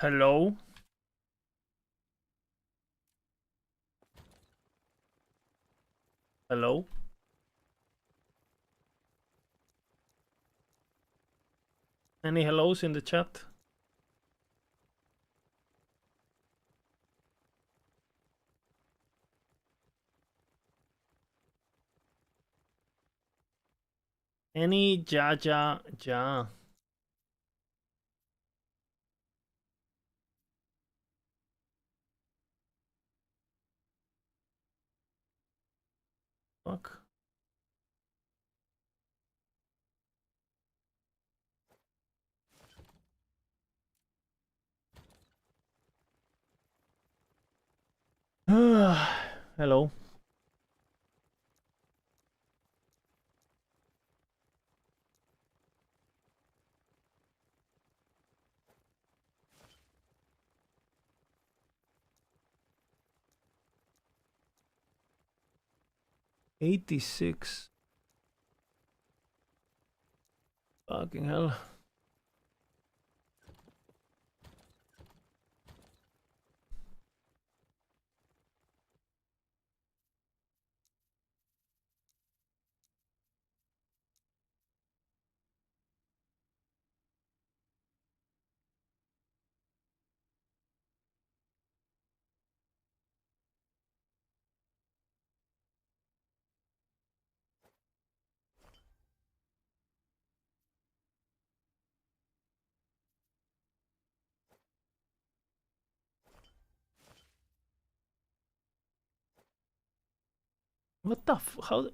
Hello? Hello? Any hellos in the chat? Any ja. Fuck. Hello. $86. Fucking hell. What the f- how?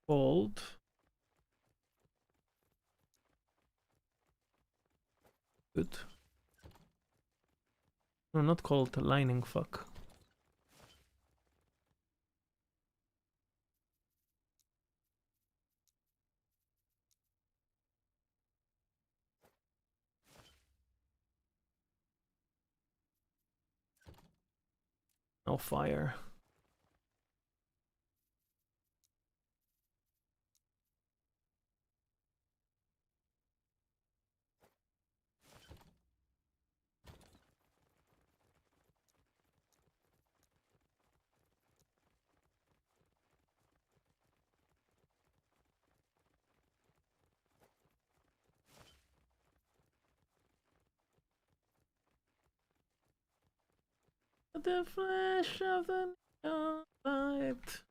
Cold. Good. No, not cold, lining, fuck. No fire. The flash of the neon light.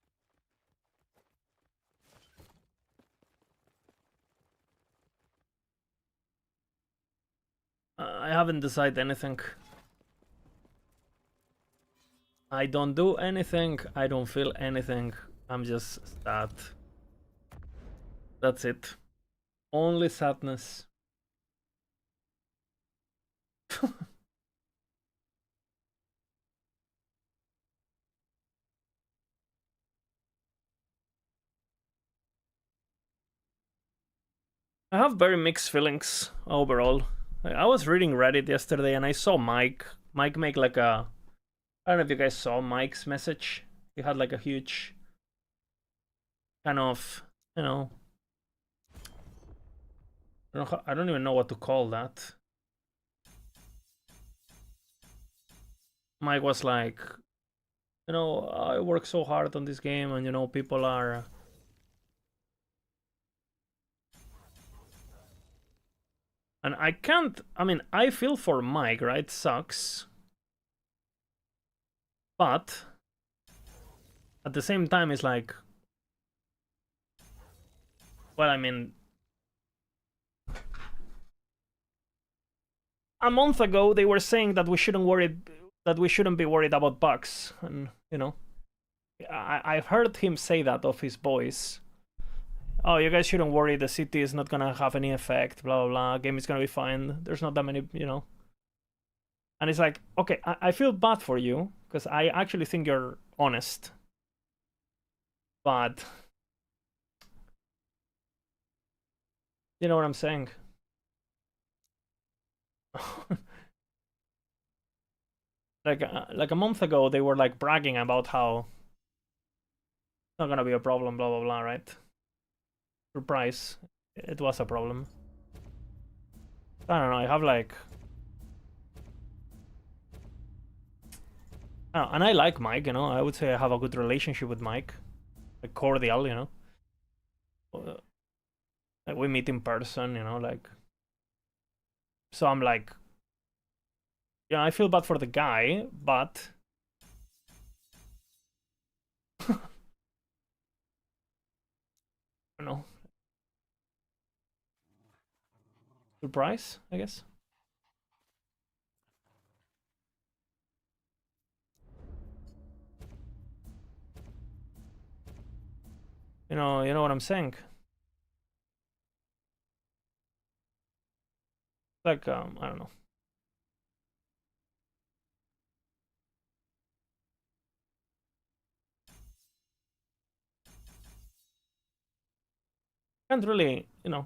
I haven't decided anything. I don't do anything. I don't feel anything. I'm just sad. That's it. Only sadness. I have very mixed feelings overall. I was reading Reddit yesterday and I saw Mike. Mike make like a. I don't know if you guys saw Mike's message. He had like a huge kind of, you know, I don't even know what to call that. Mike was like, I work so hard on this game and people are. And I can't, I mean, I feel for Mike, right? Sucks. But at the same time, it's like, well, I mean, a month ago they were saying that we shouldn't be worried about bugs, and I've heard him say that of his boys. Oh, you guys shouldn't worry. The city is not gonna have any effect. Blah blah blah. Game is gonna be fine. There's not that many. And it's like, okay, I feel bad for you because I actually think you're honest, but You know what I'm saying? Like a month ago, they were like bragging about how it's not gonna be a problem, blah blah blah, right? Surprise, it was a problem. I don't know. I have like, and I like Mike. You know, I would say I have a good relationship with Mike, like cordial. You know, like we meet in person. You know, like so I'm like, yeah, I feel bad for the guy, but you know, surprise, I guess. You know what I'm saying. Like, I don't know. Can't really, you know,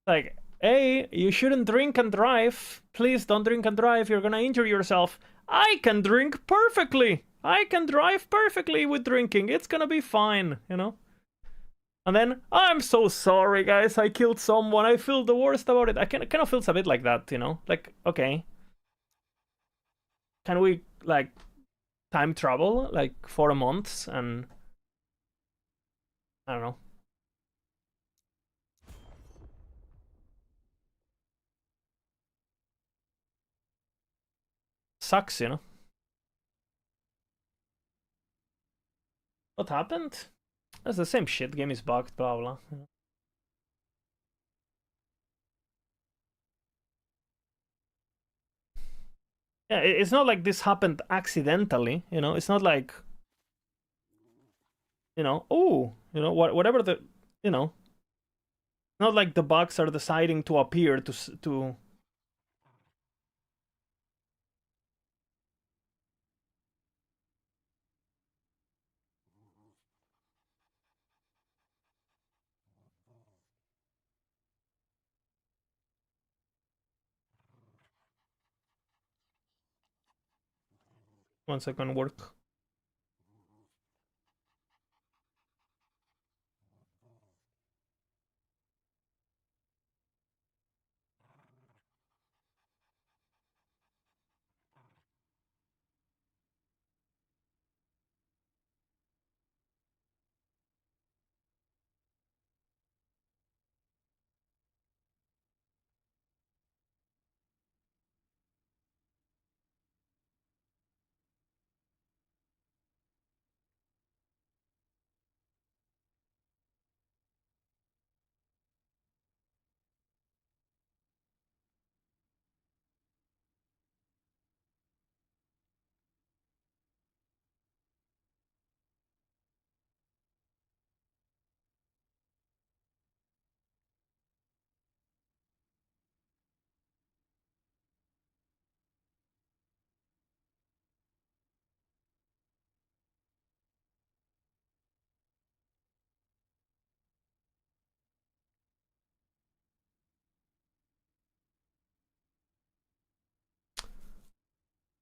like, hey, you shouldn't drink and drive. Please don't drink and drive. You're gonna injure yourself. I can drink perfectly. I can drive perfectly with drinking. It's gonna be fine, you know? And then, I'm so sorry, guys. I killed someone. I feel the worst about it. I kind of feels a bit like that, you know? Like, okay, can we, like, time travel, like, 4 months and, I don't know. Sucks, you know? What happened? That's the same shit. Game is bugged, blah, blah. Yeah, it's not like this happened accidentally, you know? It's not like, oh, whatever the, you know, not like the bugs are deciding to appear to. 1 second work.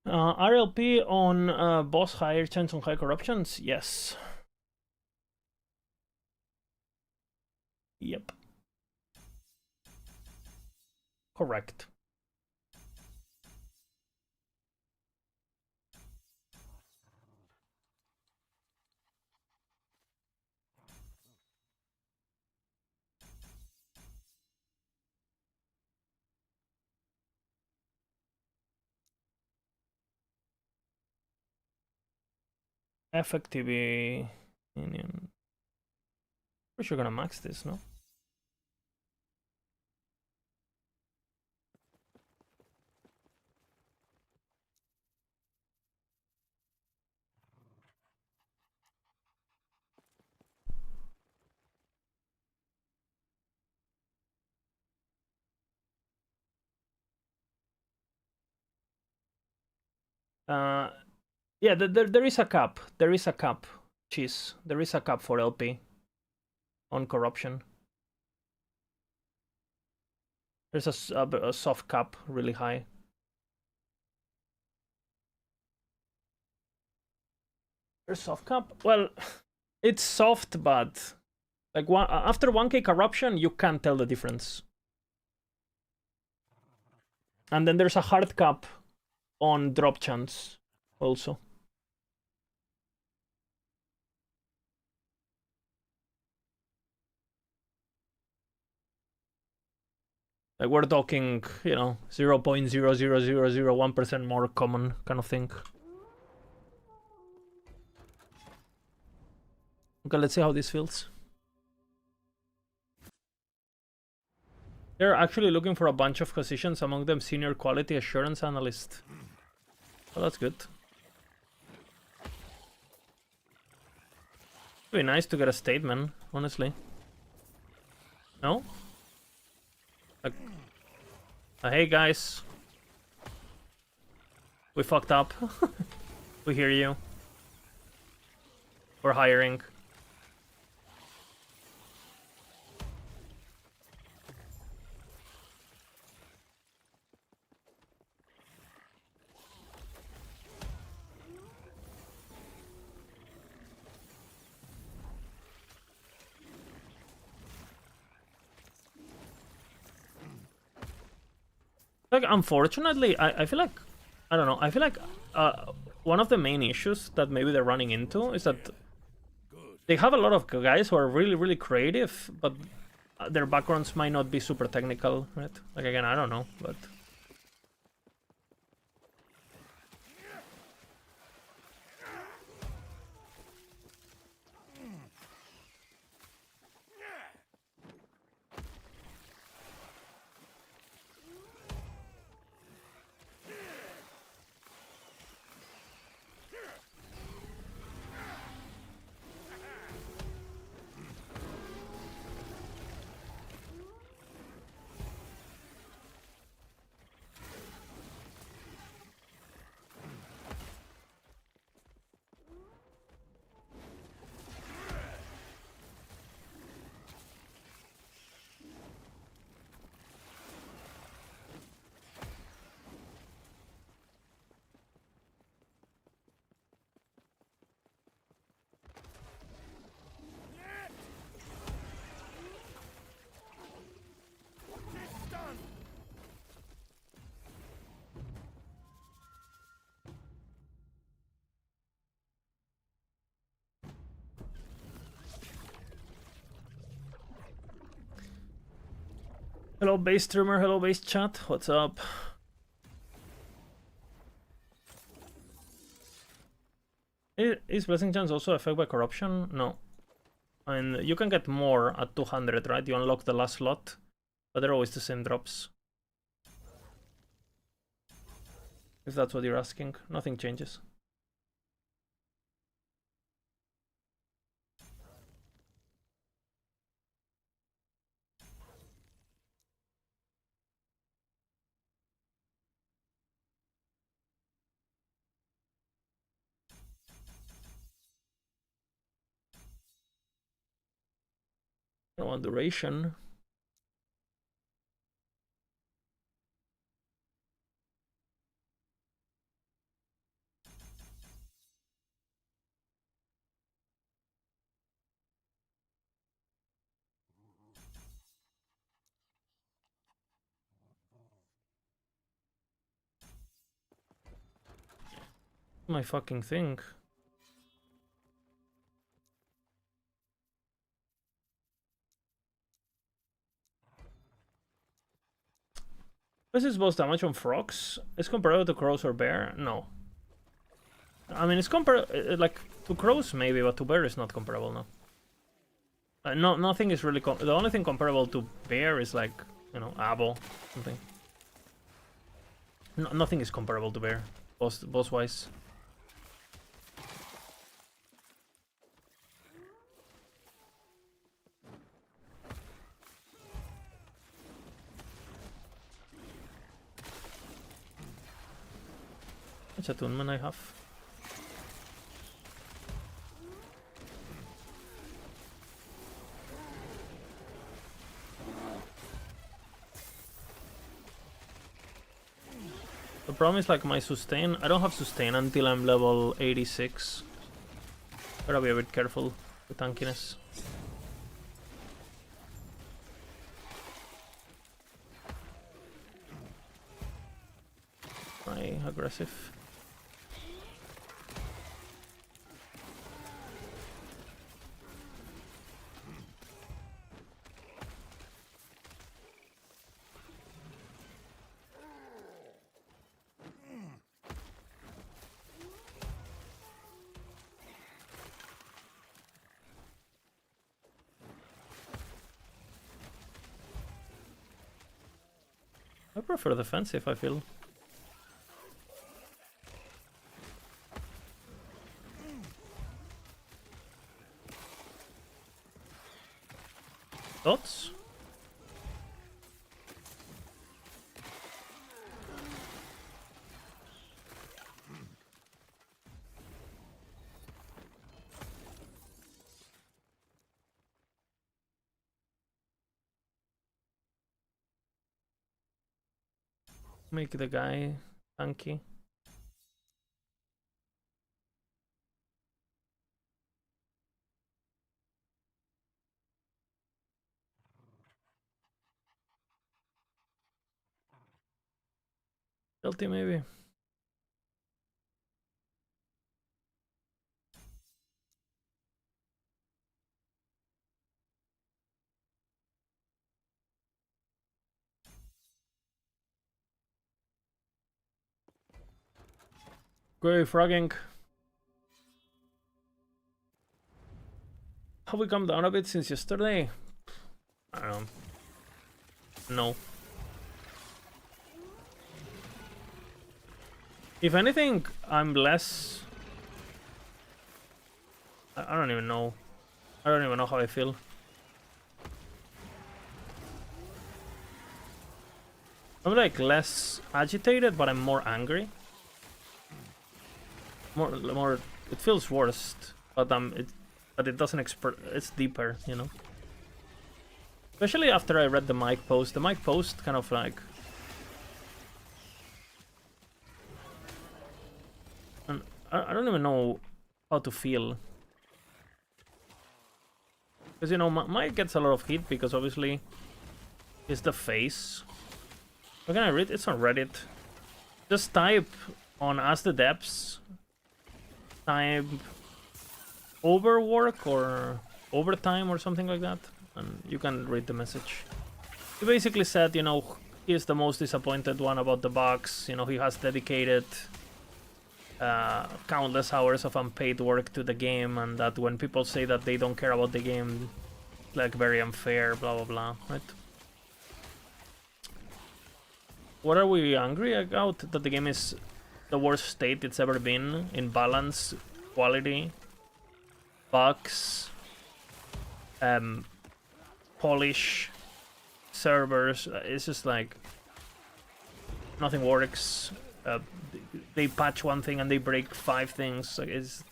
RLP on boss higher chance on high corruptions? Yes. Yep. Correct. Effective minion. We're sure gonna max this, no? Uh, Yeah, there is a cap. There is a cap. Cheese. There is a cap for LP on corruption. There's a soft cap, really high. There's soft cap. Well, it's soft, but like after 1k corruption, you can't tell the difference. And then there's a hard cap on drop chance also. Like we're talking, you know, 0.00001% more common kind of thing. Okay, let's see how this feels. They're actually looking for a bunch of positions, among them senior quality assurance analyst. Well, that's good. It'd be nice to get a statement, honestly. No? Like, hey guys. We fucked up. We hear you. We're hiring. Like, unfortunately, I feel like, I don't know, I feel like one of the main issues that maybe they're running into is that they have a lot of guys who are really, really creative, but their backgrounds might not be super technical, right? Like, again, I don't know, but... Hello, base streamer. Hello, base chat. What's up? Is blessing chance also affected by corruption? No. And you can get more at 200, right? You unlock the last slot, but they're always the same drops. If that's what you're asking, nothing changes. I want duration. My fucking thing. This is boss damage on frogs. Is comparable to crows or bear? No. I mean, it's comparable, like, to crows maybe, but to bear is not comparable, no. No, nothing is really, the only thing comparable to bear is like, you know, abo, something. No, nothing is comparable to bear, boss-wise. Which attunement I have? The problem is like my sustain. I don't have sustain until I'm level 86. Gotta be a bit careful with tankiness. My aggressive. I prefer defensive, I feel. Thoughts? Make the guy tanky. Guilty maybe. Great frogging. Have we come down a bit since yesterday? I don't know. No. If anything, I'm less... I don't even know. I don't even know how I feel. I'm like less agitated, but I'm more angry. More. It feels worst, but it doesn't it's deeper, you know. Especially after I read the Mike post. The Mike post kind of like... And I don't even know how to feel. Because, you know, Mike gets a lot of heat because obviously he's the face. How can I read? It's on Reddit. Just type on Ask the Depths. Type overwork or overtime or something like that. And you can read the message. He basically said, you know, he is the most disappointed one about the box. You know, he has dedicated countless hours of unpaid work to the game, and that when people say that they don't care about the game, like very unfair, blah blah blah, right? What are we angry about? That the game is the worst state it's ever been in balance, quality, bugs, polish, servers. It's just like nothing works. They patch one thing and they break 5 things. Like it's...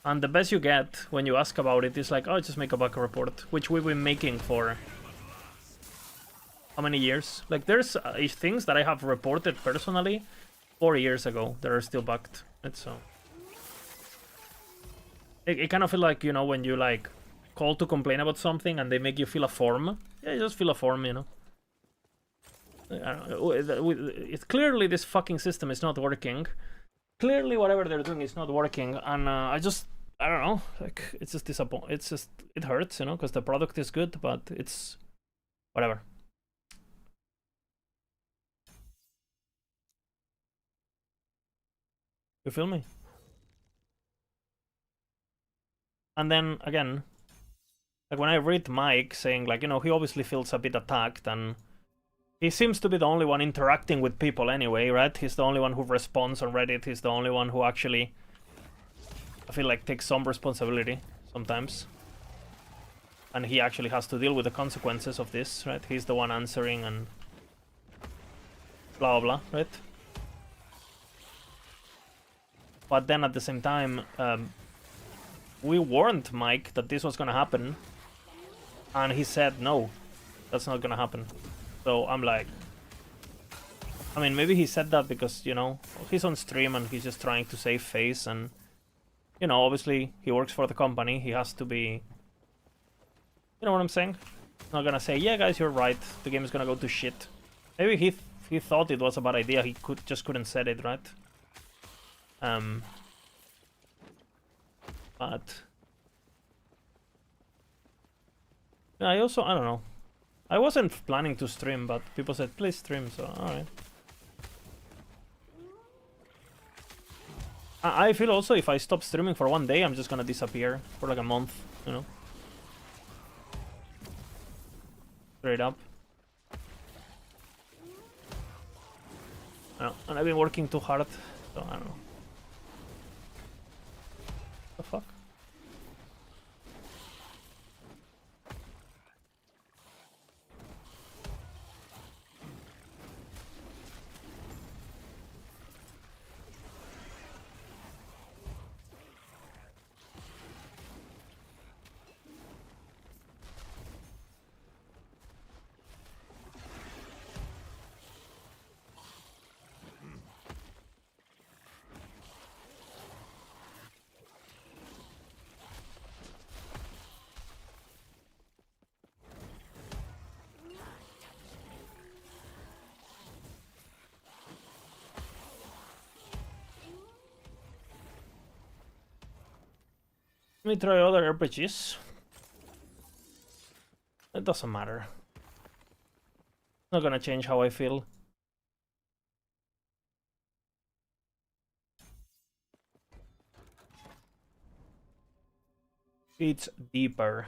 And the best you get when you ask about it is like, oh, just make a bug report, which we've been making for how many years? Like there's things that I have reported personally 4 years ago that are still bugged. It's so... It kind of feel like, you know, when you like call to complain about something and they make you fill a form. Yeah, you just fill a form, you know. I don't know. It's clearly this fucking system is not working. Clearly whatever they're doing is not working, and I don't know, like it's just it hurts, you know, because the product is good, but it's whatever. You feel me? And then again, like when I read Mike saying like, you know, he obviously feels a bit attacked, and he seems to be the only one interacting with people anyway, right? He's the only one who responds on Reddit. He's the only one who actually, I feel like, takes some responsibility sometimes. And he actually has to deal with the consequences of this, right? He's the one answering and blah, blah, blah, right? But then at the same time, we warned Mike that this was gonna happen. And he said, no, that's not gonna happen. So I'm like, I mean, maybe he said that because, you know, he's on stream and he's just trying to save face, and, you know, obviously he works for the company, he has to be, you know what I'm saying? Not gonna say, yeah guys, you're right, the game is gonna go to shit. Maybe he thought it was a bad idea, he couldn't say it, right? But yeah, I don't know. I wasn't planning to stream, but people said please stream, so alright. I feel also if I stop streaming for one day, I'm just gonna disappear for like a month, you know? Straight up. And I've been working too hard, so I don't know. The fuck? Let me try other RPGs. It doesn't matter. Not gonna change how I feel. It's deeper.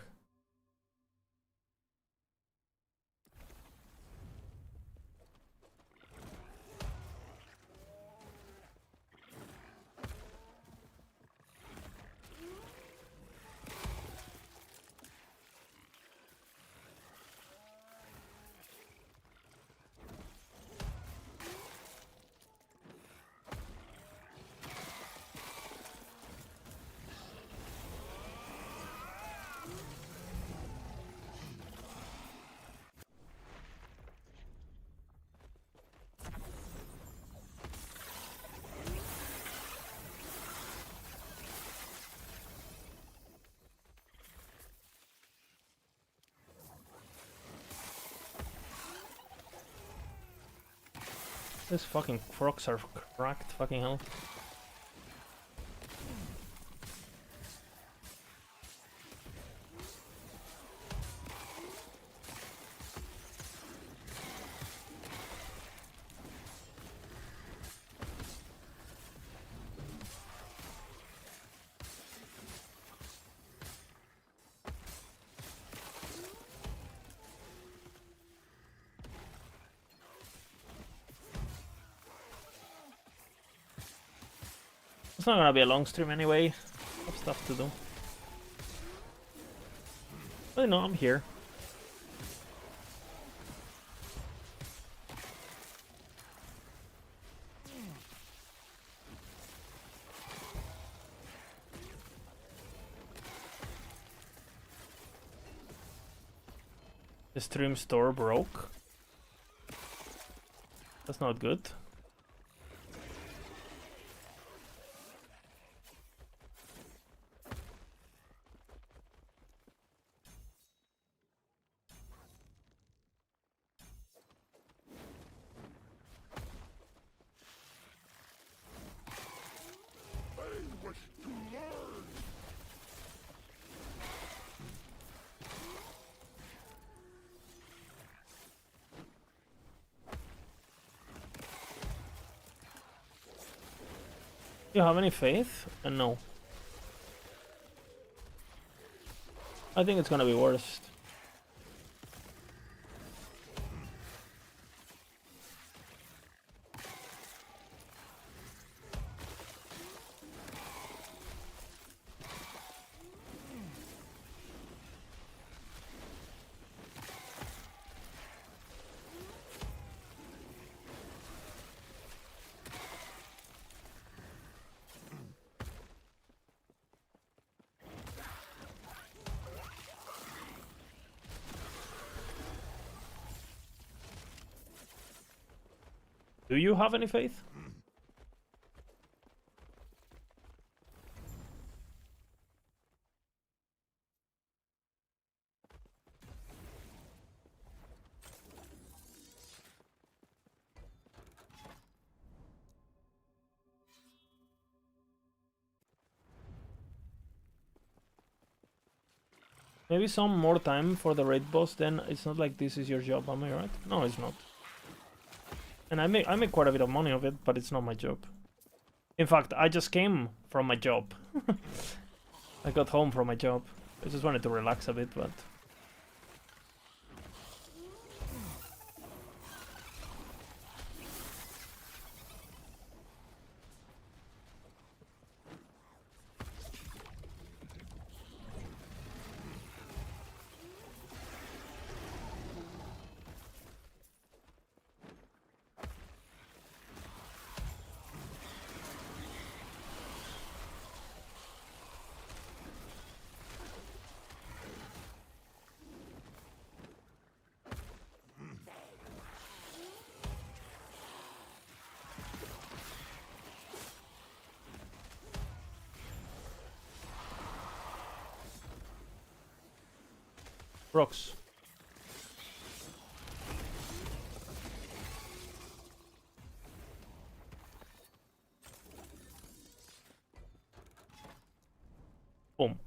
These fucking frogs are cracked, fucking hell. It's not gonna be a long stream anyway. I have stuff to do. But no, I'm here. The stream store broke. That's not good. You have any faith? No. I think it's gonna be worst. Do you have any faith? Maybe some more time for the raid boss, then it's not like this is your job, am I right? No, it's not. And I make quite a bit of money of it, but it's not my job. In fact, I just came from my job. I got home from my job. I just wanted to relax a bit, but... Rocks. Boom.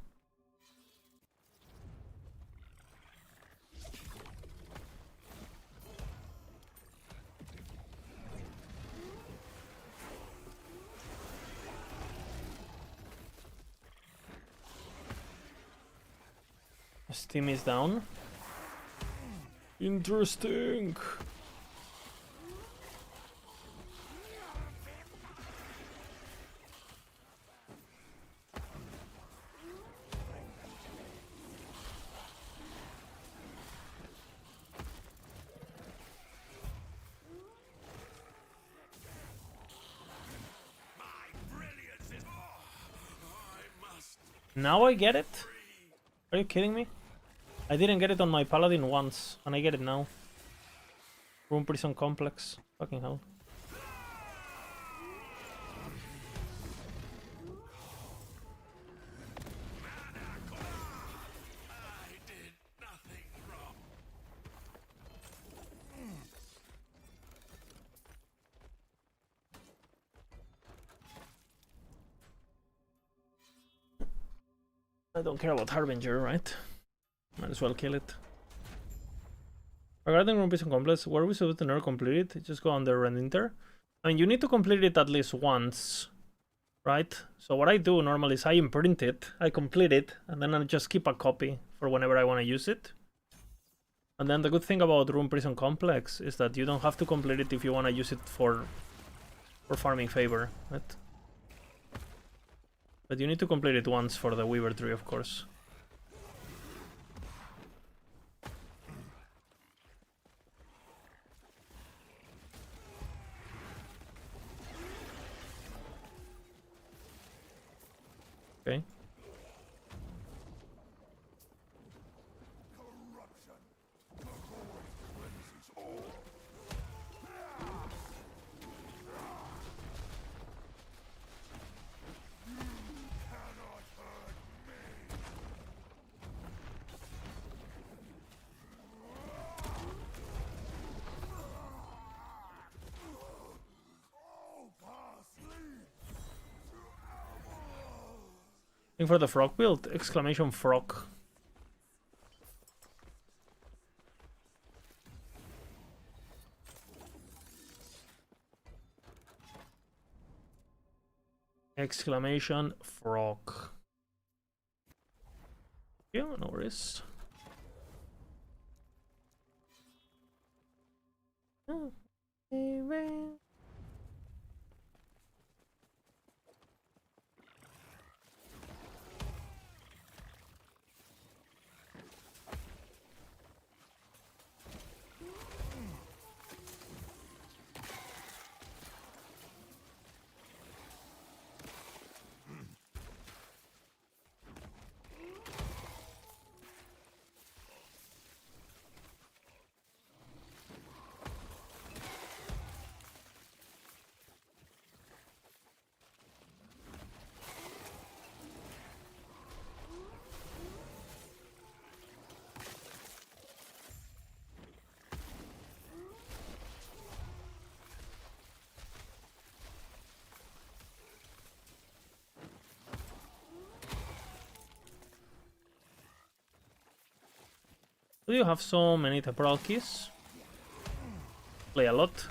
Steam is down. Interesting. Now I get it? Are you kidding me? I didn't get it on my paladin once, and I get it now. Room prison complex. Fucking hell. I don't care about Harbinger, right? Might as well kill it. Regarding Room Prison Complex, were we supposed to never complete it? Just go under and enter. I mean, you need to complete it at least once, right? So what I do normally is I imprint it, I complete it, and then I just keep a copy for whenever I want to use it. And then the good thing about Room Prison Complex is that you don't have to complete it if you want to use it for farming favor, right? But you need to complete it once for the Weaver tree, of course. Okay. For the frog build, exclamation frog. Exclamation frog. Yeah, no worries. Oh, Do you have so many temporal keys? Play a lot.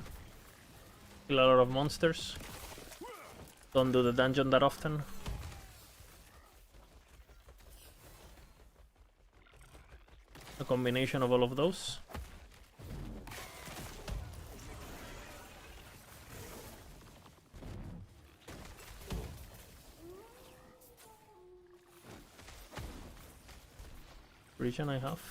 Kill a lot of monsters. Don't do the dungeon that often. A combination of all of those. Region I have.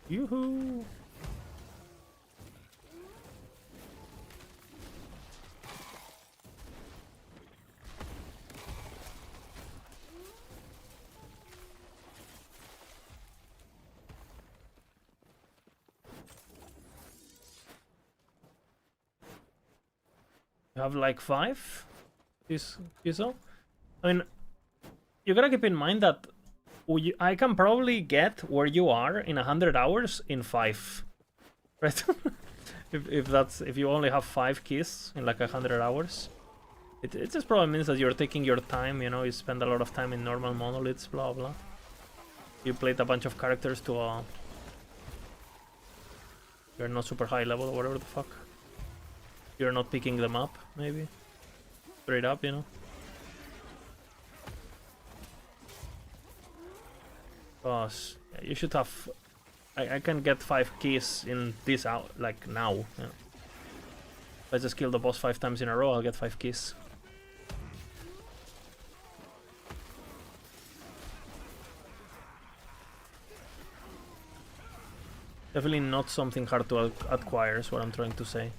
Yoo-hoo! You have like 5? This so? I mean, you gotta keep in mind that I can probably get where you are in 100 hours in 5, right? if you only have 5 keys in like 100 hours, it just probably means that you're taking your time. You know, you spend a lot of time in normal monoliths, blah blah. You played a bunch of characters to you're not super high level or whatever the fuck. You're not picking them up, maybe. Straight up, you know. Cause yeah, you should have. I can get 5 keys in this out like now. Yeah. If I just kill the boss 5 times in a row, I'll get 5 keys. Definitely not something hard to acquire, is what I'm trying to say.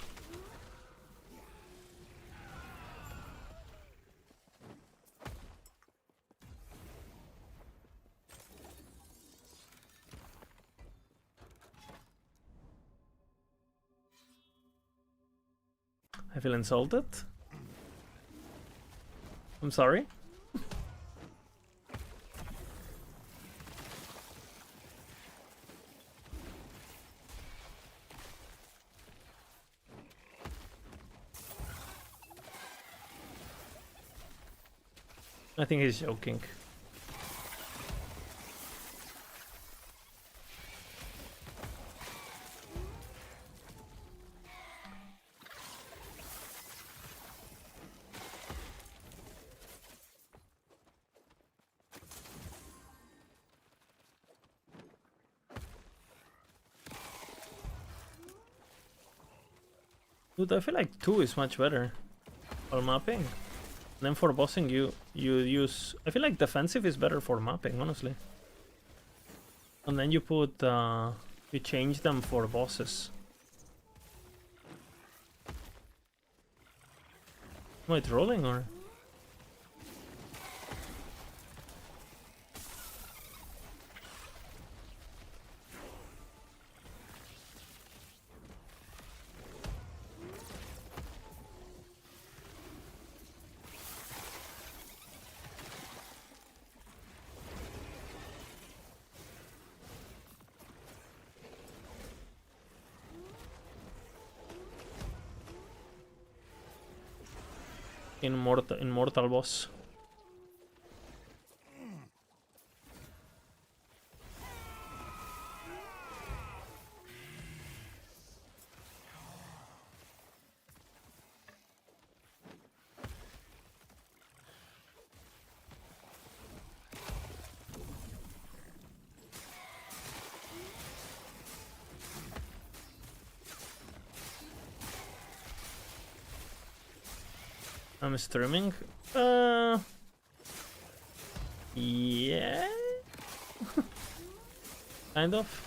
I feel insulted. I'm sorry. I think he's joking. Dude, I feel like 2 is much better for mapping. Then for bossing, you use. I feel like defensive is better for mapping, honestly. And then you put you change them for bosses. Am I trolling or? Immortal boss. I'm streaming. Yeah. Kind of.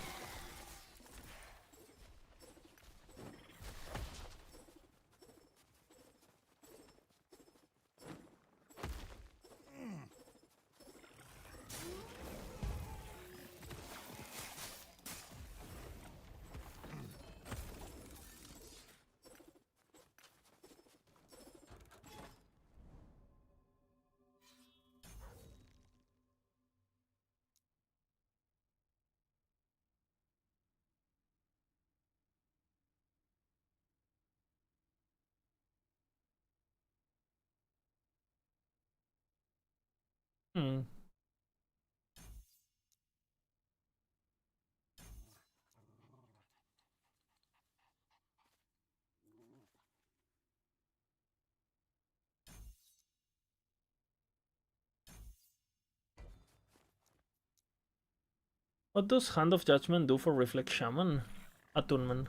Hmm. What does Hand of Judgment do for Reflect Shaman? Attunement.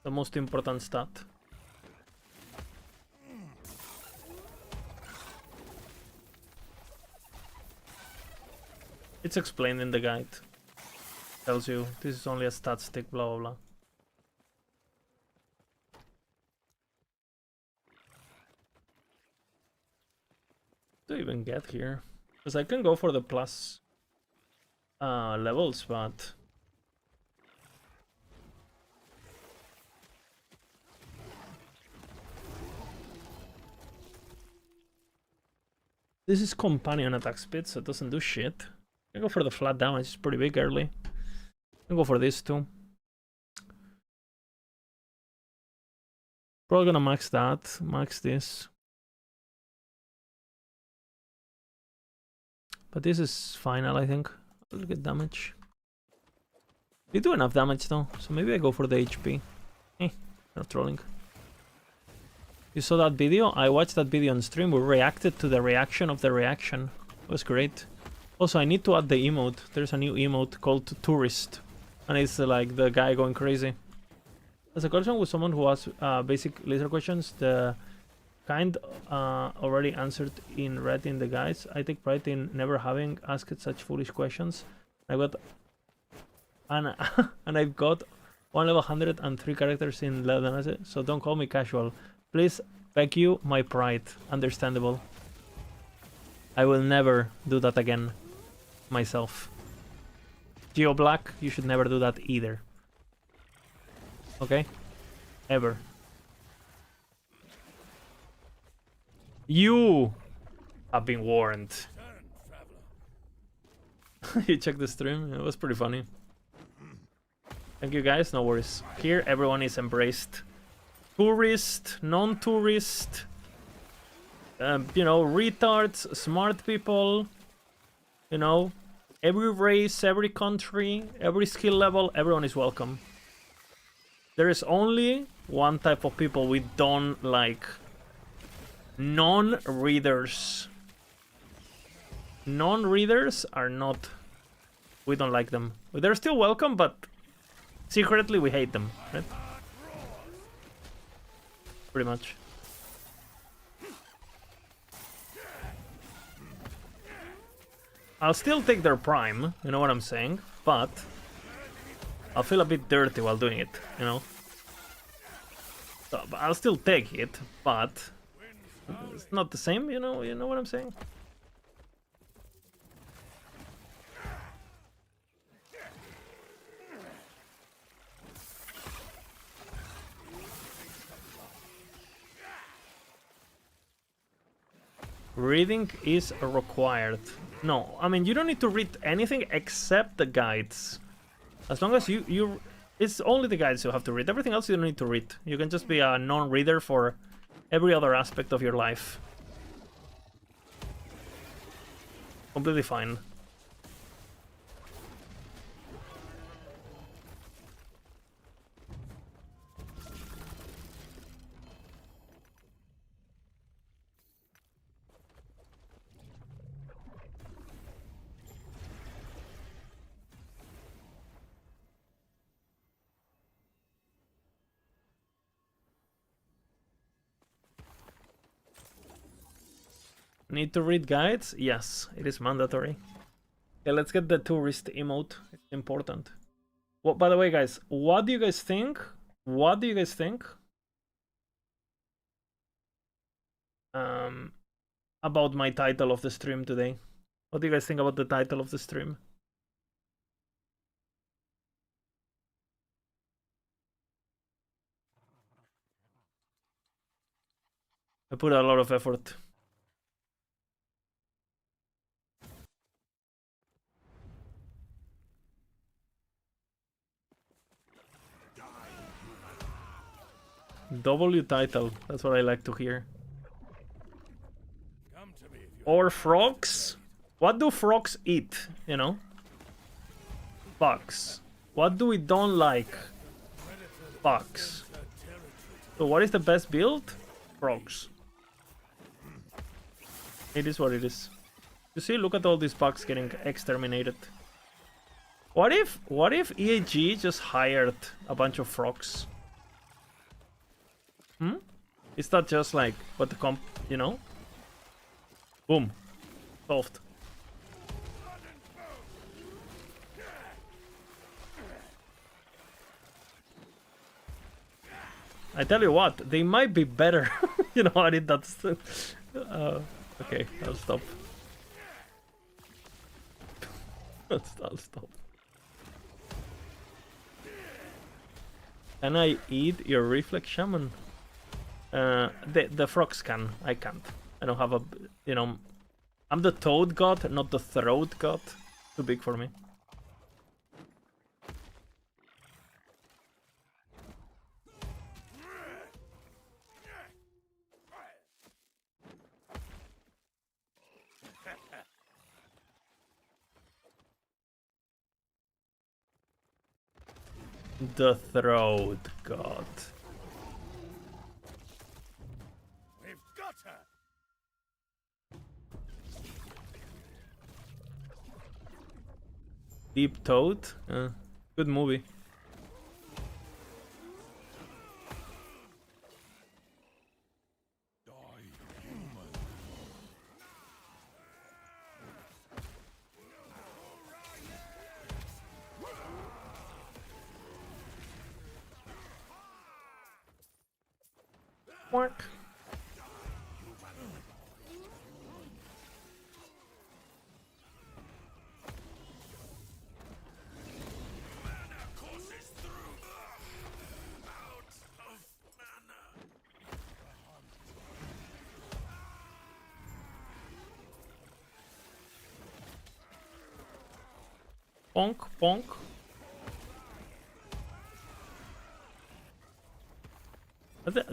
The most important stat. It's explained in the guide. Tells you this is only a stat stick, blah blah blah. To even get here, because I can go for the plus levels, but this is companion attack speed, so it doesn't do shit. I can go for the flat damage, it's pretty big early. I can go for this too. Probably gonna max that, max this. But this is final, I think. I'll get damage. You do enough damage though, so maybe I go for the HP. Not trolling. You saw that video? I watched that video on stream. We reacted to the reaction of the reaction. It was great. Also, I need to add the emote. There's a new emote called Tourist. And it's like the guy going crazy. As a question with someone who has basic laser questions, the kind already answered in red in the guides. I take pride in never having asked such foolish questions. I got and I've got 1 level 103 characters in level, so don't call me casual. Please, beg you, my pride. Understandable. I will never do that again myself. Geo Black, you should never do that either. Okay? Ever. You have been warned. You checked the stream? It was pretty funny. Thank you guys, no worries. Here everyone is embraced. Tourist, non-tourist, you know, retards, smart people, you know, every race, every country, every skill level, everyone is welcome. There is only one type of people we don't like. Non-readers. Non-readers are not... We don't like them. They're still welcome, but secretly we hate them, right? Pretty much. I'll still take their prime, you know what I'm saying? But I'll feel a bit dirty while doing it, you know? So, but I'll still take it, but it's not the same, you know what I'm saying? Reading is required. No, I mean, you don't need to read anything except the guides. As long as you it's only the guides you have to read. Everything else you don't need to read. You can just be a non-reader for every other aspect of your life. Completely fine. Need to read guides? Yes, it is mandatory. Okay, let's get the tourist emote. It's important. Well, by the way, guys, what do you guys think? What do you guys think? About my title of the stream today. What do you guys think about the title of the stream? I put a lot of effort. W title, that's what I like to hear. Come to me. Or frogs? What do frogs eat, you know? Bugs. What do we don't like? Bugs. So what is the best build? Frogs. It is what it is. You see, look at all these bugs getting exterminated. What if EAG just hired a bunch of frogs? Is that just like what the comp, you know? Boom. Solved. I tell you what, they might be better. You know, I did that. Okay, I'll stop. I'll stop. Can I eat your reflex shaman? The frogs can. I can't. I don't have a, you know, I'm the toad god, not the throat god. Too big for me. The throat god. We've got her. Deep Toad? Good movie. Work. Bonk, bonk.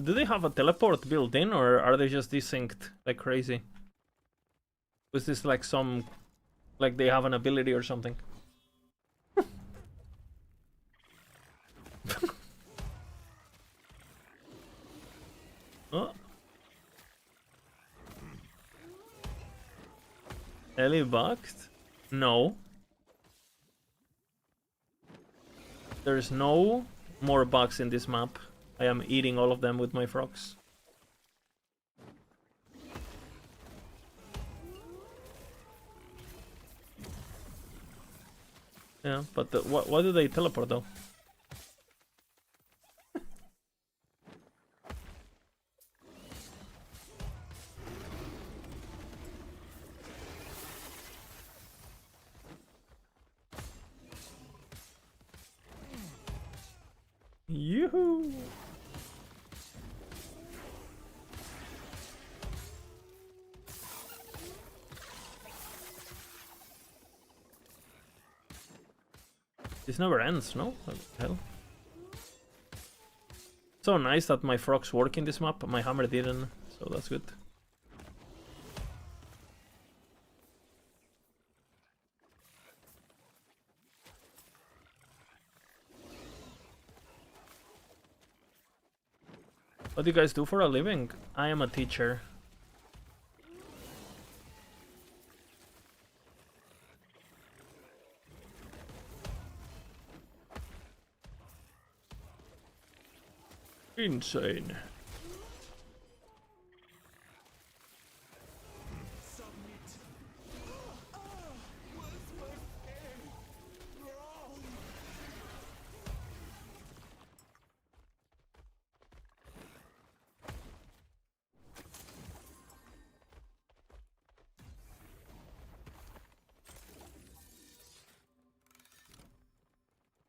Do they have a teleport built in, or are they just desynced like crazy? Was this like some, like they have an ability or something? Oh. Ellie bugged? No. There's no more bugs in this map. I am eating all of them with my frogs. Yeah, but why do they teleport though? Yoo-hoo! This never ends, no? What the hell? So nice that my frogs work in this map, my hammer didn't, so that's good. What do you guys do for a living? I am a teacher. Insane.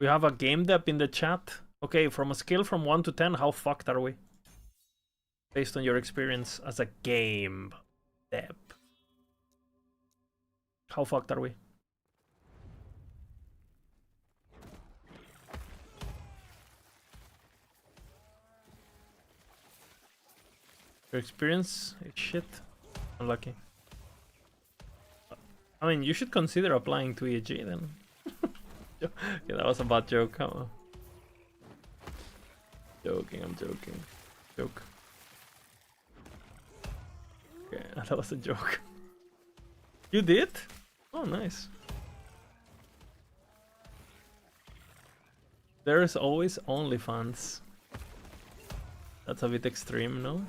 We have a game dep in the chat. Okay, from a scale from 1 to 10, how fucked are we? Based on your experience as a game dep. How fucked are we? Your experience is shit. Unlucky. I mean, you should consider applying to EG then. Yeah, that was a bad joke. Huh? Joking, I'm joking. Joke. Okay, that was a joke. You did? Oh, nice. There's always OnlyFans. That's a bit extreme, no?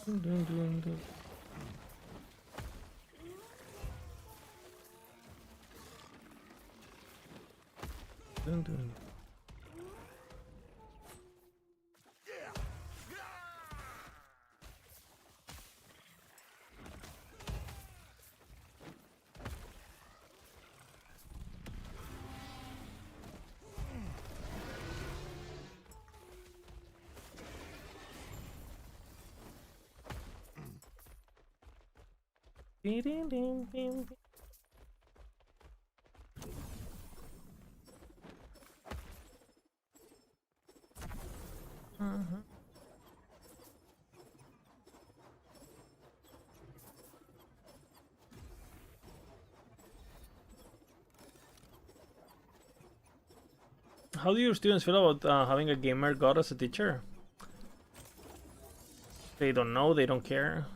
Dun, dun, dun, dun. Dun, dun. Ding, ding, ding, ding. How do your students feel about having a gamer god as a teacher? They don't know, they don't care.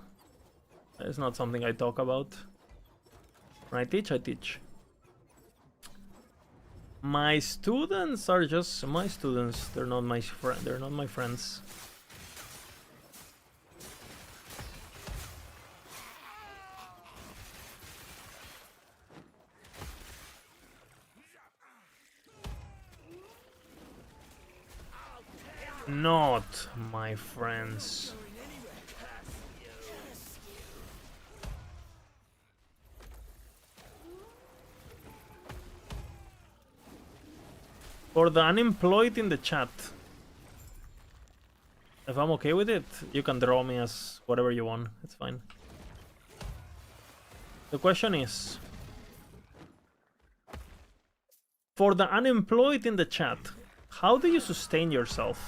It's not something I talk about. When I teach, I teach. My students are just my students. They're not my friend. They're not my friends. Not my friends. For the unemployed in the chat, if I'm okay with it, you can draw me as whatever you want. It's fine. The question is, for the unemployed in the chat, how do you sustain yourself?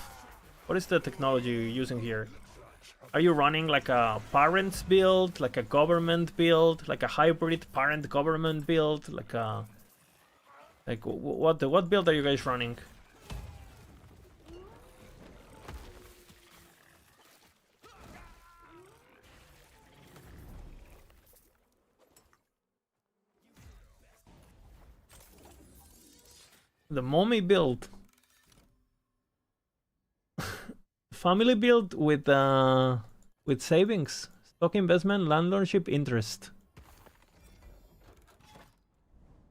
What is the technology you're using here? Are you running like a parents build, like a government build, like a hybrid parent government build, like a what build are you guys running? The mommy build. Family build with savings, stock investment, landlordship, interest.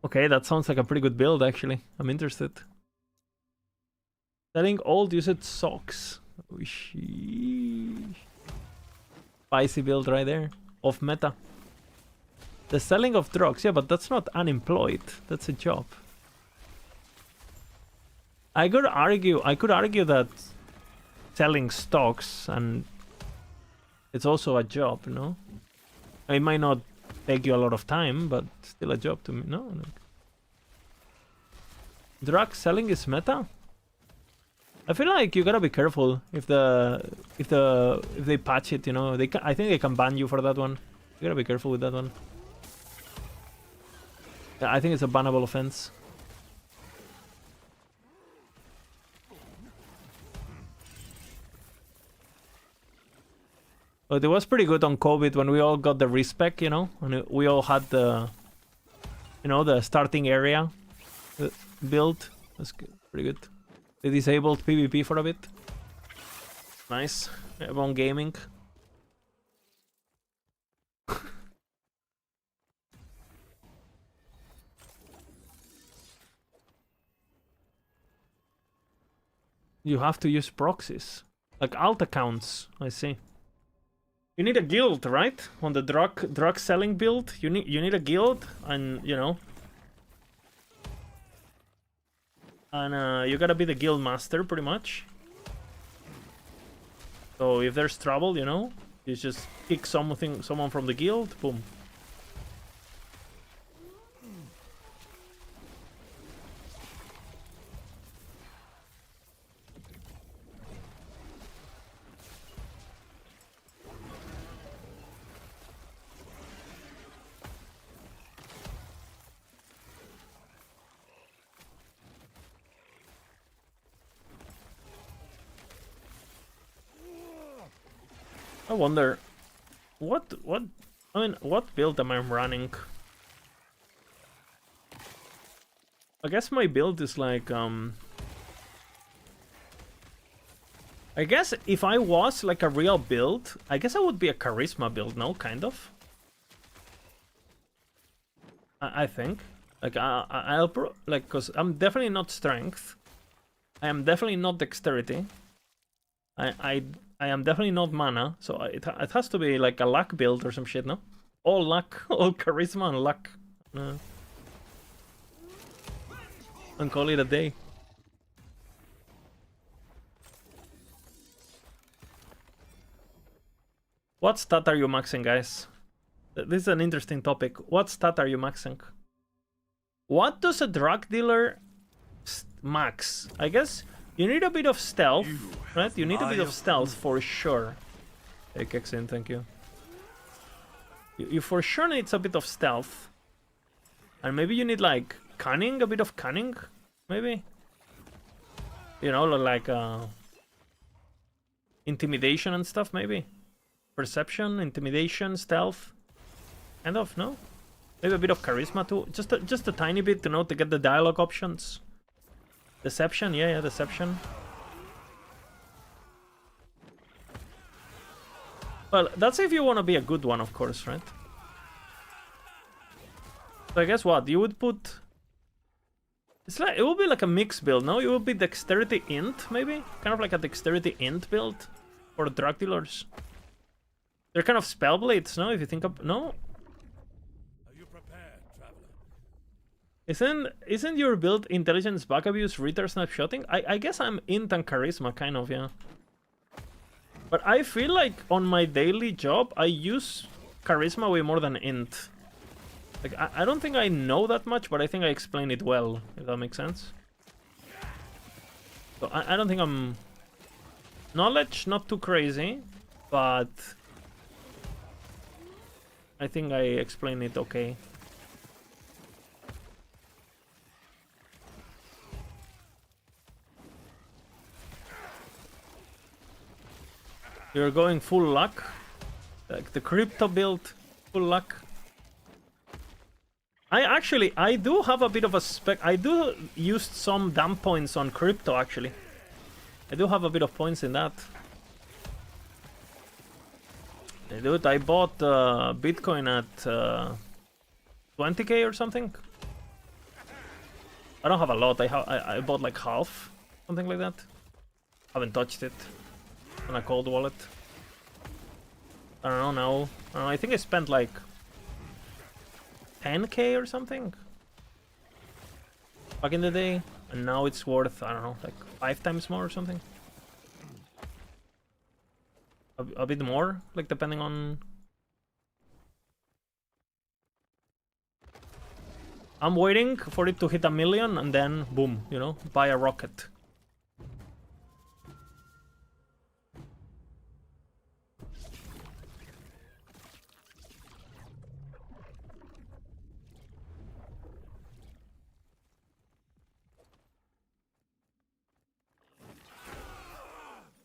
Okay, that sounds like a pretty good build actually. I'm interested. Selling old used socks. Spicy build right there. Off meta. The selling of drugs, yeah, but that's not unemployed. That's a job. I could argue that selling stocks and it's also a job, no? It might not take you a lot of time, but still a job to me. No, like... drug selling is meta. I feel like you gotta be careful if they patch it. You know, I think they can ban you for that one. You gotta be careful with that one. Yeah, I think it's a bannable offense. But it was pretty good on COVID when we all got the respec, you know, and we all had the, you know, the starting area built. That's good. Pretty good. They disabled PvP for a bit. Nice. Everyone gaming. You have to use proxies. Like alt accounts, I see. You need a guild, right? On the drug selling build, you need a guild, and you know, and you gotta be the guild master pretty much. So if there's trouble, you know, you just kick someone from the guild, boom. I wonder what I mean, what build am I running? I guess my build is like I guess if I was like a real build, I guess I would be a charisma build, no? Kind of. I think. Like like, cause I'm definitely not strength. I am definitely not dexterity. I am definitely not mana, so it has to be like a luck build or some shit, no? All luck, all charisma and luck. And call it a day. What stat are you maxing, guys? This is an interesting topic. What stat are you maxing? What does a drug dealer max? I guess you need a bit of stealth, right? You need a bit of stealth for sure. Hey, Kexin, thank you. You for sure need a bit of stealth. And maybe you need like cunning, a bit of cunning, maybe? You know, like intimidation and stuff, maybe? Perception, intimidation, stealth. Kind of, no? Maybe a bit of charisma too. Just a tiny bit, you know, to get the dialogue options. Deception, yeah, deception. Well, that's if you want to be a good one, of course, right? So I guess what? You would put... It's like, it would be like a mixed build, no? It would be dexterity int, maybe? Kind of like a dexterity int build for drug dealers. They're kind of spell blades, no? If you think of... No? Are you prepared, traveler? Isn't your build intelligence, back abuse, retard snapshotting? I guess I'm int and charisma, kind of, yeah. But I feel like on my daily job, I use charisma way more than int. Like, I don't think I know that much, but I think I explain it well, if that makes sense. So I don't think I'm... Knowledge, not too crazy, but... I think I explain it okay. You're going full luck? Like the crypto build, full luck? I do have a bit of a spec. I do use some damn points on crypto, actually. I do have a bit of points in that. Dude, I bought Bitcoin at 20k or something. I don't have a lot. I bought like half, something like that. Haven't touched it on a cold wallet. I don't know now. I think I spent like 10k or something back in the day, and now it's worth, I don't know, like 5 times more or something. A bit more, like depending on... I'm waiting for it to hit 1 million and then boom, you know, buy a rocket.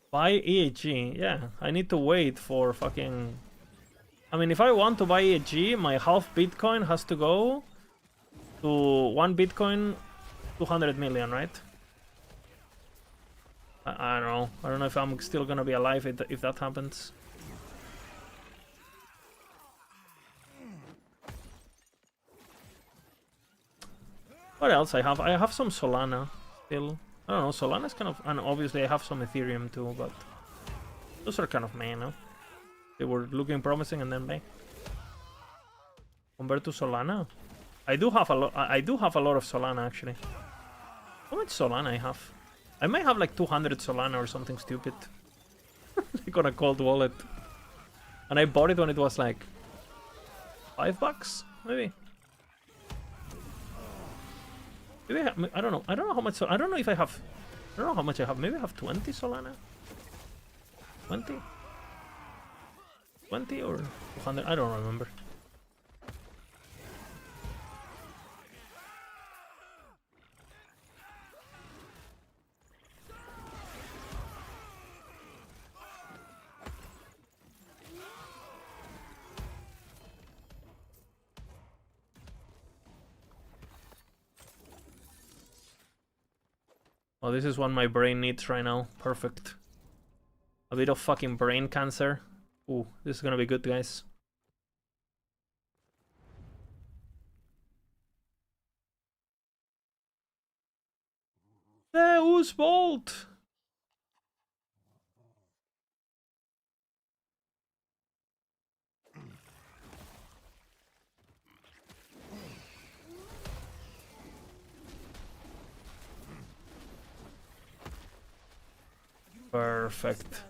Buy EHG, yeah, I need to wait for fucking... I mean, if I want to buy EHG, my half Bitcoin has to go to 1 Bitcoin, 200 million, right? I don't know. I don't know if I'm still gonna be alive if that happens. What else I have? I have some Solana still. I don't know, Solana's kind of... And obviously I have some Ethereum too, but... Those are kind of meh, no? They were looking promising and then meh. Compared to Solana? I do have a lot of Solana, actually. How much Solana I have? I might have like 200 Solana or something stupid. Like on a cold wallet. And I bought it when it was like... $5? Maybe? Maybe I don't know. I don't know how much. I don't know if I have. I don't know how much I have. Maybe I have 20 Solana. 20? 20 or 200? I don't remember. Oh, this is what my brain needs right now. Perfect. A bit of fucking brain cancer. Ooh, this is gonna be good, guys. Zeus Bolt! Perfect.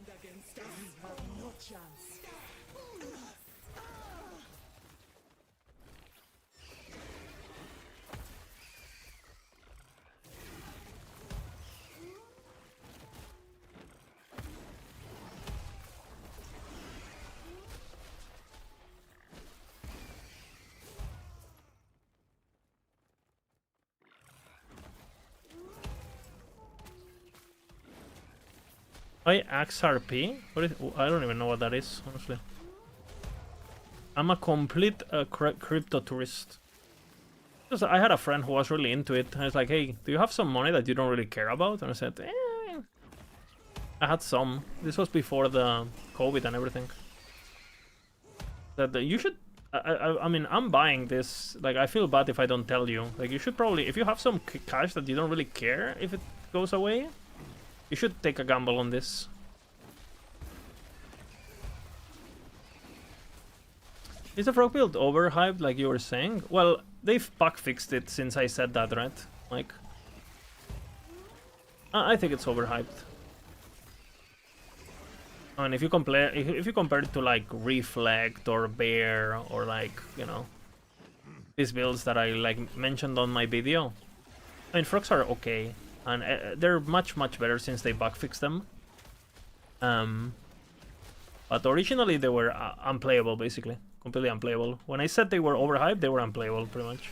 Why XRP? What is, I don't even know what that is, honestly. I'm a complete crypto tourist. Because I had a friend who was really into it. I was like, hey, do you have some money that you don't really care about? And I said, I had some. This was before the COVID and everything. That you should... I mean, I'm buying this. Like, I feel bad if I don't tell you. Like, you should probably... If you have some cash that you don't really care if it goes away, you should take a gamble on this. Is the frog build overhyped, like you were saying? Well, they've bug fixed it since I said that, right? Like, I think it's overhyped. I mean, if you compare it to like Reflect or Bear or like, you know, these builds that I like mentioned on my video, I mean, frogs are okay, and they're much better since they bug fixed them. But originally they were unplayable, basically. Completely unplayable. When I said they were overhyped, they were unplayable, pretty much.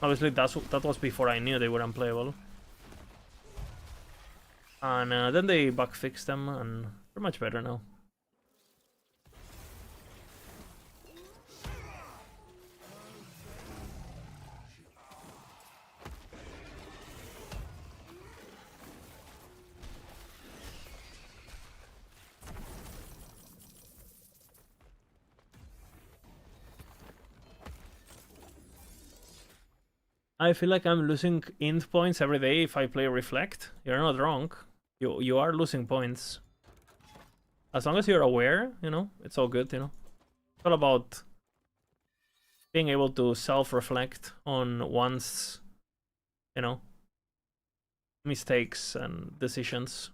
Obviously, that was before I knew they were unplayable. And then they bug fixed them, and they're much better now. I feel like I'm losing int points every day if I play Reflect. You're not wrong. You are losing points. As long as you're aware, you know, it's all good, you know. It's all about being able to self-reflect on one's, you know, mistakes and decisions.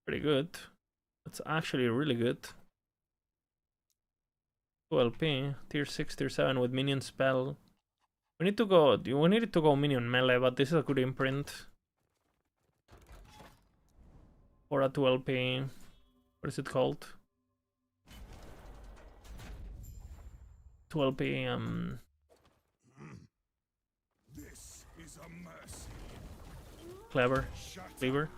Pretty good. That's actually really good. 2LP, tier 6, tier 7 with minion spell. We need to go minion melee, but this is a good imprint. For a 2LP. What is it called? 2LP, This is a mercy. clever. Cleaver.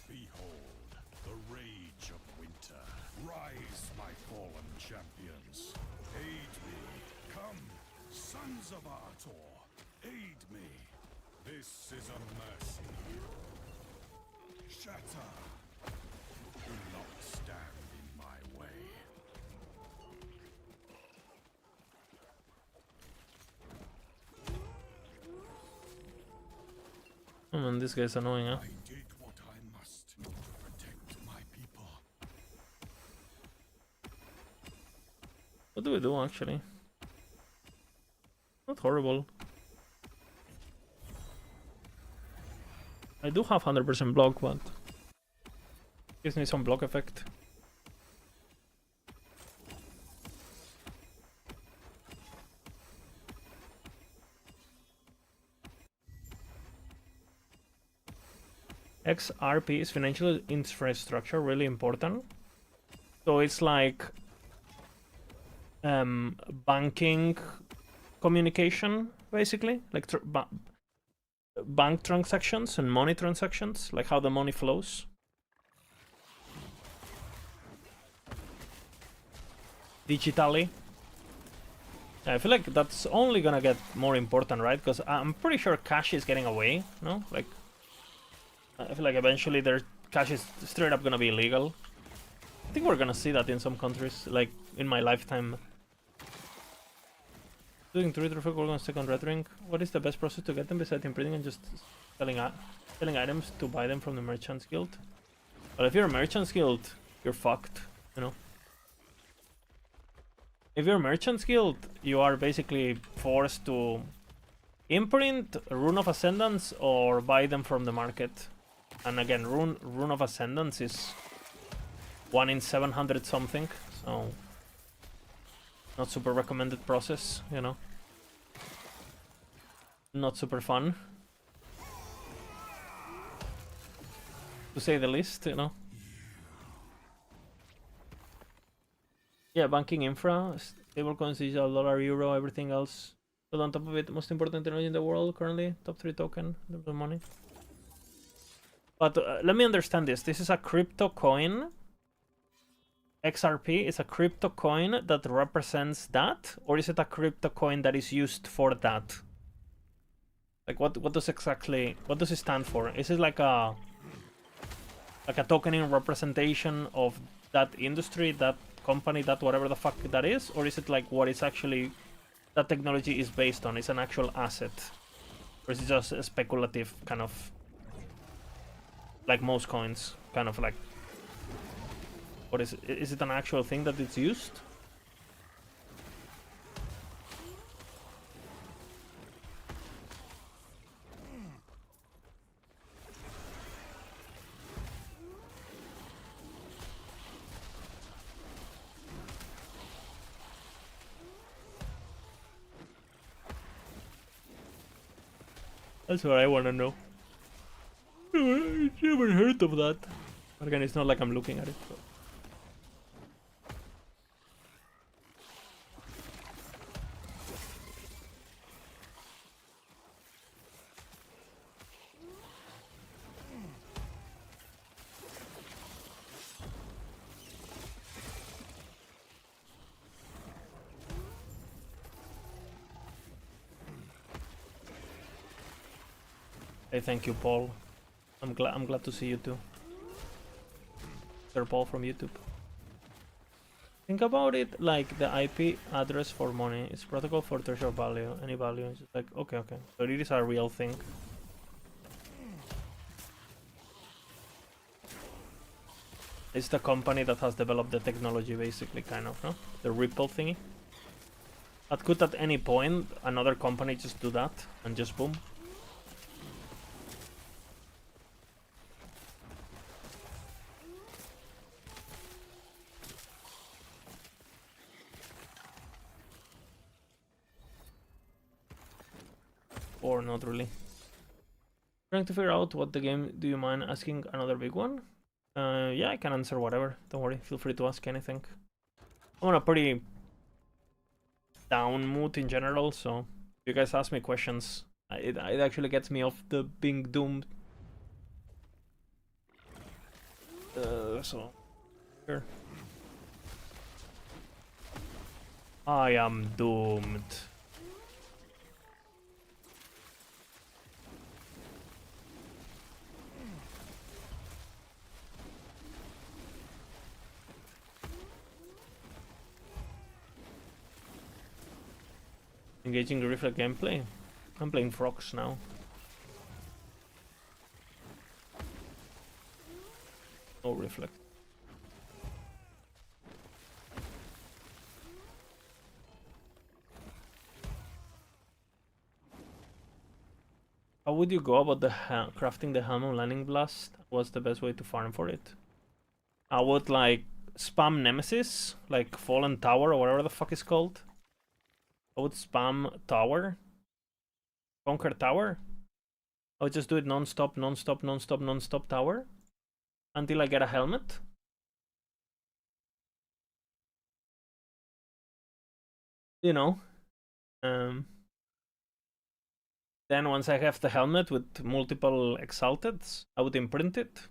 Behold the rage of winter. Rise, my fallen champions. Aid me. Come, sons of Artor. Aid me. This is a mercy. Shatter. Do not stand in my way. Oh man, this guy's annoying, huh? I did what I must to protect my people. What do we do, actually? Not horrible. I do have 100% block, but gives me some block effect. XRP is financial infrastructure, really important. So it's like banking communication, basically, like bank transactions and money transactions, like how the money flows. digitally. I feel like that's only gonna get more important, right? Because I'm pretty sure cash is getting away, no? Like, I feel like eventually their cash is straight up gonna be illegal. I think we're gonna see that in some countries, like in my lifetime. Doing 3 traffic on second red ring. What is the best process to get them besides imprinting and just selling items to buy them from the Merchants Guild? Well, if you're a Merchants Guild, you're fucked, you know? If you're a Merchants Guild, you are basically forced to imprint Rune of Ascendance or buy them from the market. And again, Rune of Ascendance is 1 in 700 something, so not super recommended process, you know. Not super fun, to say the least, you know. Yeah, banking infra, stablecoins, digital dollar, euro, everything else. But on top of it, most important technology in the world currently, top 3 token in terms of money. But let me understand this. This is a crypto coin. XRP is a crypto coin that represents that, or is it a crypto coin that is used for that? Like what does it stand for? Is it like a tokening representation of that industry, that company, that whatever the fuck that is, or is it like what is actually that technology is based on? It's an actual asset, or is it just a speculative kind of, like most coins, kind of like, what is it? Is it an actual thing that it's used? That's what I want to know. I never heard of that. But again, it's not like I'm looking at it. So. Hey, thank you, Paul. I'm glad to see you too. Sir Paul from YouTube. Think about it like the IP address for money. It's protocol for treasure value. Any value. It's just like, okay. So it is a real thing. It's the company that has developed the technology, basically, kind of, no? The Ripple thingy. That could at any point another company just do that and just boom. Or not really. Trying to figure out what the game. Do you mind asking another big one? Yeah, I can answer whatever. Don't worry. Feel free to ask anything. I'm on a pretty down mood in general, so if you guys ask me questions, it actually gets me off the being doomed. So sure. I am doomed. Engaging reflect gameplay. I'm playing frogs now. No reflect. How would you go about the crafting the helm on landing blast? What's the best way to farm for it? I would like spam Nemesis, like Fallen Tower or whatever the fuck is called. I would spam Tower. Conquer Tower. I would just do it non-stop Tower. Until I get a helmet. You know. Then once I have the helmet with multiple Exalteds, I would imprint it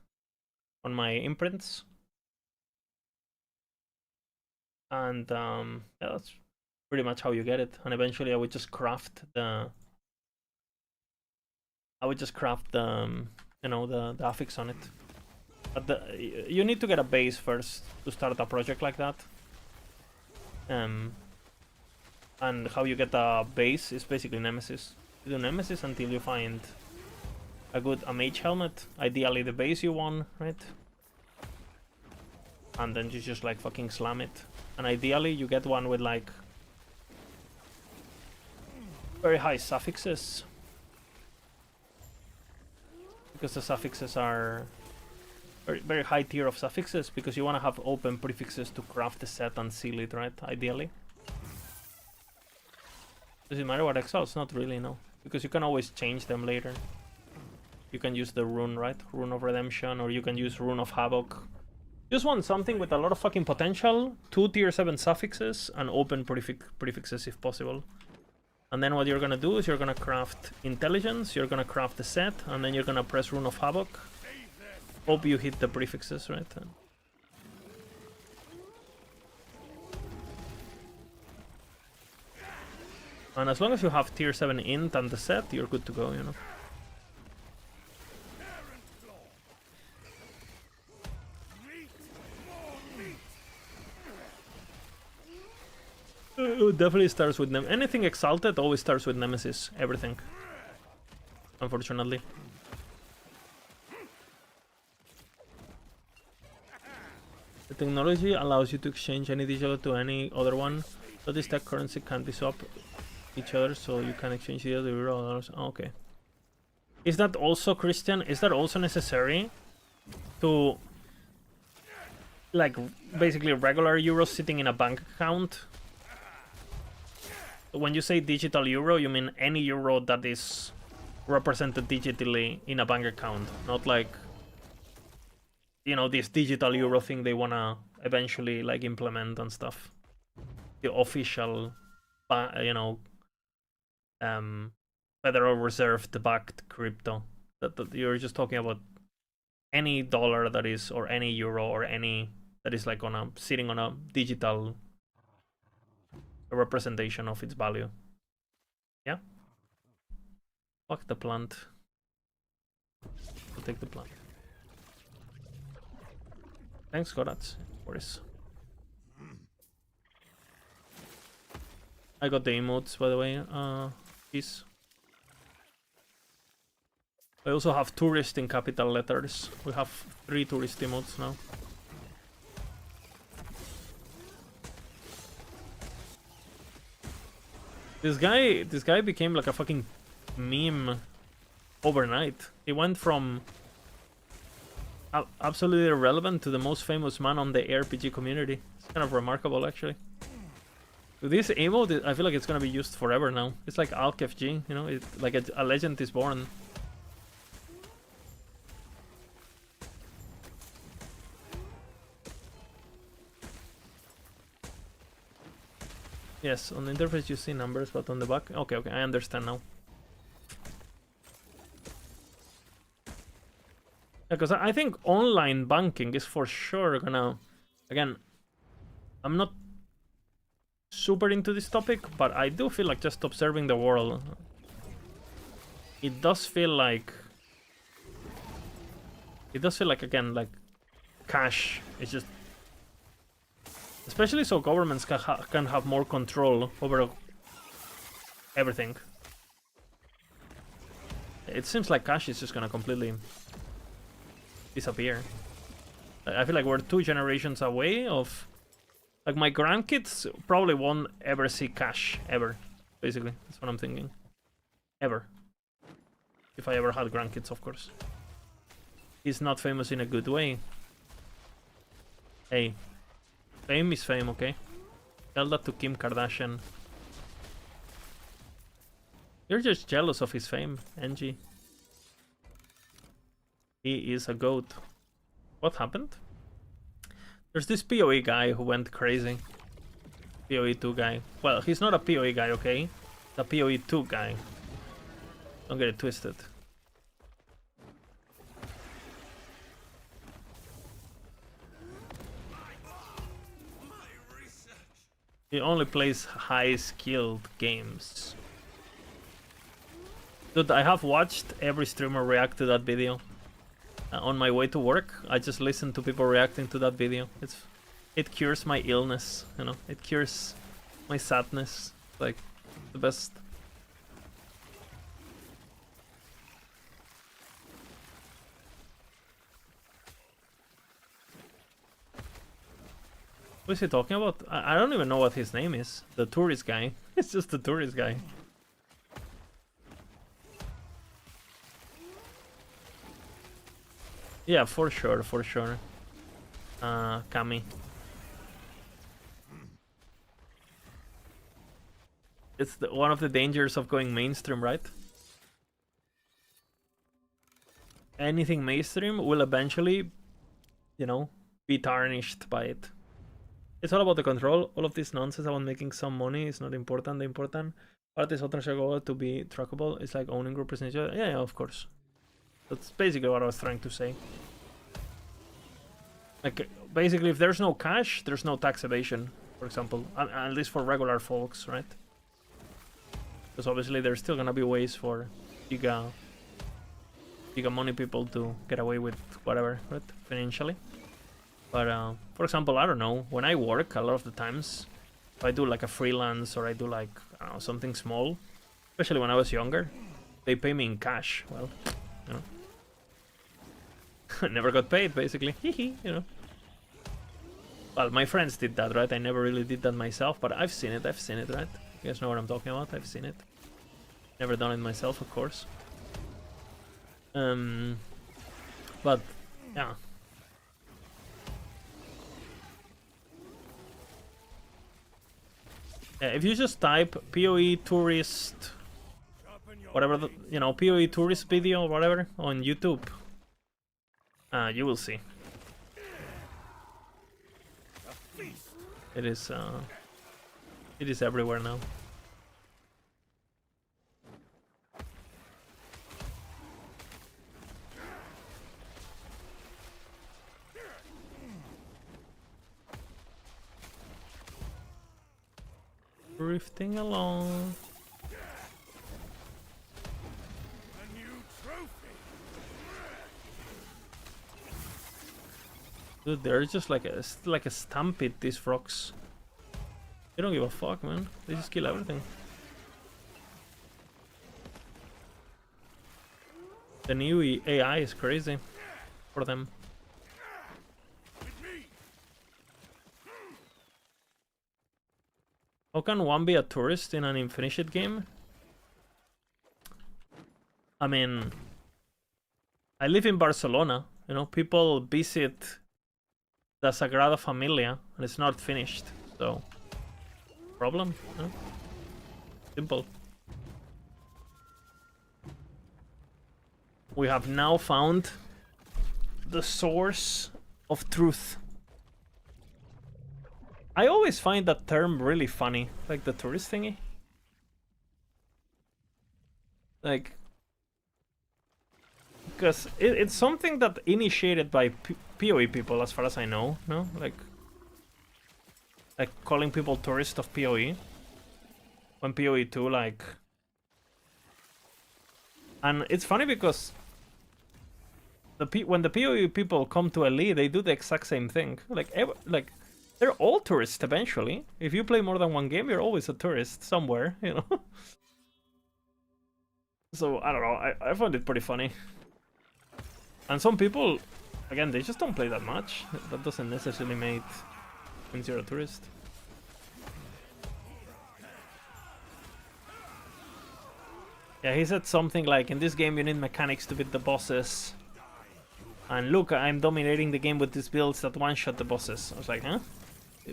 on my imprints. And yeah, that's pretty much how you get it. And eventually I would just craft the you know, the affix on it. But you need to get a base first to start a project like that. And how you get a base is basically Nemesis. You do Nemesis until you find a mage helmet, ideally the base you want, right? And then you just like fucking slam it. And ideally you get one with like very high suffixes. Because the suffixes are very high tier of suffixes, because you want to have open prefixes to craft the set and seal it, right? Ideally. Does it matter what exiles? Not really, no. Because you can always change them later. You can use the rune, right? Rune of Redemption, or you can use Rune of Havoc. Just want something with a lot of fucking potential, 2 tier 7 suffixes, and open prefixes if possible. And then what you're gonna do is you're gonna craft Intelligence, you're gonna craft the set, and then you're gonna press Rune of Havoc. Hope you hit the prefixes, right? And as long as you have tier 7 int and the set, you're good to go, you know. It definitely starts with anything exalted always starts with Nemesis. Everything. Unfortunately. The technology allows you to exchange any digital to any other one. So this tech currency can't be swapped each other, so you can exchange the other euro dollars. Oh, okay. Is that also, Christian? Is that also necessary to, like, basically regular euros sitting in a bank account? When you say digital euro, you mean any euro that is represented digitally in a bank account, not like, you know, this digital euro thing they wanna eventually like implement and stuff. The official, you know, Federal Reserve backed crypto. That you're just talking about any dollar that is, or any euro, or any that is like sitting on a digital representation of its value. Yeah. Fuck the plant. I'll take the plant. Thanks, Gorats. Boris. I got the emotes, by the way. Peace. I also have tourist in capital letters. We have 3 tourist emotes now. This guy became like a fucking meme overnight. He went from absolutely irrelevant to the most famous man on the ARPG community. It's kind of remarkable, actually. This emote, I feel like it's gonna be used forever now. It's like AlkFG, you know, it's like a legend is born. Yes, on the interface you see numbers, but on the back... Okay, I understand now. Because I think online banking is for sure gonna... Again, I'm not super into this topic, but I do feel like just observing the world. It does feel like... again, like cash is just... Especially so governments can have more control over everything. It seems like cash is just gonna completely disappear. I feel like we're 2 generations away of... Like, my grandkids probably won't ever see cash, ever. Basically, that's what I'm thinking. Ever. If I ever had grandkids, of course. He's not famous in a good way. Hey. Fame is fame, okay? Tell that to Kim Kardashian. You're just jealous of his fame, Angie. He is a goat. What happened? There's this PoE guy who went crazy. PoE 2 guy. Well, he's not a PoE guy, okay? The PoE 2 guy. Don't get it twisted. He only plays high-skilled games. Dude, I have watched every streamer react to that video. On my way to work, I just listen to people reacting to that video. It cures my illness, you know. It cures my sadness. Like, the best. What is he talking about? I don't even know what his name is. The tourist guy. It's just the tourist guy. Yeah, for sure, for sure. Kami. It's one of the dangers of going mainstream, right? Anything mainstream will eventually, you know, be tarnished by it. It's all about the control. All of this nonsense about making some money is not important. The important part is to be trackable. It's like owning group percentage. Yeah, of course. That's basically what I was trying to say. Like, basically, if there's no cash, there's no tax evasion, for example. At least for regular folks, right? Because obviously there's still gonna be ways for giga money people to get away with whatever, right? Financially. But, for example, I don't know, when I work, a lot of the times, if I do like a freelance or I do like, I don't know, something small, especially when I was younger, they pay me in cash. Well, you know. Never got paid, basically. You know. Well, my friends did that, right? I never really did that myself, but I've seen it, right? You guys know what I'm talking about? I've seen it. Never done it myself, of course. But, yeah. Yeah, if you just type PoE tourist, whatever, you know, PoE tourist video or whatever on YouTube, you will see. It is everywhere now. Drifting along. Dude, they're just like a stampede, these frogs. They don't give a fuck, man. They just kill everything. The new AI is crazy for them. How can one be a tourist in an Infinite game? I mean, I live in Barcelona. You know, people visit the Sagrada Familia and it's not finished, so problem, no? Simple. We have now found the source of truth. I always find that term really funny, like the tourist thingy. Like, because it's something that initiated by PoE people, as far as I know, no? Like calling people tourists of PoE. When PoE 2, like... And it's funny because when the PoE people come to LE, they do the exact same thing. Like, they're all tourists eventually. If you play more than one game, you're always a tourist somewhere, you know? So, I don't know, I find it pretty funny. And some people, again, they just don't play that much. That doesn't necessarily mean you're a tourist. Yeah, he said something like, in this game you need mechanics to beat the bosses. And look, I'm dominating the game with these builds that one-shot the bosses. I was like, huh?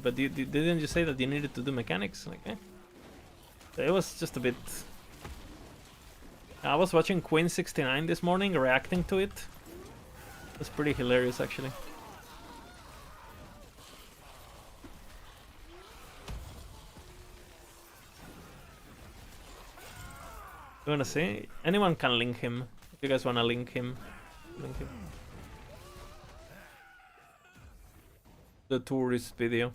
But didn't you say that you needed to do mechanics? Like, eh? So it was just a bit... I was watching Queen69 this morning, reacting to it. It was pretty hilarious, actually. You wanna see? Anyone can link him. If you guys wanna link him. Link him. The tourist video.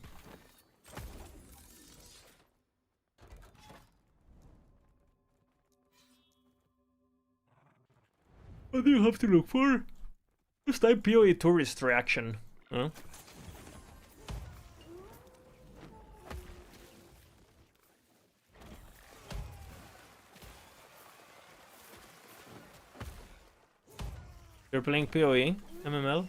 What do you have to look for? Just type PoE tourist reaction. Huh? You're playing PoE? MML?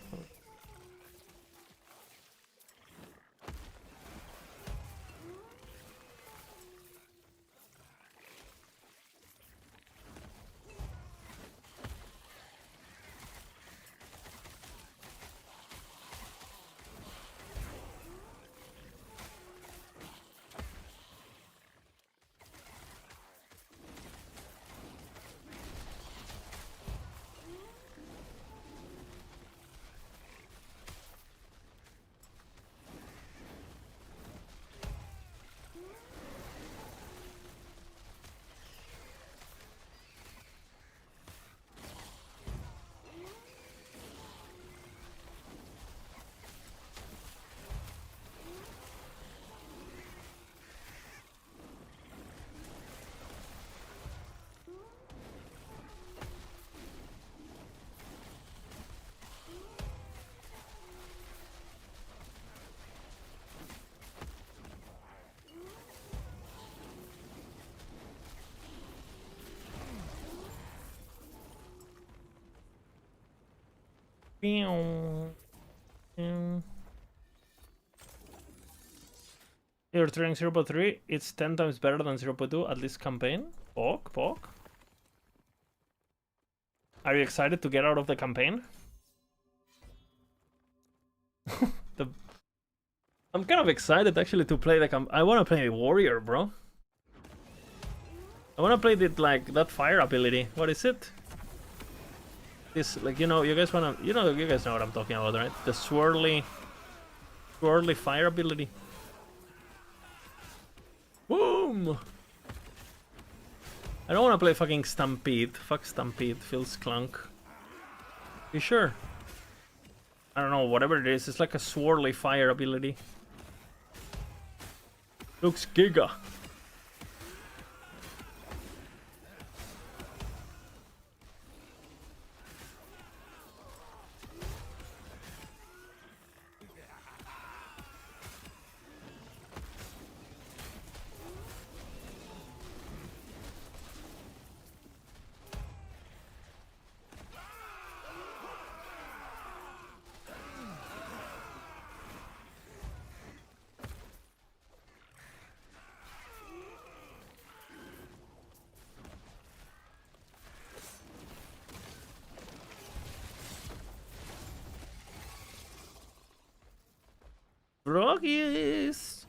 You're trying 0.3, it's 10 times better than 0.2 at this campaign. Pok. Are you excited to get out of the campaign? I'm kind of excited actually to play the I want to play warrior, bro. I want to play like that fire ability. What is it? This, like, you know, you guys wanna, you guys know what I'm talking about, right? The swirly fire ability. Boom! I don't want to play fucking Stampede. Fuck Stampede, feels clunk. You sure? I don't know, whatever it is, it's like a swirly fire ability. Looks giga. Froggies!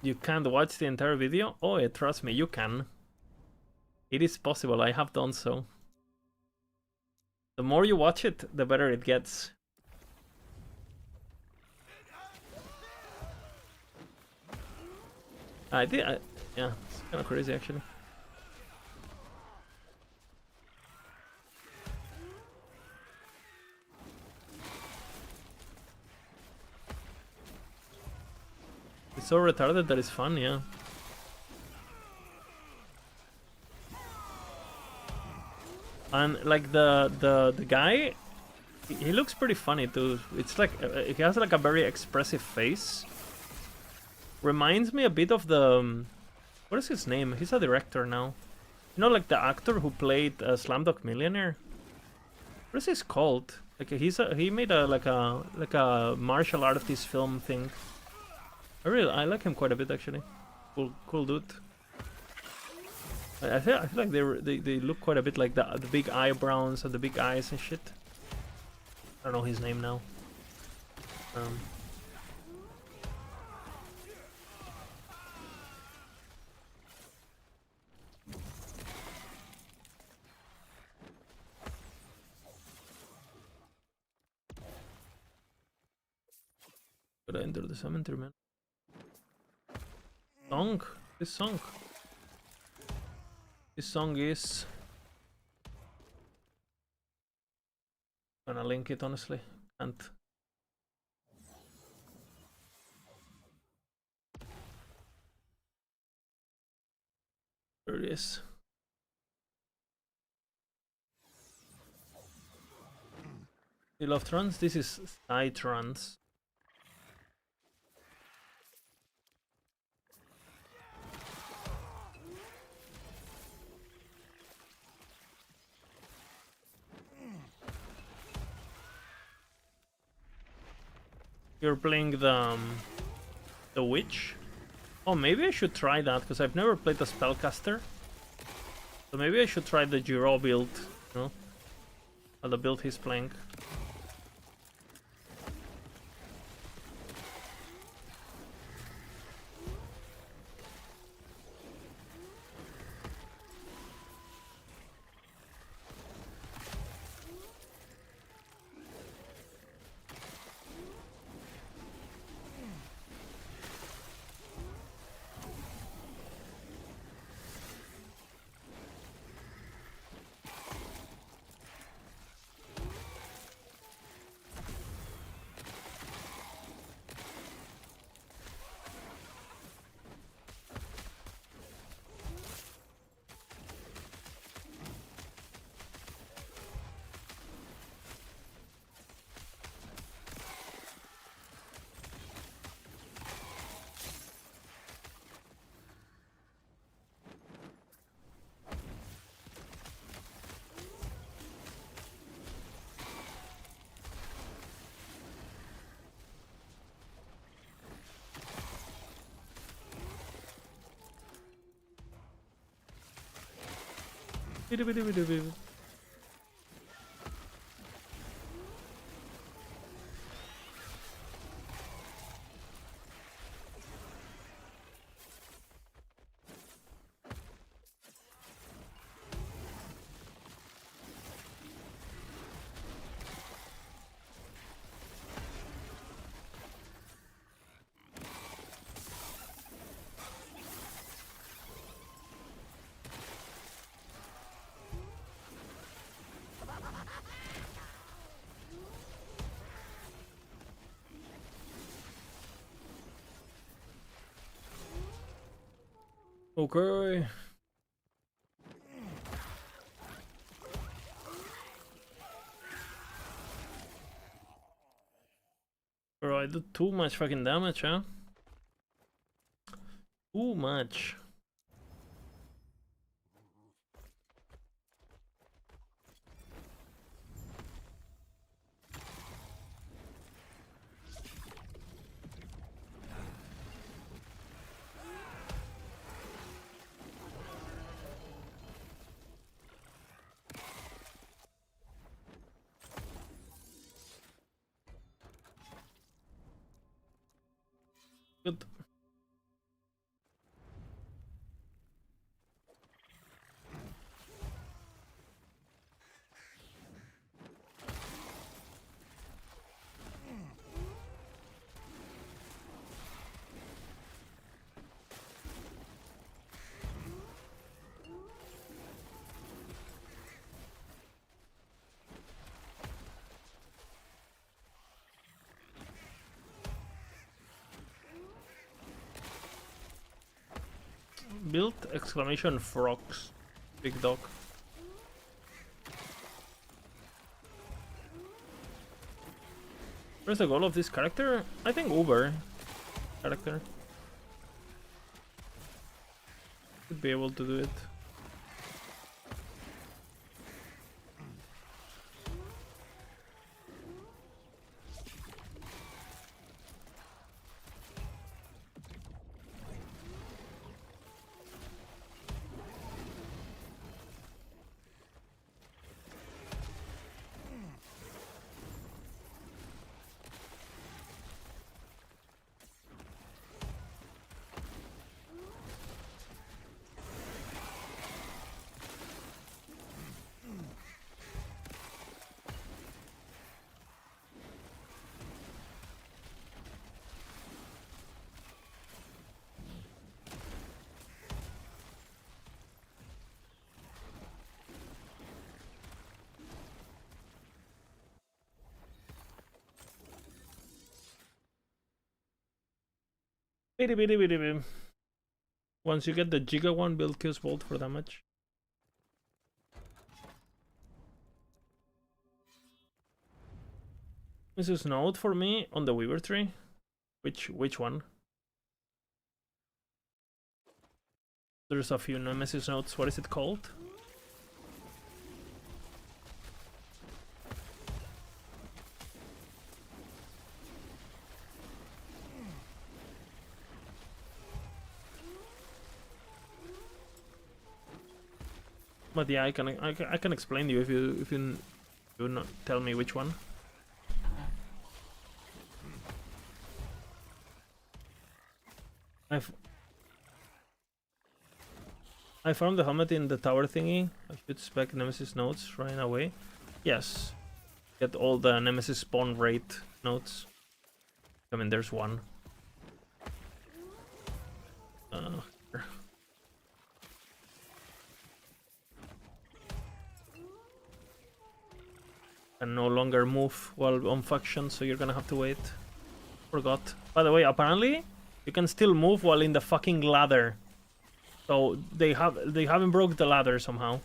You can't watch the entire video? Oh, trust me, you can. It is possible, I have done so. The more you watch it, the better it gets. Yeah, it's kind of crazy actually. It's so retarded that it's fun, yeah. And like the guy, he looks pretty funny too. It's like he has like a very expressive face. Reminds me a bit of the what is his name? He's a director now. You know, like the actor who played Slumdog Millionaire. What is his called? Like he made like a martial artist film thing. I like him quite a bit actually. Cool dude. I feel like they look quite a bit like the big eyebrows and the big eyes and shit. I don't know his name now. Gotta enter the cemetery, man. This song is... Gonna link it, honestly. Can't. There it is. You love trans? This is side trans. You're playing the witch? Oh, maybe I should try that, because I've never played a spellcaster. So maybe I should try the Giro build, you know? The build he's playing. Okay. Bro, I do too much fucking damage, huh? Too much. Good. Build exclamation frogs. Big dog. Where's the goal of this character? I think Uber character. Should be able to do it. Bitty bitty bitty bitty. Once you get the Giga one, build Chaos Bolt for damage. This is node for me on the Weaver tree. Which one? There's a few Nemesis nodes. What is it called? But yeah, I can explain to you if you do not tell me which one. I found the helmet in the tower thingy. I should spec Nemesis nodes right away. Yes. Get all the Nemesis spawn rate nodes. I mean, there's one. Can no longer move while on faction, so you're gonna have to wait. Forgot. By the way, apparently you can still move while in the fucking ladder. So they haven't broke the ladder somehow.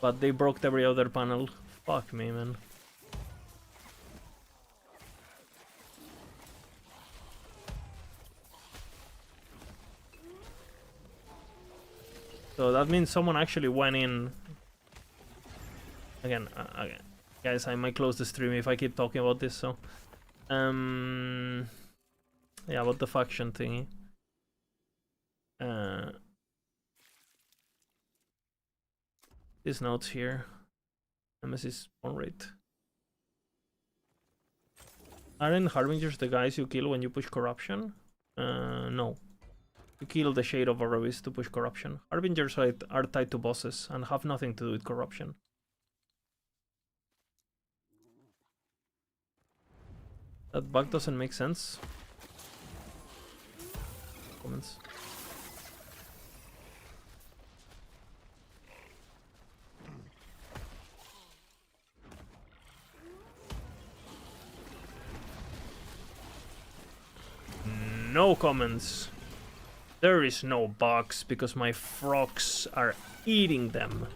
But they broke every other panel. Fuck me, man. So that means someone actually went in. Again, guys, I might close the stream if I keep talking about this, so... yeah, about the faction thingy. These notes here. Nemesis spawn rate. Aren't Harbingers the guys you kill when you push corruption? No. You kill the Shade of Orovis to push corruption. Harbingers are tied to bosses and have nothing to do with corruption. That bug doesn't make sense. Comments. No comments. There is no bugs because my frogs are eating them.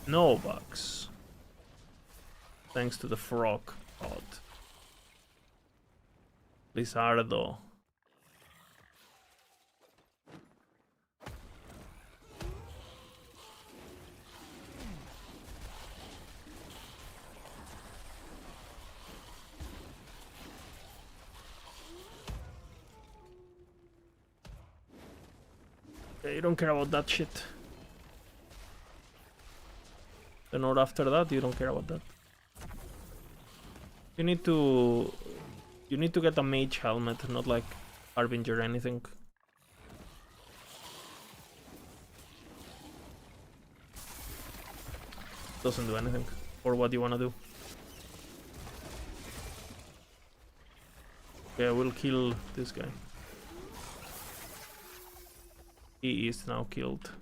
No bugs. Thanks to the frog god. Lizardo. Yeah, you don't care about that shit. The node after that, you don't care about that. You need to get a mage helmet, not like Harbinger or anything. Doesn't do anything for what you wanna do. Okay, I will kill this guy. He is now killed.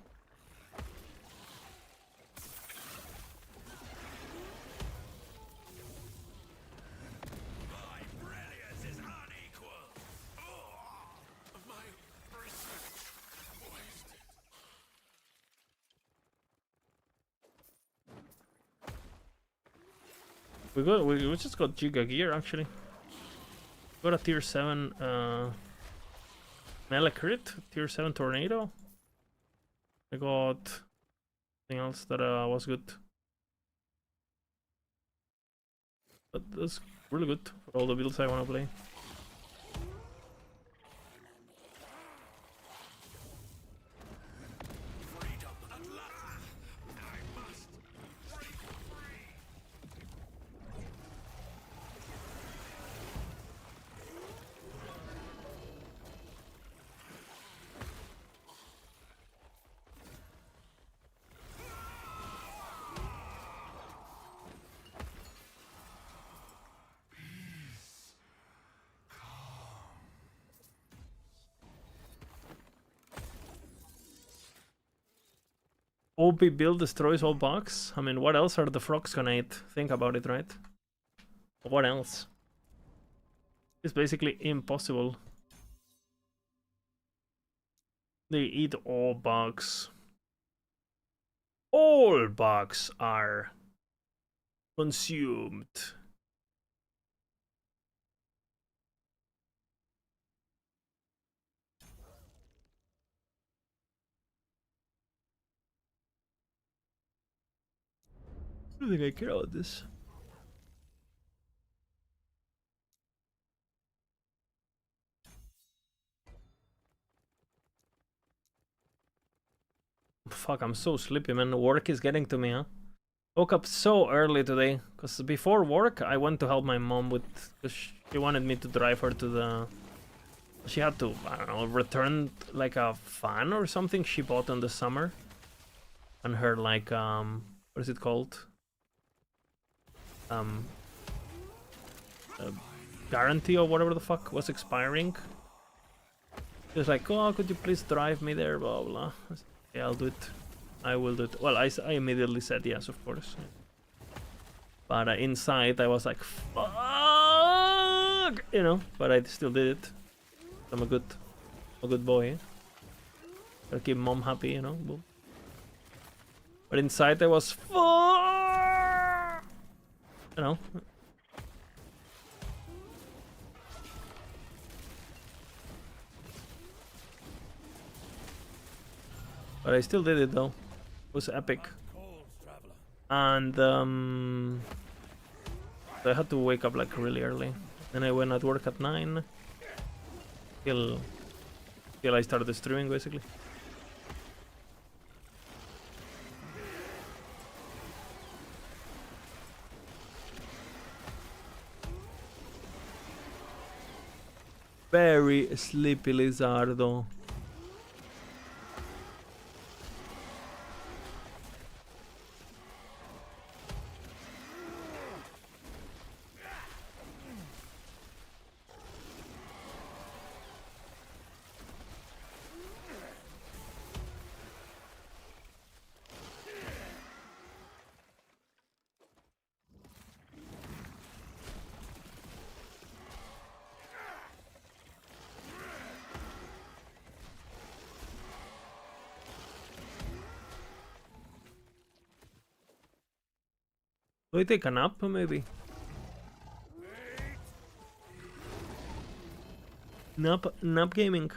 We just got Giga gear actually. Got a tier 7 melee crit, tier 7 tornado. I got something else that was good. But that's really good for all the builds I wanna play. OP build destroys all bugs? I mean, what else are the frogs gonna eat? Think about it, right? What else? It's basically impossible. They eat all bugs. All bugs are consumed. I don't think I care about this. Fuck, I'm so sleepy, man. Work is getting to me, huh? Woke up so early today, because before work I went to help my mom with, because she wanted me to drive her to the, she had to, I don't know, return like a fan or something she bought in the summer, and her like what is it called, uh, guarantee or whatever the fuck was expiring. She was like, oh, could you please drive me there, blah blah. I said, yeah, I'll do it. I will do it. Well, I immediately said yes, of course. But inside I was like, fuck, you know. But I still did it. I'm a good boy. Gotta keep mom happy, you know. Boom. But inside I was, fuck, you know. But I still did it though. It was epic. And I had to wake up like really early. Then I went at work at 9 till I started streaming basically. Very sleepy Lizardo. Do I take a nap maybe? Nap gaming.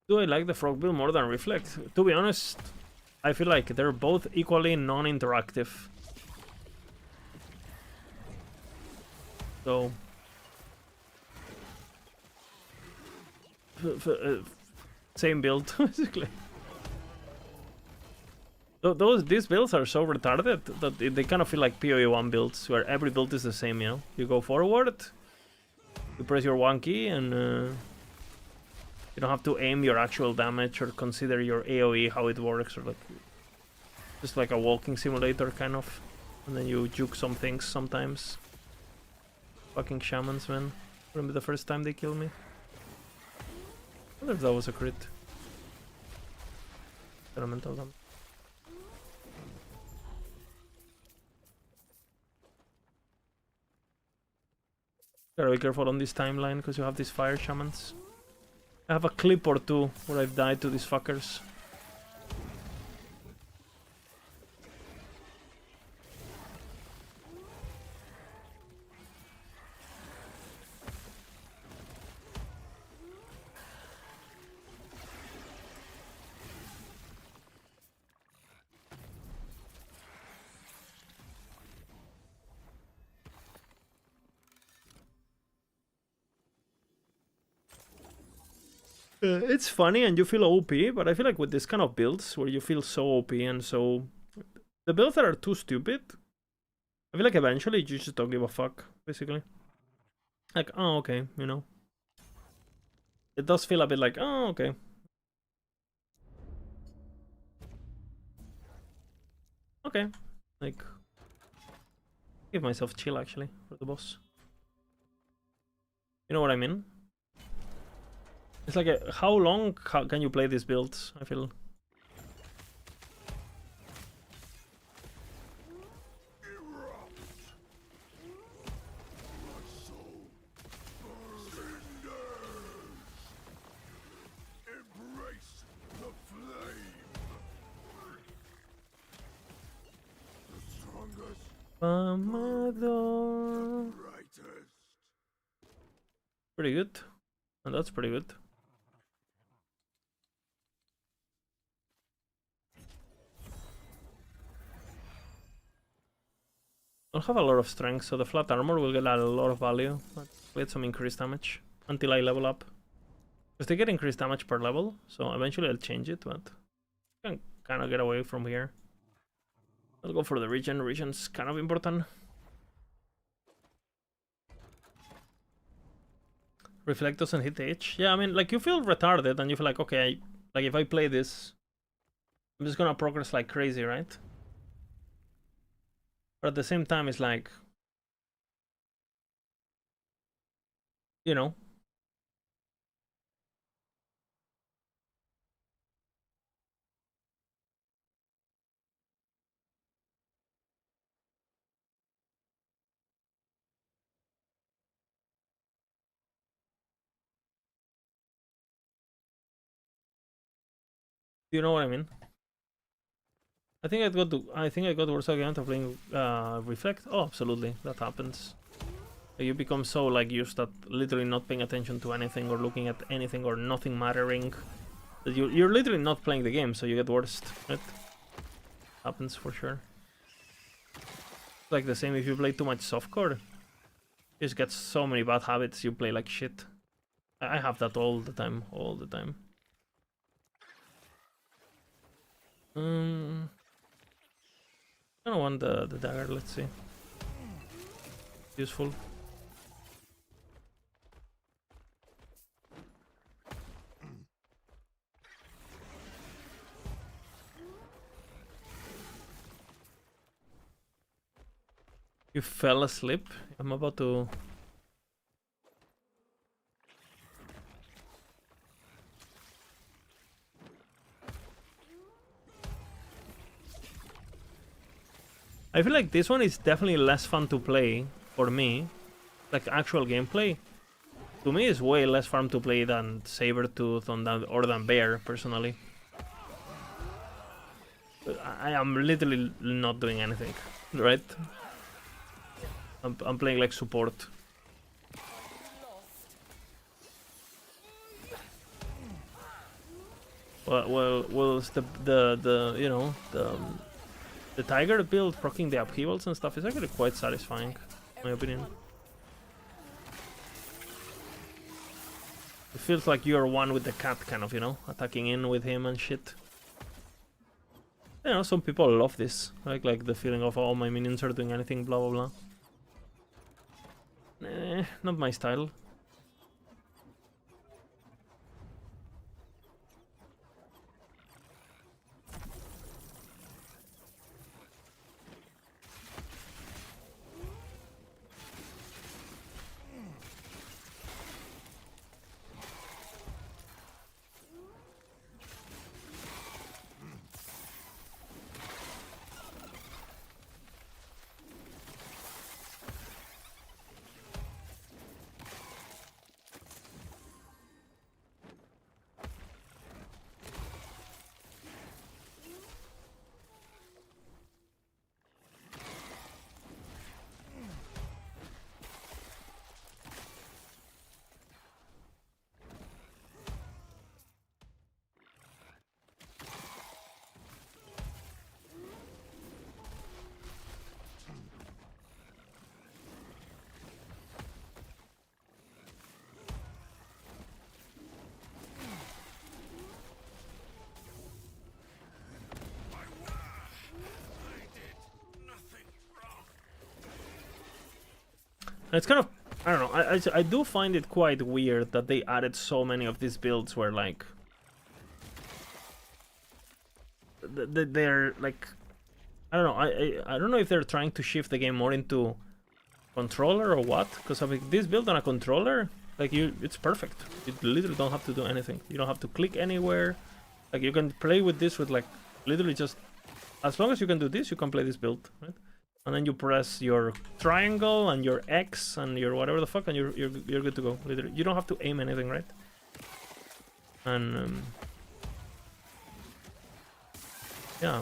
Do I like the frog build more than Reflect? To be honest, I feel like they're both equally non-interactive. So same build basically. These builds are so retarded that they kind of feel like PoE1 builds, where every build is the same, you know? You go forward, you press your 1 key, and you don't have to aim your actual damage or consider your AoE, how it works, or like just like a walking simulator kind of. And then you juke some things sometimes. Fucking shamans, man. Remember the first time they killed me? I wonder if that was a crit. Elemental damage. Gotta be careful on this timeline because you have these fire shamans. I have a clip or two where I've died to these fuckers. It's funny and you feel OP, but I feel like with this kind of builds where you feel so OP and so... The builds that are too stupid, I feel like eventually you just don't give a fuck, basically. Like, oh, okay, you know. It does feel a bit like, oh, okay. Okay, like... Give myself chill, actually, for the boss. You know what I mean? It's like how long can you play these builds? I feel. Amado. Pretty good. And that's pretty good. I'll have a lot of strength, so the flat armor will get a lot of value. Let's get some increased damage until I level up. Because they get increased damage per level, so eventually I'll change it, but I can kind of get away from here. I'll go for the regen. Regen's kind of important. Reflect doesn't hit H. Yeah, I mean, like, you feel retarded and you feel like, okay, like, if I play this, I'm just gonna progress like crazy, right? But at the same time, it's like, you know. You know what I mean? I think I got worse again after playing Reflect. Oh, absolutely, that happens. You become so like used at literally not paying attention to anything or looking at anything or nothing mattering that you're literally not playing the game, so you get worse. Right? Happens for sure. It's like the same if you play too much softcore. You just get so many bad habits. You play like shit. I have that all the time, all the time. I don't want the dagger, let's see. Useful. You fell asleep? I'm about to... I feel like this one is definitely less fun to play for me. Like actual gameplay. To me it's way less fun to play than Sabertooth or than Bear, personally. I am literally not doing anything, right? I'm playing like support. Well, the you know, the Tiger build proccing the upheavals and stuff is actually quite satisfying, in my opinion. It feels like you're one with the cat, kind of, you know, attacking in with him and shit. You know, some people love this, like the feeling of, oh, my minions are doing anything, blah blah blah. Not my style. It's kind of, I don't know, I do find it quite weird that they added so many of these builds where, like, they're, like, I don't know, I don't know if they're trying to shift the game more into controller or what, because I mean, this build on a controller Like it's perfect. You literally don't have to do anything. You don't have to click anywhere. Like you can play with this with like literally just as long as you can do this, you can play this build, right? And then you press your triangle and your X and your whatever the fuck, and you're good to go. Literally, you don't have to aim anything, right? And yeah,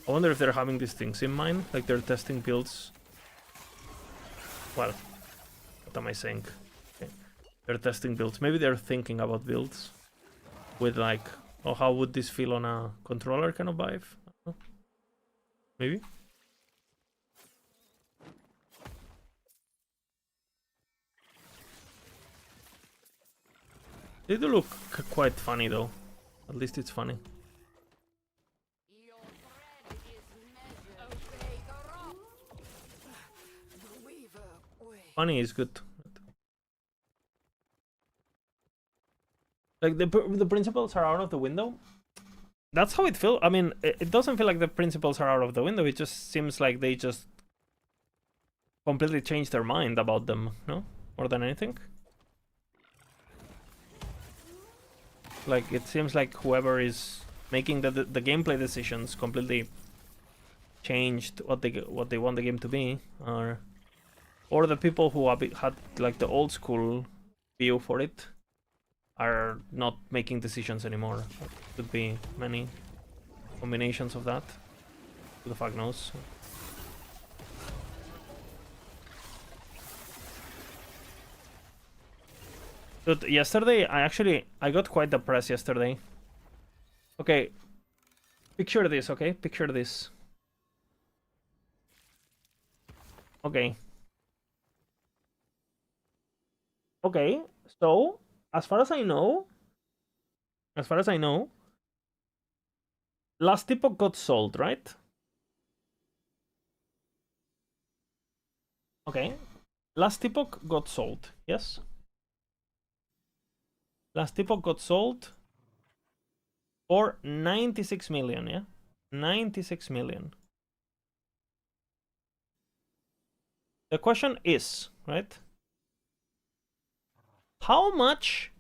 I wonder if they're having these things in mind, like they're testing builds. Well, what am I saying? Okay. They're testing builds. Maybe they're thinking about builds with like, oh, how would this feel on a controller kind of vibe? Maybe. They do look quite funny though. At least it's funny. Funny is good. Like the principles are out of the window. That's how it feels. I mean, it doesn't feel like the principles are out of the window. It just seems like they just completely changed their mind about them, no? More than anything. Like it seems like whoever is making the gameplay decisions completely changed what they want the game to be, or the people who had like the old school view for it are not making decisions anymore. Could be many combinations of that. Who the fuck knows? Dude, yesterday I got quite depressed yesterday. Okay, picture this, okay? Picture this. Okay. Okay, so as far as I know, Last Epoch got sold, right? Okay. Last Epoch got sold, yes? Last Epoch got sold for 96 million, yeah? 96 million. The question is, right? How much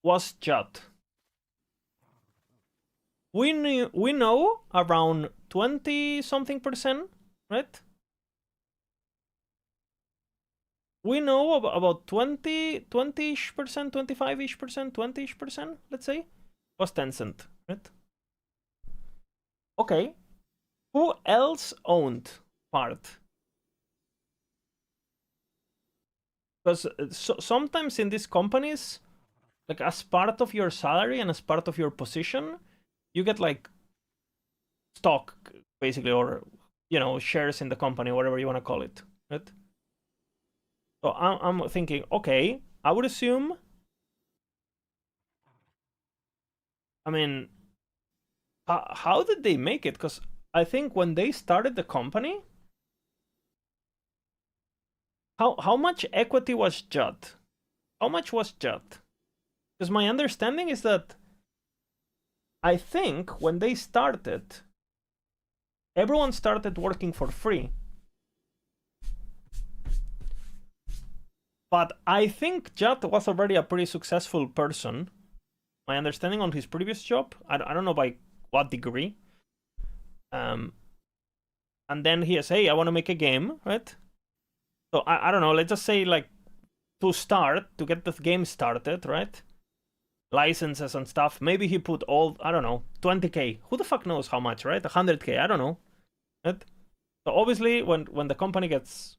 was Judd? We know around 20-something%, right? We know about 20-ish%, 25-ish%, 20-ish%, let's say, was Tencent, right? Okay. Who else owned part? Because sometimes in these companies, like as part of your salary and as part of your position, you get like stock, basically, or, you know, shares in the company, whatever you want to call it, right? So I'm thinking, okay, I would assume, I mean, how did they make it? Because I think when they started the company, how much equity was Judd? How much was Judd? Because my understanding is that I think when they started, everyone started working for free. But I think Judd was already a pretty successful person. My understanding on his previous job, I don't know by what degree. And then he says, hey, I want to make a game, right? So I don't know, let's just say like to get the game started, right? Licenses and stuff. Maybe he put all, I don't know, 20k. Who the fuck knows how much, right? 100k, I don't know. Right? So obviously when the company gets...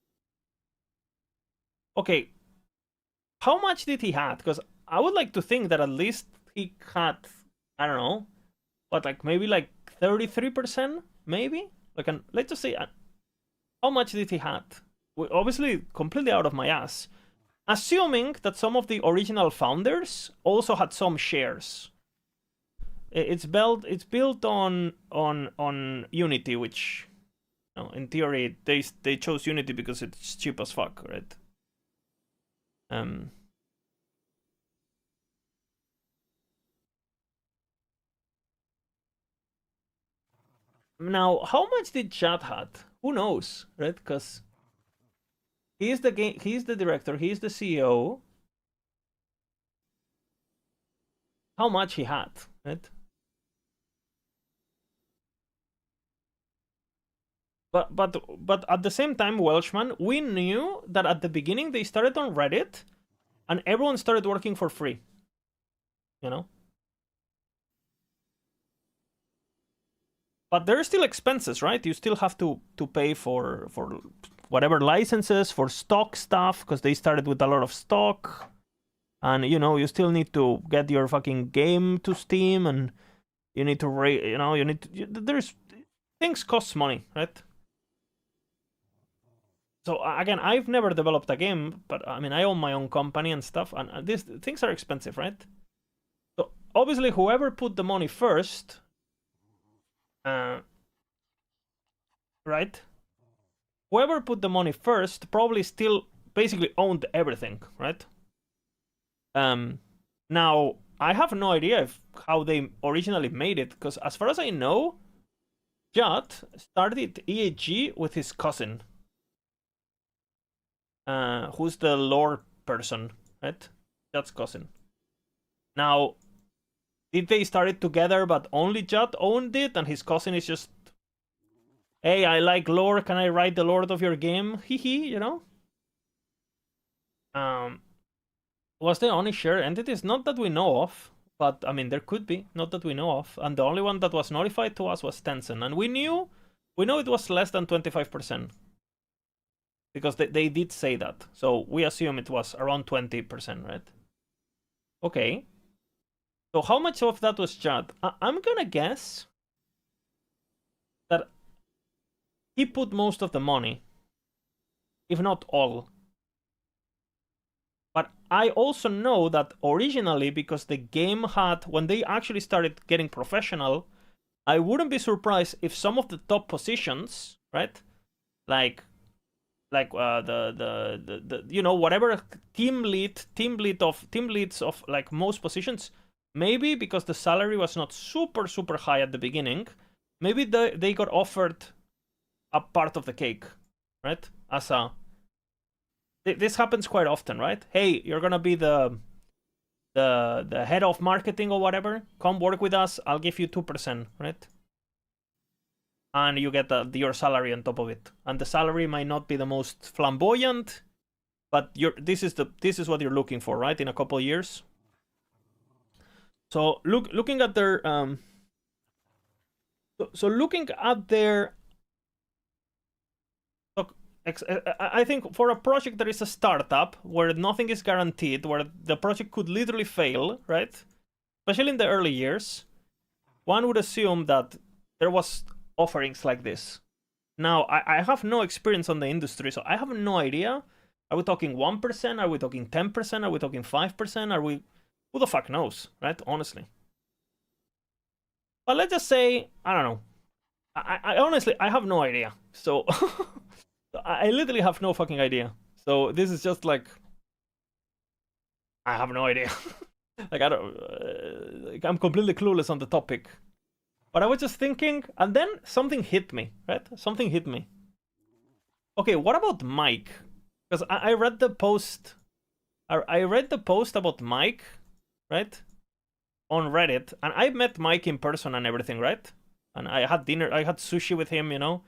Okay, how much did he had? Because I would like to think that at least he had, I don't know, what, like maybe like 33%, maybe? Like, let's just say, how much did he had? Obviously, completely out of my ass. Assuming that some of the original founders also had some shares. It's built on Unity, which, you know, in theory they chose Unity because it's cheap as fuck, right? Now, how much did Chad had? Who knows, right? Because He's the director, he's the CEO. How much he had, right? But at the same time, Welshman, we knew that at the beginning they started on Reddit, and everyone started working for free. You know. But there are still expenses, right? You still have to pay for whatever licenses, for stock stuff, because they started with a lot of stock. And, you know, you still need to get your fucking game to Steam, and you need to, there's, things cost money, right? So, again, I've never developed a game, but, I mean, I own my own company and stuff, and these things are expensive, right? So, obviously, whoever put the money first, right? Whoever put the money first probably still basically owned everything, right? Now I have no idea how they originally made it, because as far as I know, Judd started EAG with his cousin, who's the lore person, right? Judd's cousin. Now, did they start it together, but only Judd owned it, and his cousin is just, hey, I like lore, can I write the lore of your game? Hee, you know? Was the only shared entities? Not that we know of, but I mean, there could be, not that we know of. And the only one that was notified to us was Tencent, and we know it was less than 25%. Because they did say that. So we assume it was around 20%, right? Okay. So how much of that was Judd? I'm gonna guess that he put most of the money, if not all. But I also know that originally, because the game had, when they actually started getting professional, I wouldn't be surprised if some of the top positions, right, like the you know, whatever team leads of like most positions, maybe because the salary was not super high at the beginning, maybe they got offered a part of the cake, right? As a, this happens quite often, right? Hey, you're gonna be the head of marketing or whatever. Come work with us. I'll give you 2%, right? And you get your salary on top of it. And the salary might not be the most flamboyant, but this is what you're looking for, right? In a couple of years. So looking at their looking at their, I think for a project that is a startup where nothing is guaranteed, where the project could literally fail, right? Especially in the early years, one would assume that there was offerings like this. Now, I have no experience on the industry, so I have no idea. Are we talking 1%? Are we talking 10%? Are we talking 5%? Are we... Who the fuck knows, right? Honestly. But let's just say, I don't know. I honestly, I have no idea. So, I literally have no fucking idea. So, this is just like... I have no idea. Like, I don't... like, I'm completely clueless on the topic. But I was just thinking, and then something hit me, right? Something hit me. Okay, what about Mike? Because I read the post. I read the post about Mike, right? On Reddit, and I met Mike in person and everything, right? And I had dinner, I had sushi with him, you know.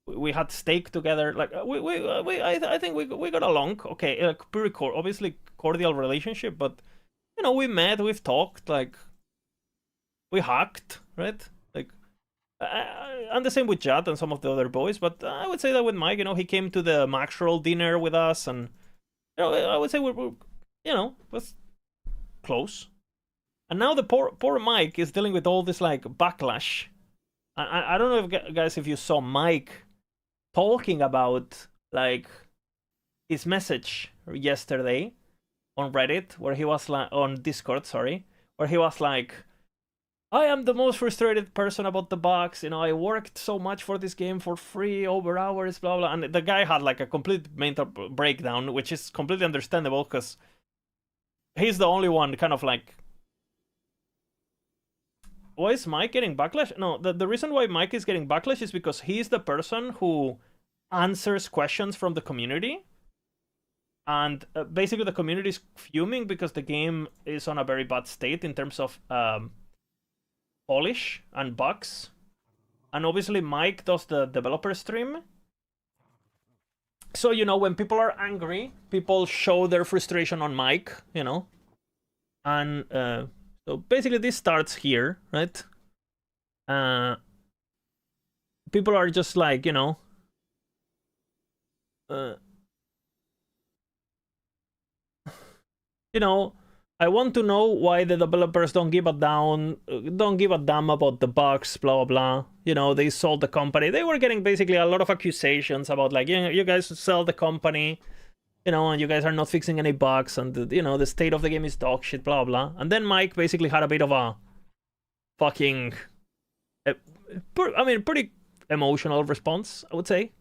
We had steak together. Like I think we got along. Okay, pretty obviously cordial relationship, but you know, we met, we've talked, like we hugged, right? And the same with Judd and some of the other boys, but I would say that with Mike, you know, he came to the Maxroll dinner with us, and you know, I would say we're you know, was close. And now the poor Mike is dealing with all this like backlash. I don't know if guys, if you saw Mike talking about like his message yesterday on Reddit, where he was like, on Discord, sorry, where he was like, I am the most frustrated person about the bugs. You know, I worked so much for this game for free, over hours, blah, blah. And the guy had like a complete mental breakdown, which is completely understandable because he's the only one kind of like... Why is Mike getting backlash? No, the reason why Mike is getting backlash is because he's the person who answers questions from the community. And basically the community is fuming because the game is on a very bad state in terms of polish and bugs. And obviously Mike does the developer stream. So, you know, when people are angry, people show their frustration on Mike, you know. And so basically this starts here, right? People are just like, you know, you know, I want to know why the developers don't give a damn about the bugs, blah blah blah. You know, they sold the company. They were getting basically a lot of accusations about like, you guys sell the company, you know, and you guys are not fixing any bugs, and you know, the state of the game is dog shit, blah blah. And then Mike basically had a bit of a fucking, pretty emotional response, I would say.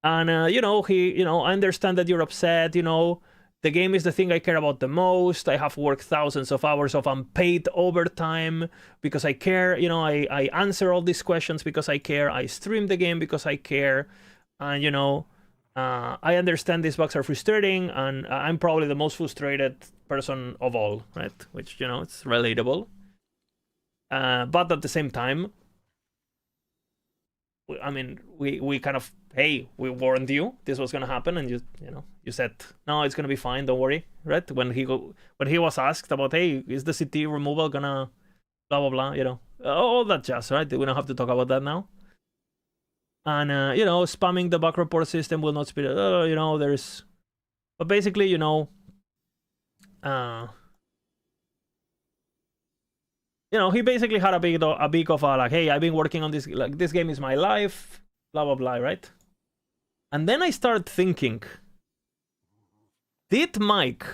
And you know, I understand that you're upset, you know. The game is the thing I care about the most. I have worked thousands of hours of unpaid overtime because I care. You know, I answer all these questions because I care. I stream the game because I care. And, you know, I understand these bugs are frustrating, and I'm probably the most frustrated person of all, right? Which, you know, it's relatable. But at the same time, I mean, we kind of, hey, we warned you this was gonna happen, and you said no, it's gonna be fine, don't worry, right? When he was asked about, hey, is the CT removal gonna blah blah blah, you know, all that jazz, right? We don't have to talk about that now. And you know, spamming the bug report system will not speed it. You know, there's, but basically, you know, you know, he basically had a big of a like, hey, I've been working on this, like, this game is my life, blah blah blah, right? And then I started thinking, did Mike,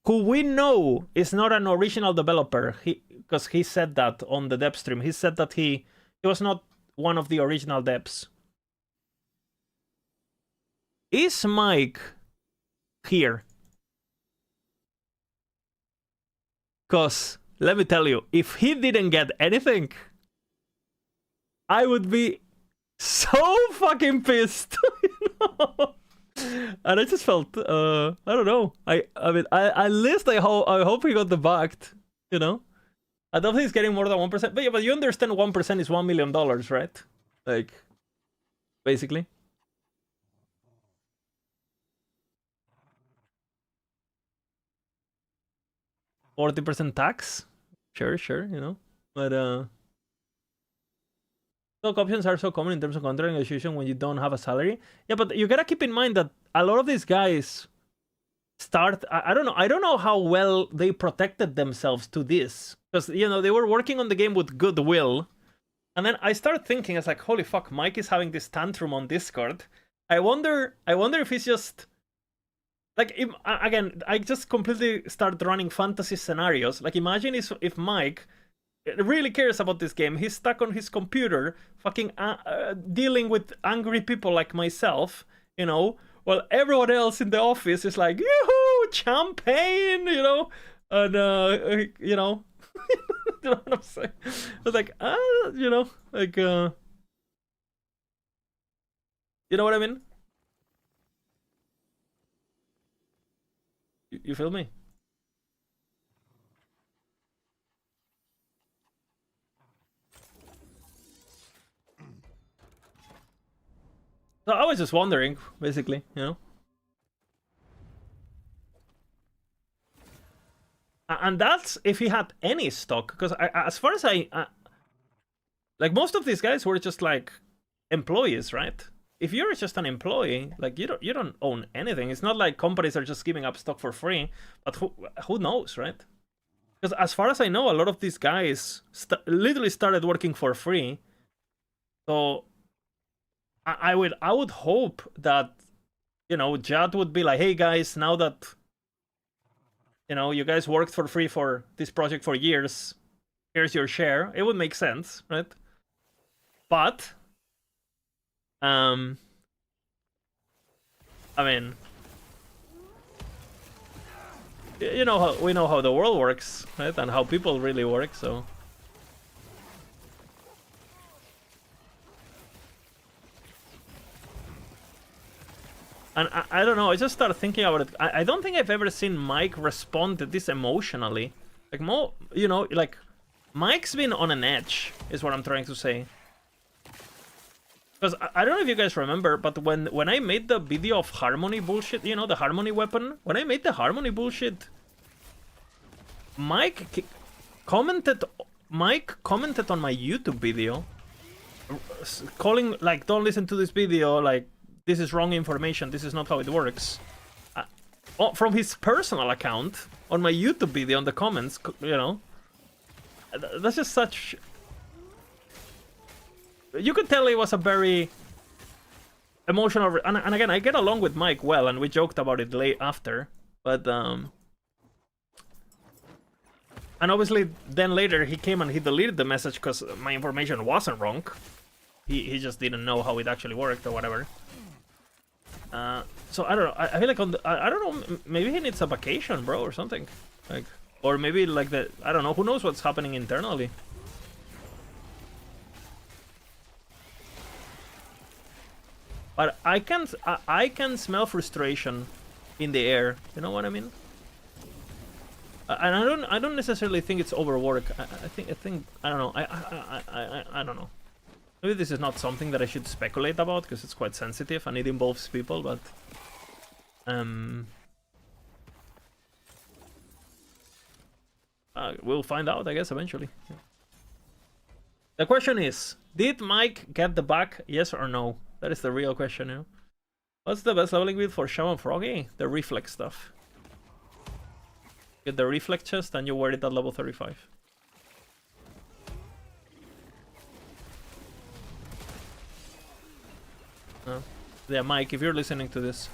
who we know is not an original developer, because he said that on the dev stream, he said that he was not one of the original devs. Is Mike here? Because, let me tell you, if he didn't get anything, I would be so fucking pissed. You know? And I just felt, I don't know. I mean, at least I hope he got the backed, you know? I don't think he's getting more than 1%. But yeah, but you understand 1% is $1 million, right? Like, basically. $40% tax? Sure, you know. But stock options are so common in terms of contract negotiation when you don't have a salary. Yeah, but you gotta keep in mind that a lot of these guys start, I don't know how well they protected themselves to this. Because, you know, they were working on the game with goodwill. And then I started thinking, it's like, holy fuck, Mike is having this tantrum on Discord. I wonder if he's just, like, again, I just completely started running fantasy scenarios. Like, imagine if Mike really cares about this game. He's stuck on his computer, fucking dealing with angry people like myself, you know, while everyone else in the office is like, yoo-hoo, champagne, you know, and, you know, you know what I'm saying? I was like, you know, like, you know what I mean? You feel me? So I was just wondering, basically, you know. And that's if he had any stock, because as far as like, most of these guys were just like employees, right? If you're just an employee, like, you don't own anything. It's not like companies are just giving up stock for free, but who knows, right? Because as far as I know, a lot of these guys literally started working for free. So I would hope that, you know, Judd would be like, hey guys, now that, you know, you guys worked for free for this project for years, here's your share. It would make sense, right? But I mean, you know, we know how the world works, right? And how people really work, so. And I don't know, I just started thinking about it. I don't think I've ever seen Mike respond to this emotionally. Like, more, you know, like, Mike's been on an edge, is what I'm trying to say. Because I don't know if you guys remember, but when I made the video of Harmony bullshit, you know, the Harmony weapon, when I made the Harmony bullshit, Mike commented on my YouTube video, calling, like, don't listen to this video, like, this is wrong information, this is not how it works. From his personal account, on my YouTube video, on the comments, you know. That's just such... You could tell it was a very emotional... And again, I get along with Mike well, and we joked about it late after. But, and obviously, then later, he came and he deleted the message because my information wasn't wrong. He just didn't know how it actually worked or whatever. So I don't know. I feel like I don't know. Maybe he needs a vacation, bro, or something. Like, or maybe like the, I don't know. Who knows what's happening internally? But I can smell frustration in the air. You know what I mean? And I don't necessarily think it's overwork. I think I don't know. I don't know. Maybe this is not something that I should speculate about because it's quite sensitive and it involves people, but we'll find out, I guess, eventually. Yeah. The question is, did Mike get the back? Yes or no? That is the real question, you know. What's the best leveling build for Shaman Froggy? The reflex stuff. Get the reflex chest and you wear it at level 35. Yeah, Mike, if you're listening to this,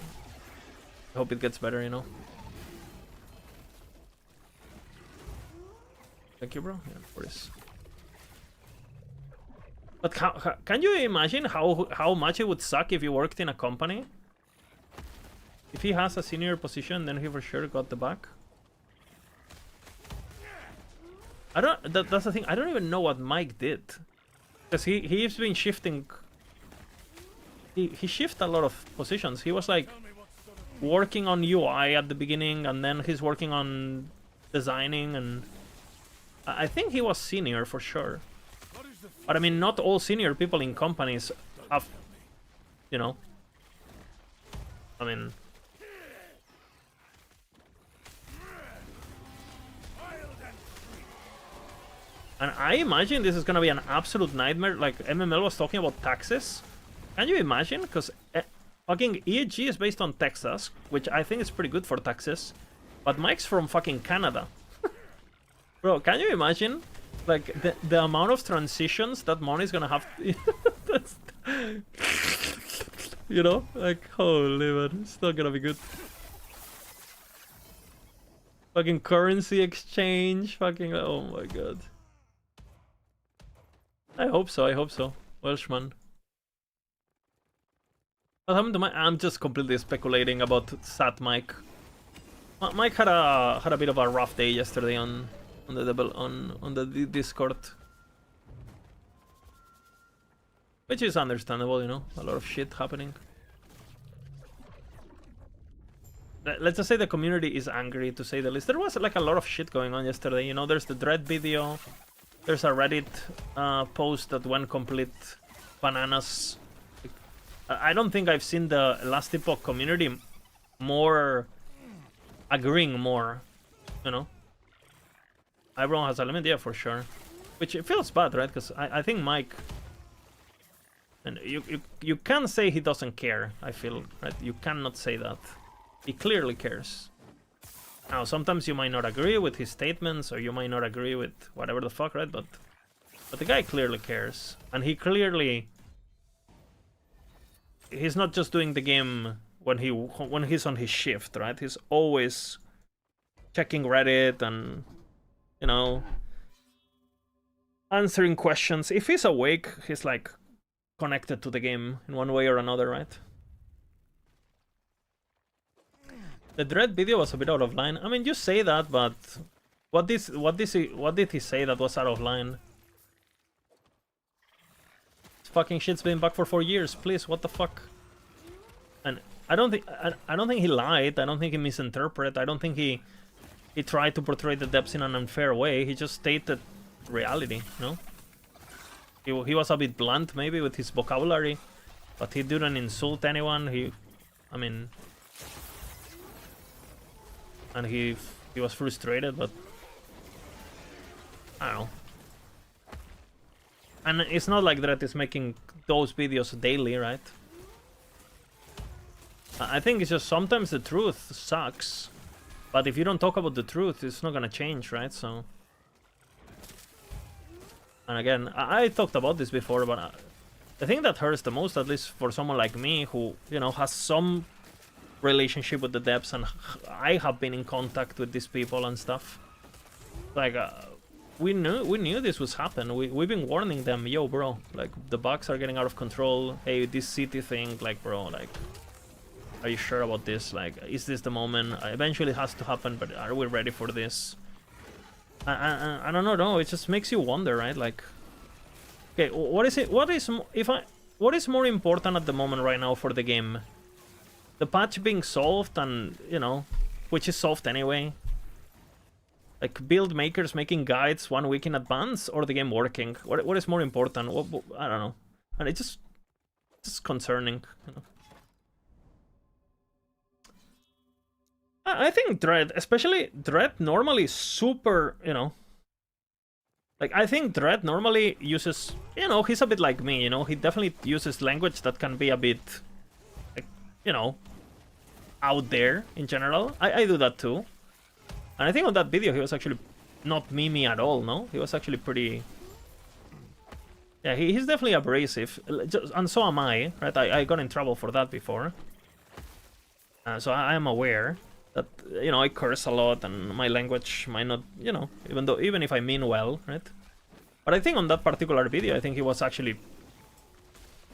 I hope it gets better, you know. Thank you, bro. Yeah, of course. But can you imagine how much it would suck if you worked in a company? If he has a senior position, then he for sure got the back. That's the thing. I don't even know what Mike did, because he's been shifting. He shifted a lot of positions. He was like working on UI at the beginning, and then he's working on designing, and I think he was senior for sure. But I mean, not all senior people in companies have, you know. I mean, and I imagine this is gonna be an absolute nightmare. Like MML was talking about taxes. Can you imagine? Because fucking EHG is based on Texas, which I think is pretty good for taxes. But Mike's from fucking Canada. Bro, can you imagine? Like, the amount of transitions that money's gonna have... You know? Like, holy man, it's not gonna be good. Fucking currency exchange, fucking... Oh my god. I hope so, I hope so. Welshman. What happened to Mike? I'm just completely speculating about sad Mike. Mike had a bit of a rough day yesterday on the Discord, which is understandable, you know. A lot of shit happening. Let's just say the community is angry, to say the least. There was like a lot of shit going on yesterday, you know. There's the Dread video. There's a Reddit post that went complete bananas. I don't think I've seen the last Epoch community more agreeing more, you know. Everyone has a limit, yeah, for sure. Which it feels bad, right? Because I think Mike, and you can say he doesn't care. I feel, right? You cannot say that. He clearly cares. Now, sometimes you might not agree with his statements, or you might not agree with whatever the fuck, right? But the guy clearly cares, and he clearly. He's not just doing the game when he's on his shift, right? He's always checking Reddit and, you know, answering questions. If he's awake, he's like connected to the game in one way or another, right? The Dread video was a bit out of line. I mean, you say that, but what did he say that was out of line? Fucking shit's been back for 4 years, please, what the fuck? And I don't think he lied. I don't think he misinterpreted. I don't think he tried to portray the depths in an unfair way. He just stated reality, you know? He was a bit blunt maybe with his vocabulary, but he didn't insult anyone. I mean, and he was frustrated, but I don't know. And it's not like Dredd is making those videos daily, right? I think it's just sometimes the truth sucks, but if you don't talk about the truth, it's not gonna change, right? So, and again, I talked about this before, but the thing that hurts the most, at least for someone like me, who, you know, has some relationship with the depths, and I have been in contact with these people and stuff. Like, we knew this was happen. We've been warning them, yo, bro. Like, the bugs are getting out of control. Hey, this city thing, like, bro, like, are you sure about this? Like, is this the moment? Eventually it has to happen, but are we ready for this? I don't know. No, it just makes you wonder, right? Like, okay, what is more important at the moment right now for the game? The patch being solved, and, you know, which is solved anyway. Like, build makers making guides 1 week in advance, or the game working? What is more important? I don't know. And it's just concerning, you know. I think Dredd, especially Dredd, normally super, you know. Like, I think Dredd normally uses, you know, he's a bit like me, you know. He definitely uses language that can be a bit, like, you know, out there in general. I do that too. And I think on that video he was actually not memey at all, no? He was actually pretty... Yeah, he's definitely abrasive. And so am I, right? I got in trouble for that before. So I am aware that, you know, I curse a lot and my language might not, you know, even if I mean well, right? But I think on that particular video, I think he was actually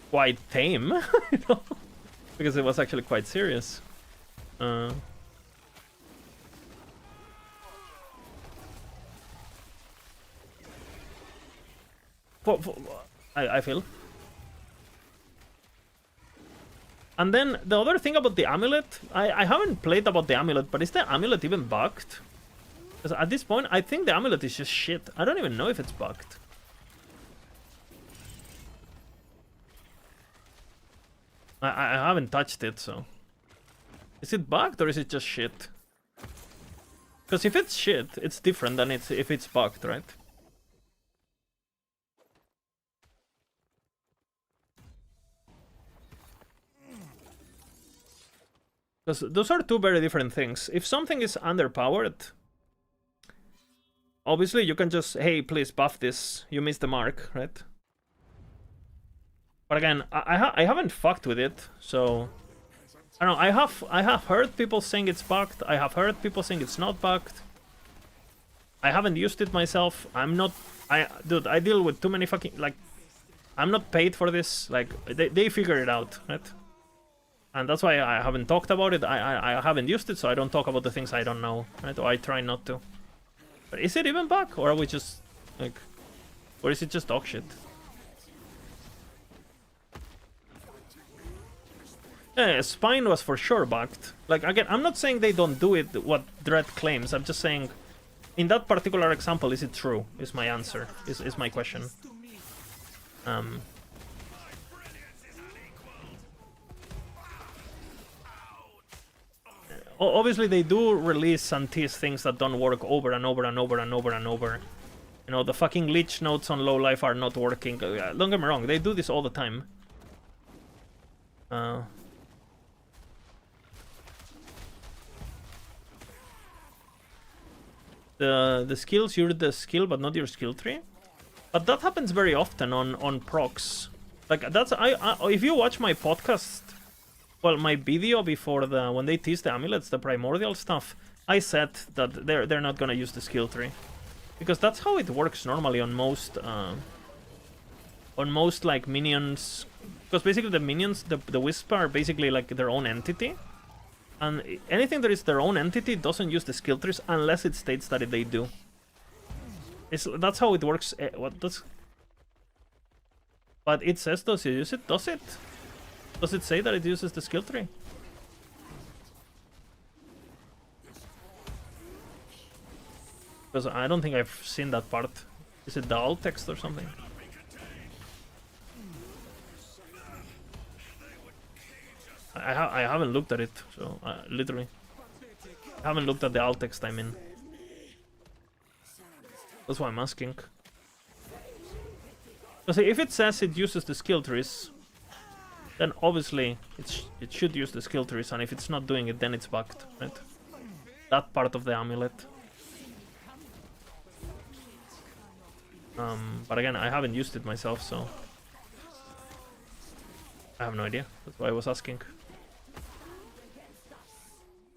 quite tame, you know, because it was actually quite serious. I feel. And then the other thing about the amulet, I haven't played about the amulet, but is the amulet even bugged? Because at this point, I think the amulet is just shit. I don't even know if it's bugged. I haven't touched it, so... Is it bugged or is it just shit? Because if it's shit, it's different than if it's bugged, right? Because those are two very different things. If something is underpowered, obviously you can just, hey, please buff this. You missed the mark, right? But again, I haven't fucked with it, so I don't know. I have heard people saying it's bugged. I have heard people saying it's not bugged. I haven't used it myself. Dude, I deal with too many fucking, like, I'm not paid for this. Like, they figure it out, right? And that's why I haven't talked about it. I haven't used it, so I don't talk about the things I don't know, right? Or I try not to. But is it even bugged? Or are we just, like... Or is it just dog shit? Yeah, Spine was for sure bugged. Like, again, I'm not saying they don't do it, what Dredd claims. I'm just saying, in that particular example, is it true? Is my answer. Is my question. Obviously, they do release and tease things that don't work over and over and over and over and over. You know, the fucking leech nodes on low life are not working. Don't get me wrong, they do this all the time. The skills, you're the skill, but not your skill tree. But that happens very often on procs. Like, that's if you watch my podcast, well, my video before when they tease the amulets, the primordial stuff, I said that they're not gonna use the skill tree, because that's how it works normally on most like minions. Because basically the minions, the wisp are basically like their own entity, and anything that is their own entity doesn't use the skill trees unless it states that they do. That's how it works. But it says, does it use it? Does it? Does it say that it uses the skill tree? Because I don't think I've seen that part. Is it the alt text or something? I haven't looked at it, so literally. I haven't looked at the alt text, I mean. That's why I'm asking. Because if it says it uses the skill trees, then obviously it should use the skill trees, and if it's not doing it, then it's bugged, right? That part of the amulet. But again, I haven't used it myself, so I have no idea. That's why I was asking.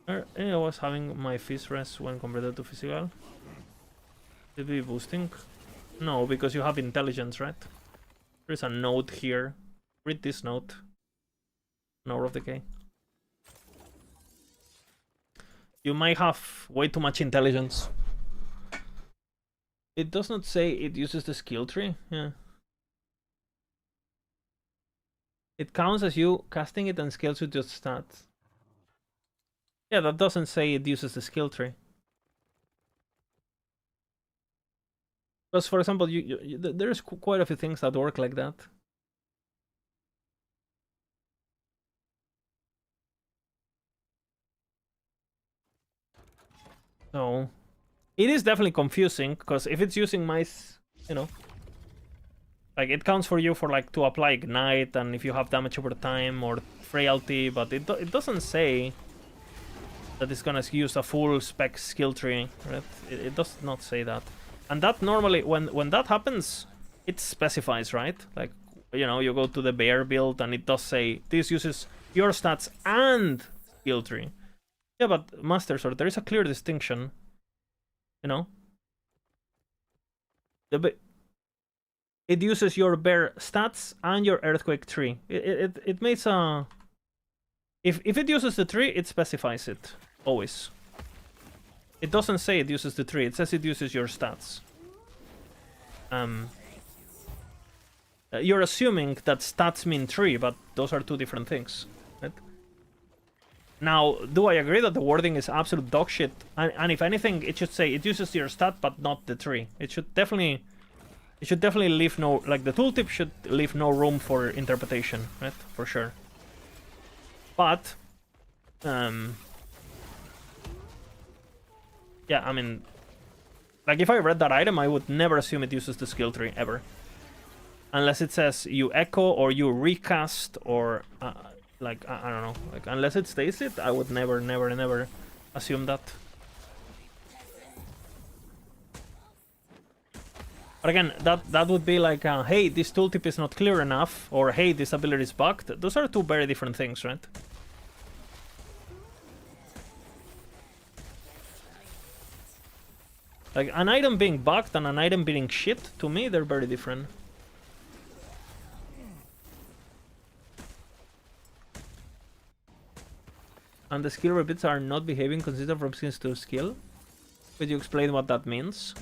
I was having my fizz res when converted to physical. Did be boosting? No, because you have intelligence, right? There's a note here. Read this note. An hour of decay. You might have way too much intelligence. It does not say it uses the skill tree. Yeah. It counts as you casting it and scales with your stats. Yeah, that doesn't say it uses the skill tree. Because, for example, there's quite a few things that work like that. So, it is definitely confusing, because if it's using mice, you know, like it counts for you for like to apply ignite and if you have damage over time or frailty, but it doesn't say that it's gonna use a full spec skill tree, right? It does not say that. And that normally, when that happens, it specifies, right? Like, you know, you go to the bear build and it does say, this uses your stats and skill tree. Yeah, but Master Sword, there is a clear distinction, you know? It uses your bear stats and your earthquake tree. It makes a... If it uses the tree, it specifies it, always. It doesn't say it uses the tree, it says it uses your stats. You're assuming that stats mean tree, but those are two different things, right? Now, do I agree that the wording is absolute dog shit? And if anything, it should say it uses your stat, but not the tree. It should definitely leave no... Like, the tooltip should leave no room for interpretation, right? For sure. But... yeah, I mean, like if I read that item, I would never assume it uses the skill tree, ever. Unless it says you echo or you recast or, like, I don't know. Like, unless it states it, I would never assume that. But again, that would be like, hey, this tooltip is not clear enough, or hey, this ability is bugged. Those are two very different things, right? Like, an item being bugged and an item being shit, to me, they're very different. And the skill repeats are not behaving consistent from skills to skill. Could you explain what that means?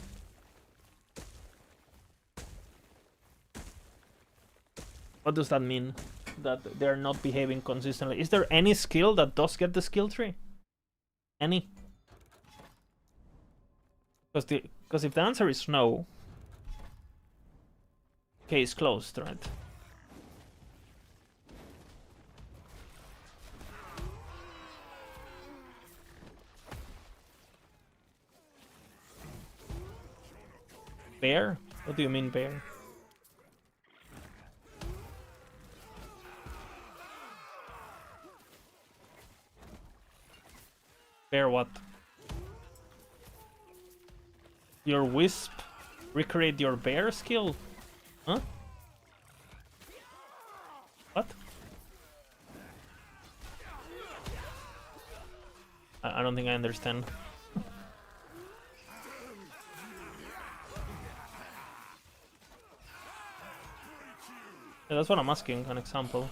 What does that mean? That they're not behaving consistently? Is there any skill that does get the skill tree? Any? Because if the answer is no, case closed, right? Bear? What do you mean, bear? Bear what? Your wisp? Recreate your bear skill? Huh? What? I don't think I understand. Yeah, that's what I'm asking, an example.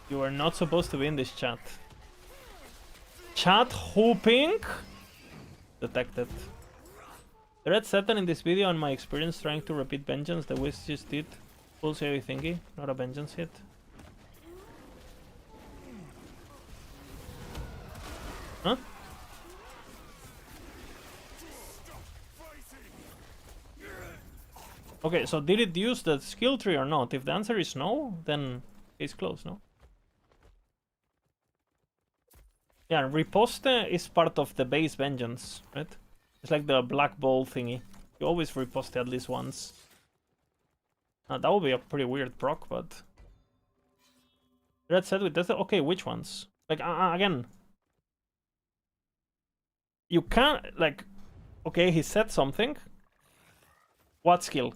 You are not supposed to be in this chat. Chat hooping? Detected. The red Satan in this video, on my experience trying to repeat vengeance, the Wiz just did full save thingy, not a vengeance hit. Huh? Okay, so did it use the skill tree or not? If the answer is no, then it's close, no? Yeah, riposte is part of the base vengeance, right? It's like the black ball thingy. You always riposte at least once. That would be a pretty weird proc, but... Red said with that, okay, which ones? Like, again... You can't, like... Okay, he said something. What skill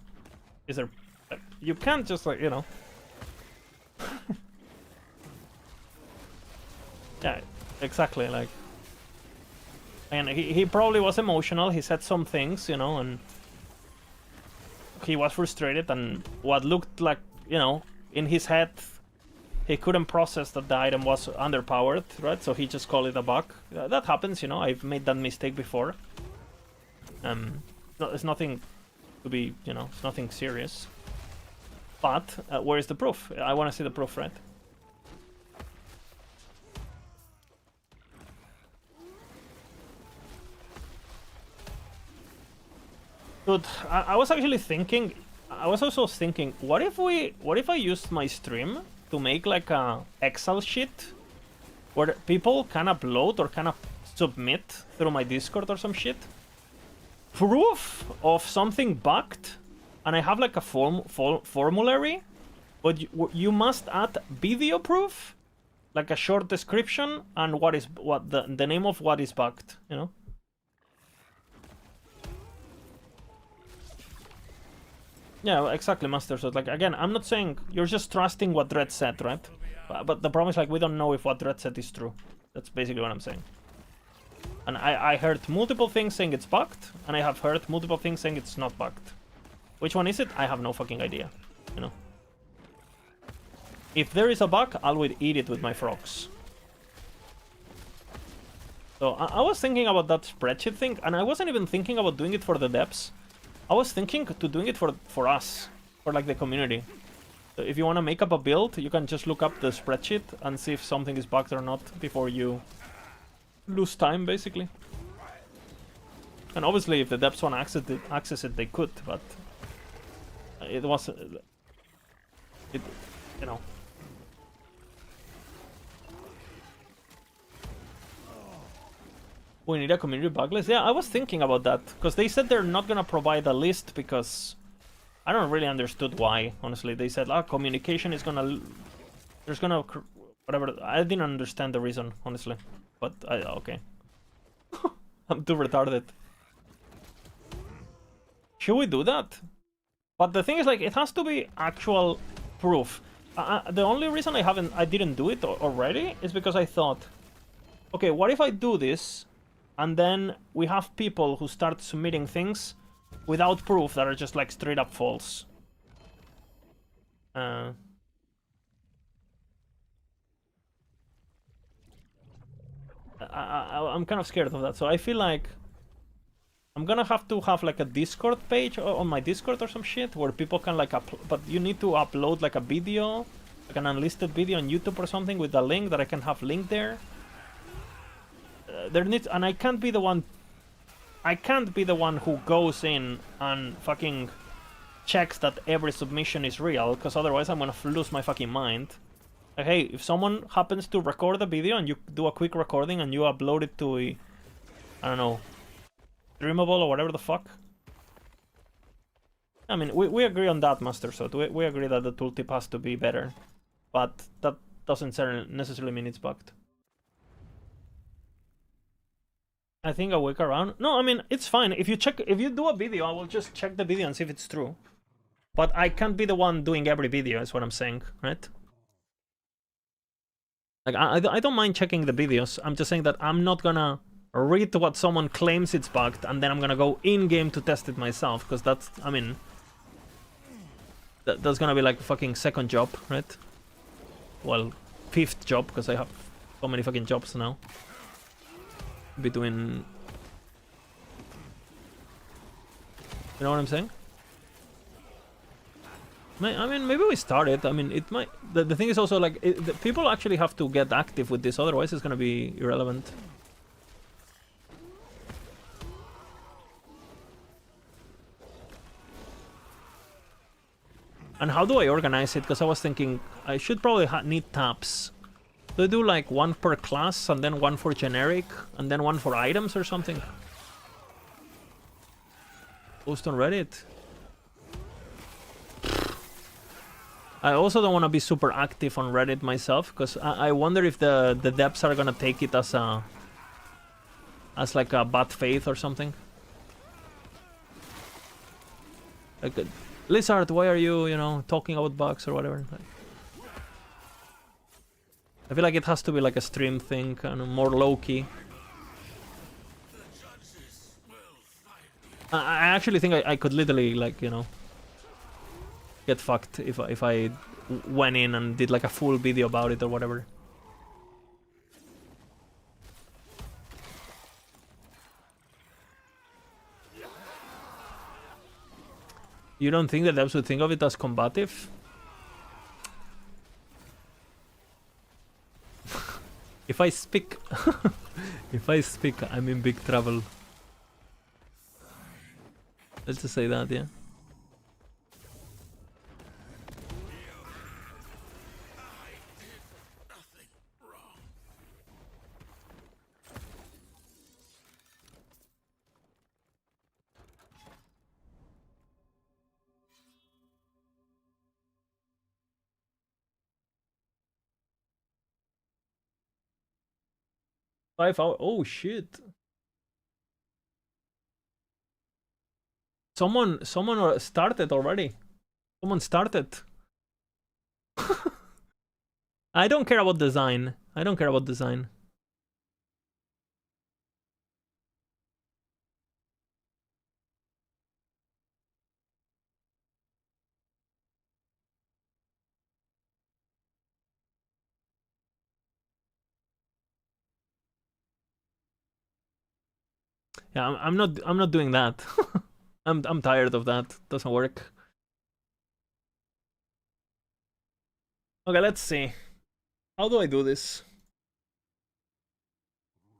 is there? Like, you can't just, like, you know... Yeah, exactly, like... And he probably was emotional, he said some things, you know, and... He was frustrated, and what looked like, you know, in his head, he couldn't process that the item was underpowered, right? So he just called it a bug. That happens, you know, I've made that mistake before. It's nothing to be, you know, it's nothing serious. But, where is the proof? I want to see the proof, right? Dude, I was actually thinking, I was also thinking, what if I used my stream to make like a Excel sheet where people can upload or can submit through my Discord or some shit proof of something bugged, and I have like a formulary, but you must add video proof, like a short description and what the name of what is bugged, you know? Yeah, exactly, Master. So, like, again, I'm not saying you're just trusting what Red said, right? But the problem is, like, we don't know if what Red said is true. That's basically what I'm saying. And I heard multiple things saying it's bugged, and I have heard multiple things saying it's not bugged. Which one is it? I have no fucking idea, you know? If there is a bug, I will eat it with my frogs. So, I was thinking about that spreadsheet thing, and I wasn't even thinking about doing it for the devs. I was thinking to doing it for us, for like the community. So if you want to make up a build, you can just look up the spreadsheet and see if something is bugged or not before you lose time, basically. And obviously, if the devs want to access it, they could, but it was, you know. We need a community bug list? Yeah, I was thinking about that, because they said they're not gonna provide a list because... I don't really understood why, honestly. They said, communication is gonna... There's gonna... Whatever. I didn't understand the reason, honestly. But, okay. I'm too retarded. Should we do that? But the thing is, like, it has to be actual proof. The only reason I didn't do it already is because I thought... Okay, what if I do this... And then we have people who start submitting things without proof that are just like straight up false. I'm kind of scared of that, so I feel like I'm gonna have to have like a Discord page on my Discord or some shit where people can like but you need to upload like a video, like an unlisted video on YouTube or something with a link that I can have linked there. And I can't be the one who goes in and fucking checks that every submission is real, because otherwise I'm gonna lose my fucking mind. Like, hey, if someone happens to record a video and you do a quick recording and you upload it to I don't know, streamable or whatever the fuck. I mean, we agree on that, Master, so we agree that the tooltip has to be better, but that doesn't necessarily mean it's bugged. I think a week around. No, I mean, it's fine. If you do a video, I will just check the video and see if it's true. But I can't be the one doing every video, is what I'm saying, right? Like, I don't mind checking the videos. I'm just saying that I'm not gonna read what someone claims it's bugged and then I'm gonna go in-game to test it myself, because that's, I mean... That's gonna be like a fucking second job, right? Well, 5th job, because I have so many fucking jobs now. Between... You know what I'm saying? I mean, maybe we started. I mean, it might... The thing is also, like, people actually have to get active with this, otherwise it's gonna be irrelevant. And how do I organize it? Because I was thinking I should probably need tabs. Do I do like one per class and then one for generic and then one for items or something? Post on Reddit. I also don't want to be super active on Reddit myself because I wonder if the devs are gonna take it as like a bad faith or something. Like, Blizzard, why are you, talking about bugs or whatever? I feel like it has to be like a stream thing and more low-key. I actually think I could literally, like, get fucked if I went in and did like a full video about it or whatever. You don't think that devs would think of it as combative? If I speak... if I speak, I'm in big trouble. Let's just say that, yeah. $5 hours. Oh shit. Someone started already. Someone started. I don't care about design. I don't care about design. Yeah, I'm not doing that. I'm tired of that. Doesn't work. Okay, let's see. How do I do this?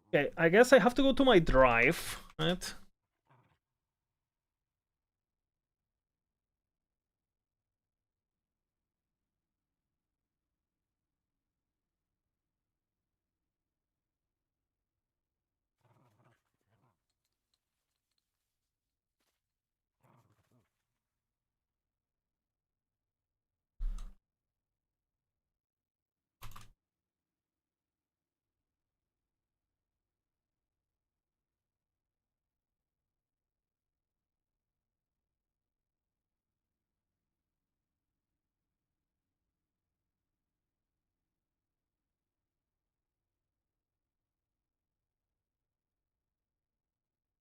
Okay, I guess I have to go to my drive, right?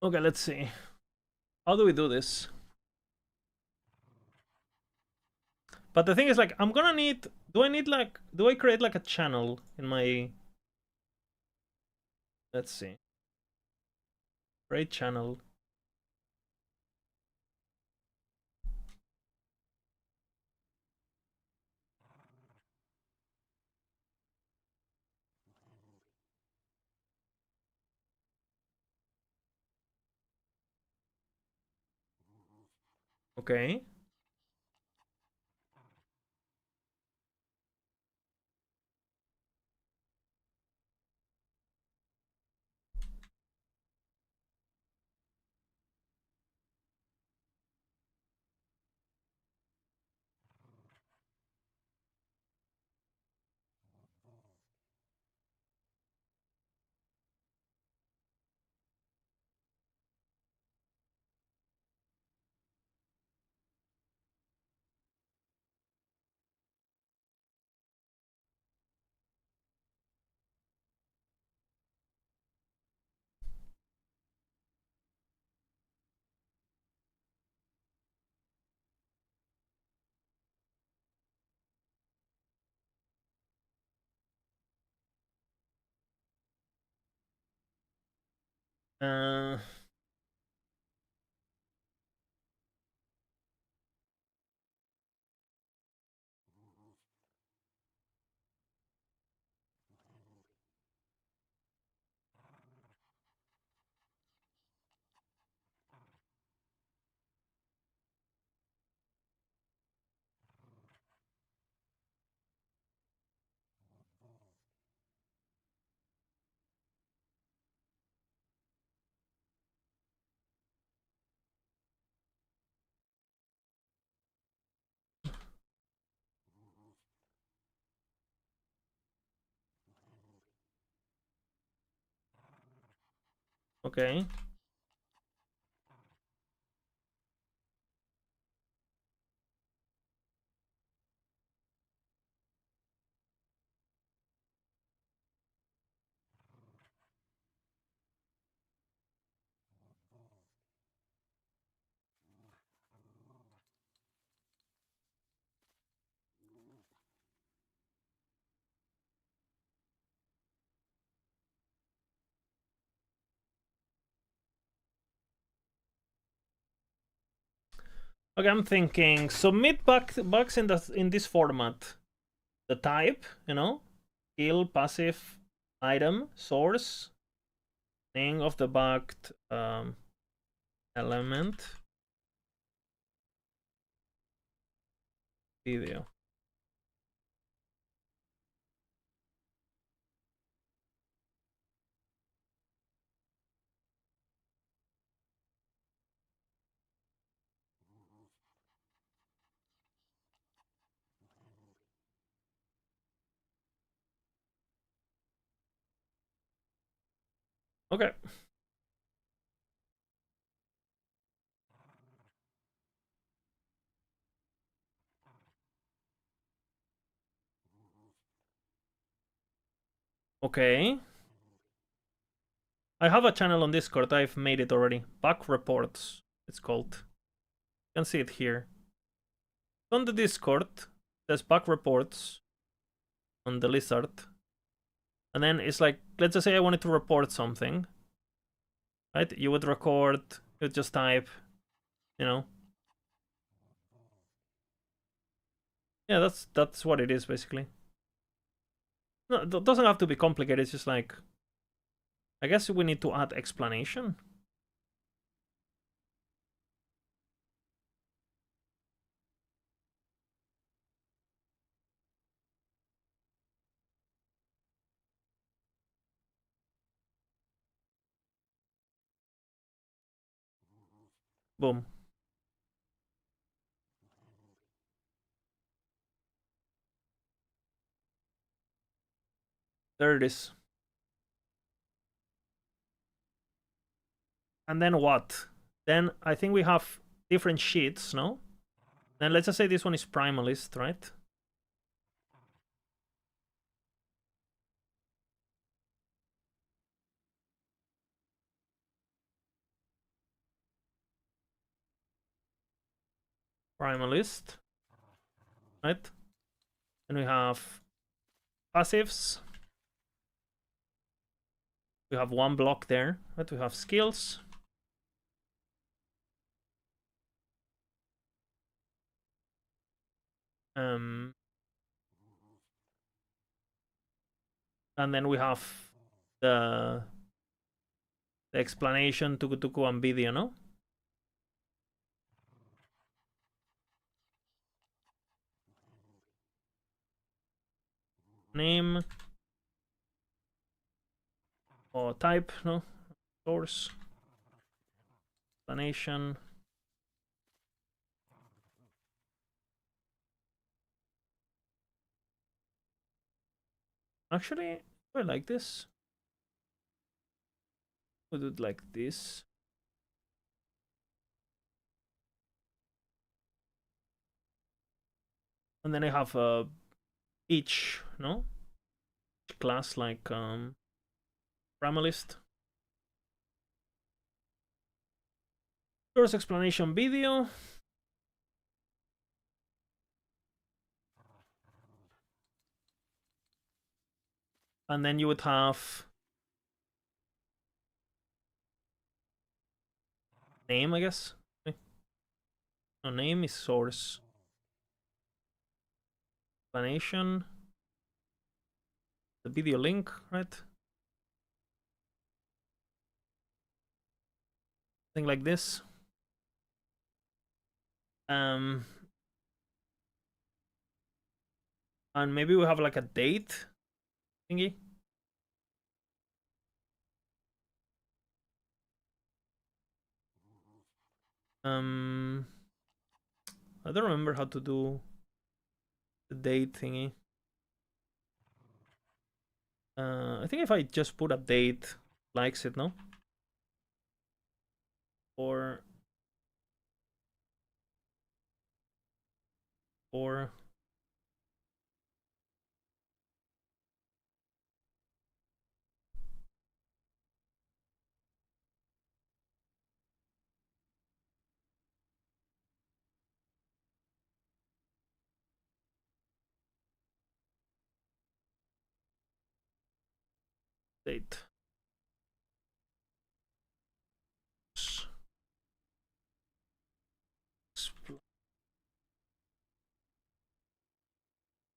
Okay, let's see. How do we do this? But the thing is, like, I'm gonna need... Do I create, like, a channel in my... Let's see. Create channel. Okay. Uh... Okay. Okay, I'm thinking submit bugs in this format. The type, you know, skill, passive, item, source, name of the bugged element, video. Okay. Okay. I have a channel on Discord. I've made it already. Bug reports, it's called. You can see it here. On the Discord, there's bug reports on the lizard. And then it's like, let's just say I wanted to report something. Right? You would record, you would just type, you know. Yeah, that's what it is basically. No, it doesn't have to be complicated. It's just like, I guess we need to add explanation. Boom. There it is. And then what? Then I think we have different sheets, no? Then let's just say this one is primalist, right? Primalist, right? And we have passives. We have one block there, right? We have skills. And then we have the explanation tuku and video, no? Name or type, no? Source, explanation. Actually, I like this. We'll do it like this. And then I have each, no? Each class like primalist. Source explanation video. And then you would have name, I guess. Okay. No, name is source. Explanation. The video link, right? Thing like this. And maybe we have like a date thingy. I don't remember how to do the date thingy. I think if I just put a date, likes it, no? Or date.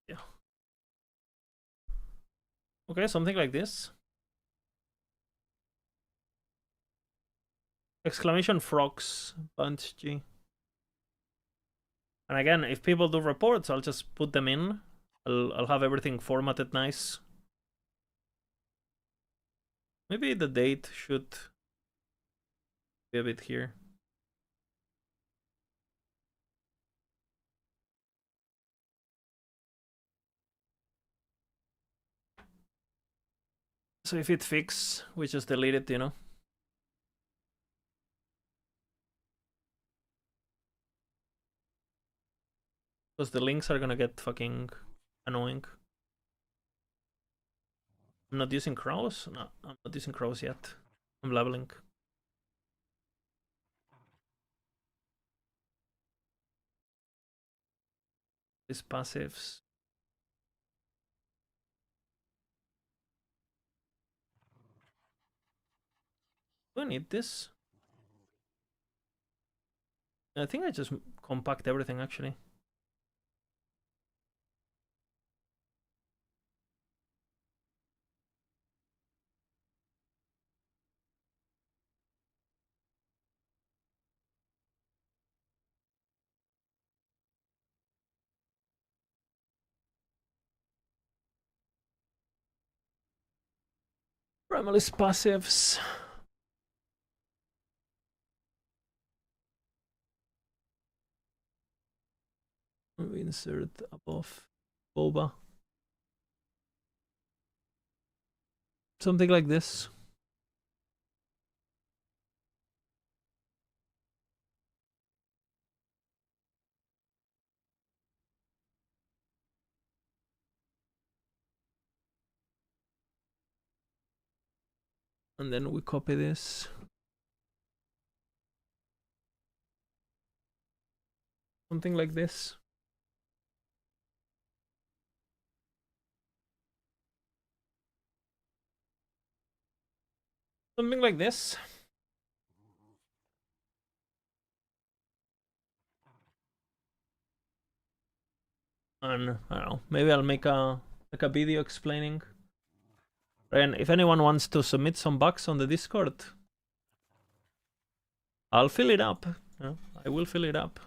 Yeah. Okay, something like this. Exclamation frogs, punch G. And again, if people do reports, I'll just put them in. I'll have everything formatted nice. Maybe the date should be a bit here. So if it fixes, we just delete it, you know. Because the links are gonna get fucking annoying. I'm not using crows? No, I'm not using crows yet. I'm leveling. These passives. Do I need this? I think I just compact everything actually. Primalist passives. Insert above boba. Something like this. And then we copy this. Something like this. Something like this. And I don't know, maybe I'll make a video explaining. And if anyone wants to submit some bugs on the Discord, I'll fill it up. Yeah, I will fill it up.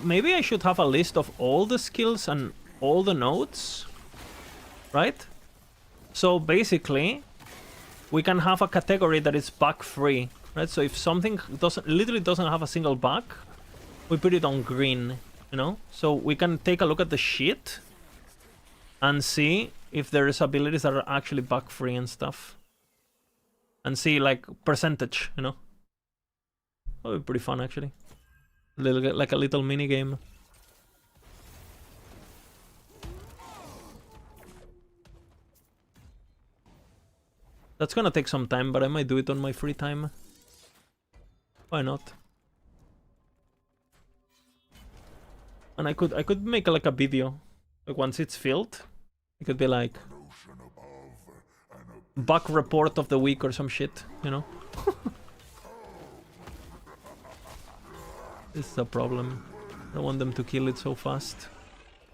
Maybe I should have a list of all the skills and all the nodes, right? So basically, we can have a category that is bug free, right? So if something literally doesn't have a single bug, we put it on green, you know? So we can take a look at the shit and see if there is abilities that are actually bug free and stuff. And see like percentage, you know? That would be pretty fun actually. Like a little mini game. That's gonna take some time, but I might do it on my free time. Why not? And I could make like a video. Like once it's filled, it could be like bug report of the week or some shit, you know? This is a problem. I don't want them to kill it so fast.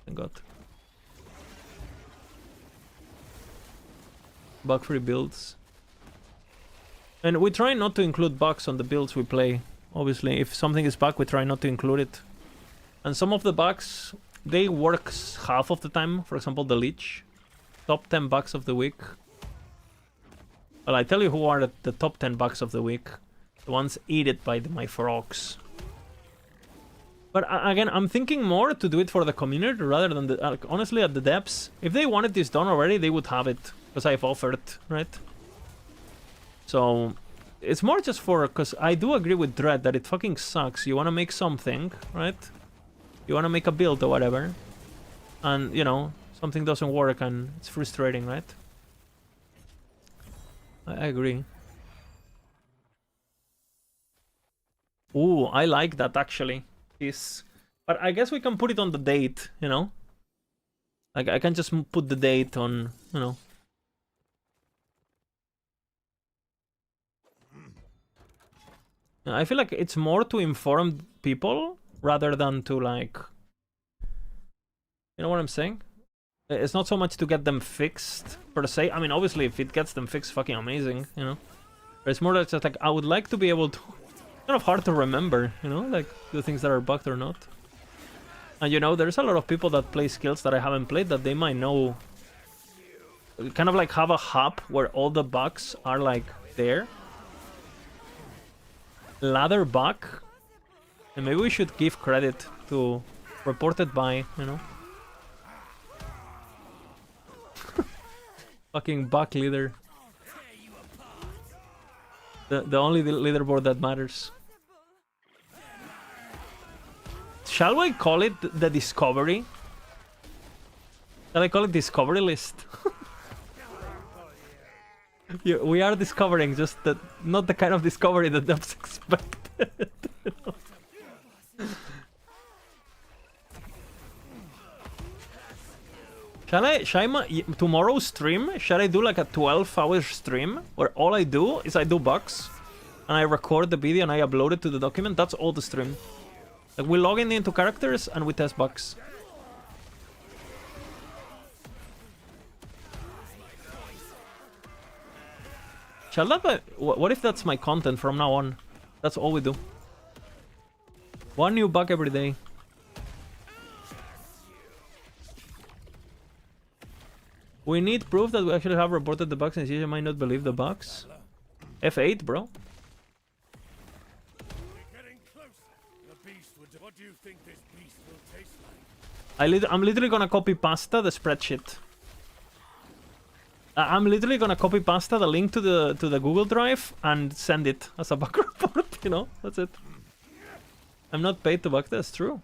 Thank God. Bug-free builds. And we try not to include bugs on the builds we play. Obviously, if something is bug, we try not to include it. And some of the bugs, they work half of the time. For example, the Leech. Top 10 bugs of the week. Well, I tell you who are the top 10 bugs of the week. The ones eaten by my frogs. But again, I'm thinking more to do it for the community rather than the... honestly, at the depths, if they wanted this done already, they would have it. Because I've offered, right? So, it's more just for... Because I do agree with Dread that it fucking sucks. You want to make something, right? You want to make a build or whatever. And, you know, something doesn't work and it's frustrating, right? I agree. Ooh, I like that actually. But I guess we can put it on the date, you know? Like, I can just put the date on, you know. I feel like it's more to inform people rather than to, like... You know what I'm saying? It's not so much to get them fixed, per se. I mean, obviously, if it gets them fixed, fucking amazing, you know? But it's more like just like, I would like to be able to... Kind of hard to remember, you know, like the things that are bugged or not. And you know, there's a lot of people that play skills that I haven't played that they might know. Kind of like have a hub where all the bugs are like there. Ladder bug. And maybe we should give credit to reported by, you know. Fucking bug leader. The only leaderboard that matters. Shall we call it the discovery? Shall I call it discovery list? Yeah, we are discovering just that, not the kind of discovery that devs expected. Tomorrow's stream, shall I do like a 12-hour stream where all I do is I do bugs and I record the video and I upload it to the document? That's all the stream. Like, we log into characters and we test bugs. Shall that be... What if that's my content from now on? That's all we do. One new bug every day. We need proof that we actually have reported the bugs and you might not believe the bugs. F8, bro. What do you think this beast will taste like? I'm literally gonna copy pasta the spreadsheet. I'm literally gonna copy pasta the link to the Google Drive and send it as a bug report. You know, that's it. I'm not paid to bug test. True.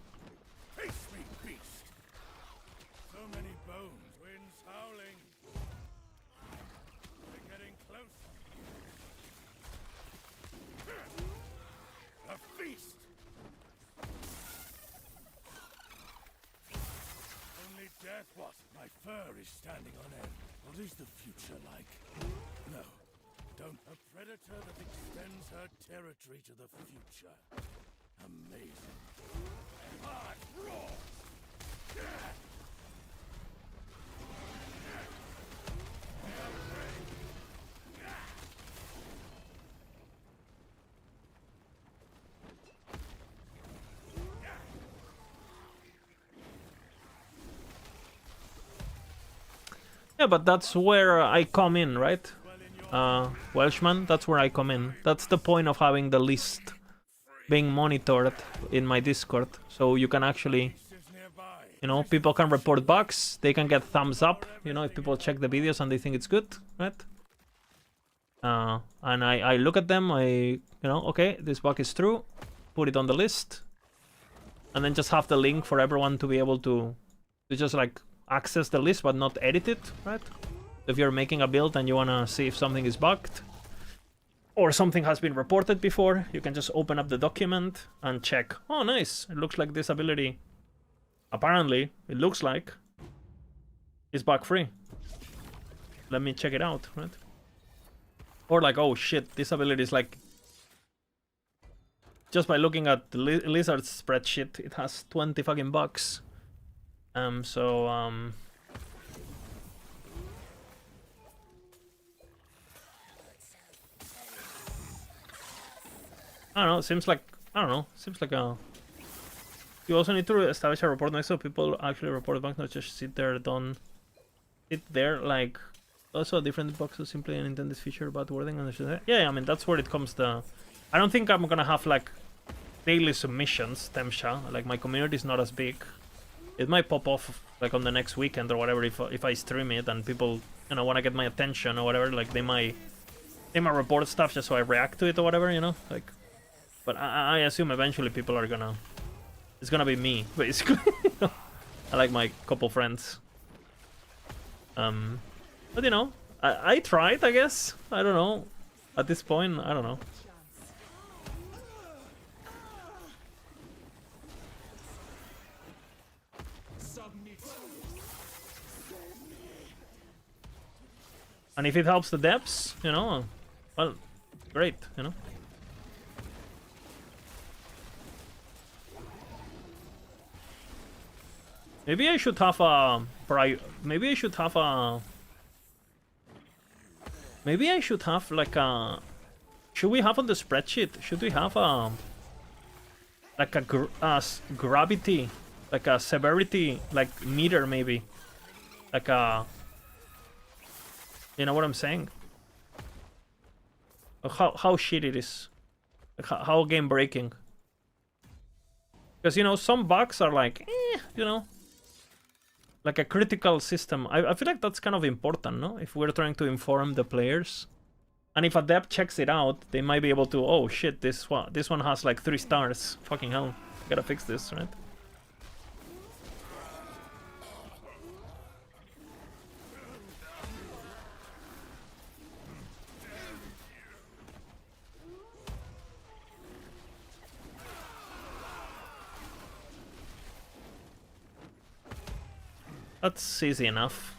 What? My fur is standing on end. What is the future like? No. Don't. A predator that extends her territory to the future. Amazing. Hard raw. Yeah, but that's where I come in, right? Welshman, that's where I come in. That's the point of having the list being monitored in my Discord. So you can actually, you know, people can report bugs, they can get thumbs up, you know, if people check the videos and they think it's good, right? And I look at them, you know, okay, this bug is true, put it on the list, and then just have the link for everyone to be able to just like access the list but not edit it, right? If you're making a build and you wanna see if something is bugged or something has been reported before, you can just open up the document and check. Oh, nice, it looks like this ability, apparently, it looks like, is bug free. Let me check it out, right? Or like, oh shit, this ability is like... Just by looking at the Lizard's spreadsheet, it has 20 fucking bucks. I don't know, seems like... I don't know, seems like a... You also need to establish a report next so people actually report bugs, not just sit there, don't... Sit there, like... Also a different box is simply an intended feature about wording and yeah, I mean that's where it comes to. I don't think I'm gonna have like daily submissions, Temsha. Like my community is not as big. It might pop off like on the next weekend or whatever if I stream it and people want to get my attention or whatever. Like they might report stuff just so I react to it or whatever, like. But I assume eventually people are gonna. It's gonna be me basically. I like my couple friends. But I tried, I guess. I don't know. At this point, I don't know. And if it helps the depths, well, great, Maybe I should have a... Maybe I should have a... Maybe I should have like a... Should we have on the spreadsheet? Should we have a... Like a gravity, like a severity, like meter maybe? Like a... You know what I'm saying? How shit it is. Like how game breaking. Because, some bugs are like, like a critical system. I feel like that's kind of important, no? If we're trying to inform the players. And if a dev checks it out, they might be able to, oh shit, this one has like 3 stars. Fucking hell. Gotta fix this, right? That's easy enough.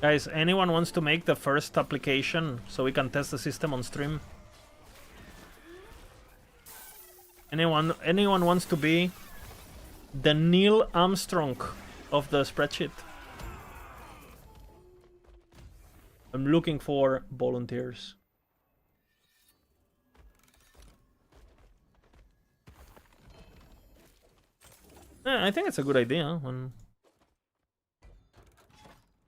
Guys, anyone wants to make the first application so we can test the system on stream? Anyone wants to be the Neil Armstrong of the spreadsheet? I'm looking for volunteers. Yeah, I think it's a good idea.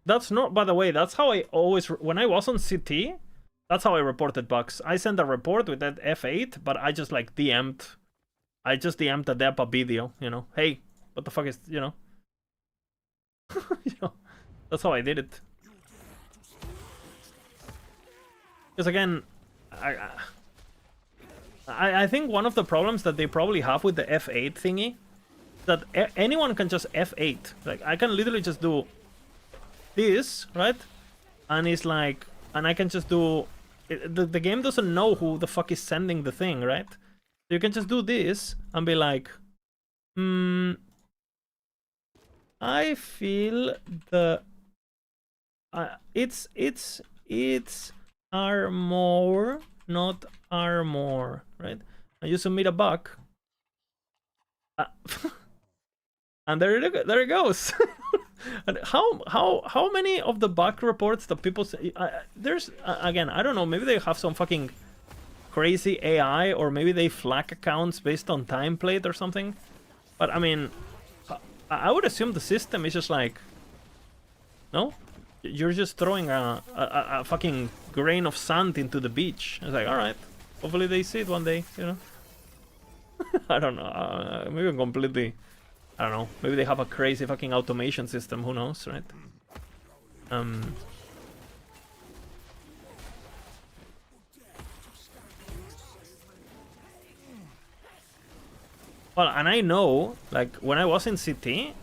That's not, by the way, that's how I always, when I was on CT, that's how I reported bugs. I sent a report with that F8, but I just like DM'd. I just DM'd the dev a video, Hey, what the fuck is, That's how I did it. Because again, I think one of the problems that they probably have with the F8 thingy, that anyone can just F8. Like, I can literally just do this, right? And it's like, and I can just do the game doesn't know who the fuck is sending the thing, right? So you can just do this and be like, I feel the it's armor, not armor, right? And you submit a bug, and there it goes. And how many of the bug reports that people say, there's again, I don't know, maybe they have some fucking crazy AI, or maybe they flag accounts based on time played or something. But I mean, I would assume the system is just like, no, you're just throwing a fucking grain of sand into the beach. It's like, all right, hopefully they see it one day, I don't know. Maybe I'm completely. I don't know. Maybe they have a crazy fucking automation system. Who knows, right? Well, and I know, like, when I was in CT,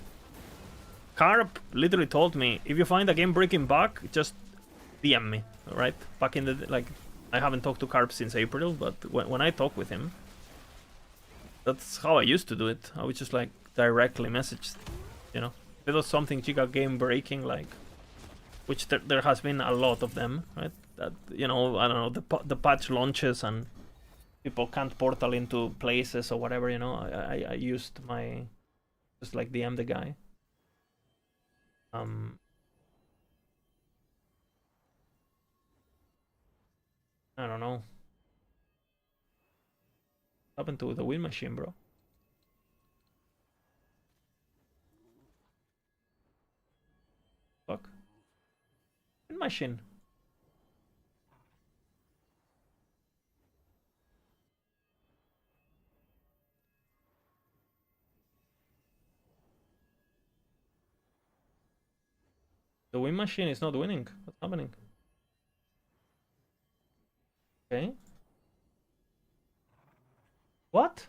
Carp literally told me, if you find a game-breaking bug, just DM me, right? Back in the, like, I haven't talked to Carp since April, but when I talk with him, that's how I used to do it. I would just, like, directly message, you know? If it was something giga game-breaking, like, which there has been a lot of them, right? That, you know, I don't know, the patch launches and people can't portal into places or whatever, you know. I used my, just like DM the guy. I don't know. What happened to the win machine, bro? Fuck. Win machine. The win machine is not winning. What's happening? Okay. What?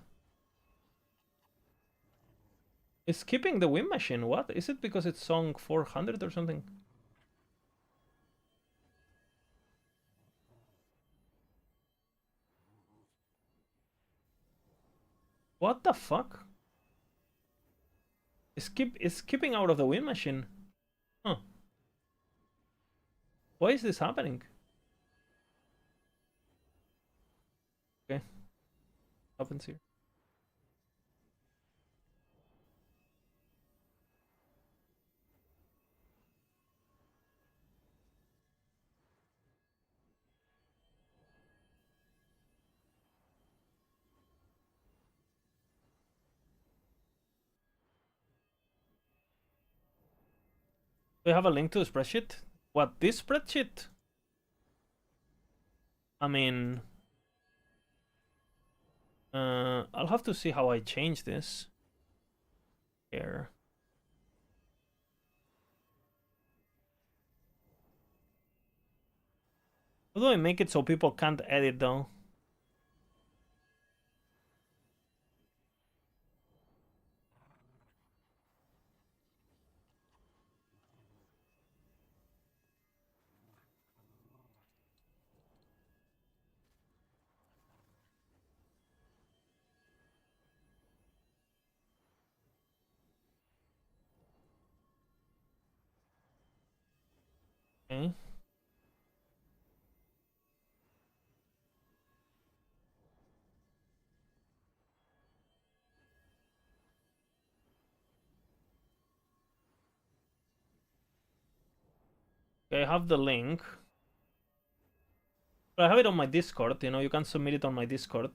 It's skipping the win machine. What? Is it because it's song 400 or something? What the fuck? It's skipping out of the win machine. Huh. Why is this happening? Okay. Happens here. We have a link to the spreadsheet. What, this spreadsheet? I mean, I'll have to see how I change this here. How do I make it so people can't edit though? Okay. Okay, I have the link. But I have it on my Discord, you know, you can submit it on my Discord.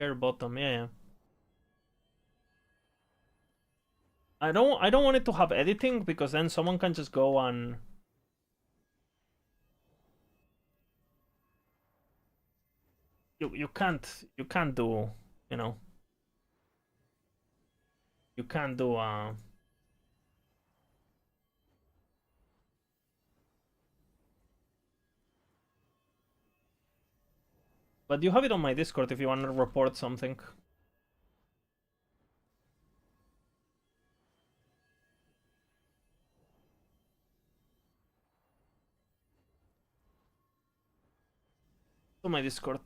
Here bottom, yeah. I don't want it to have editing because then someone can just go and you can't do, you know. You can't do but you have it on my Discord if you want to report something. To my Discord.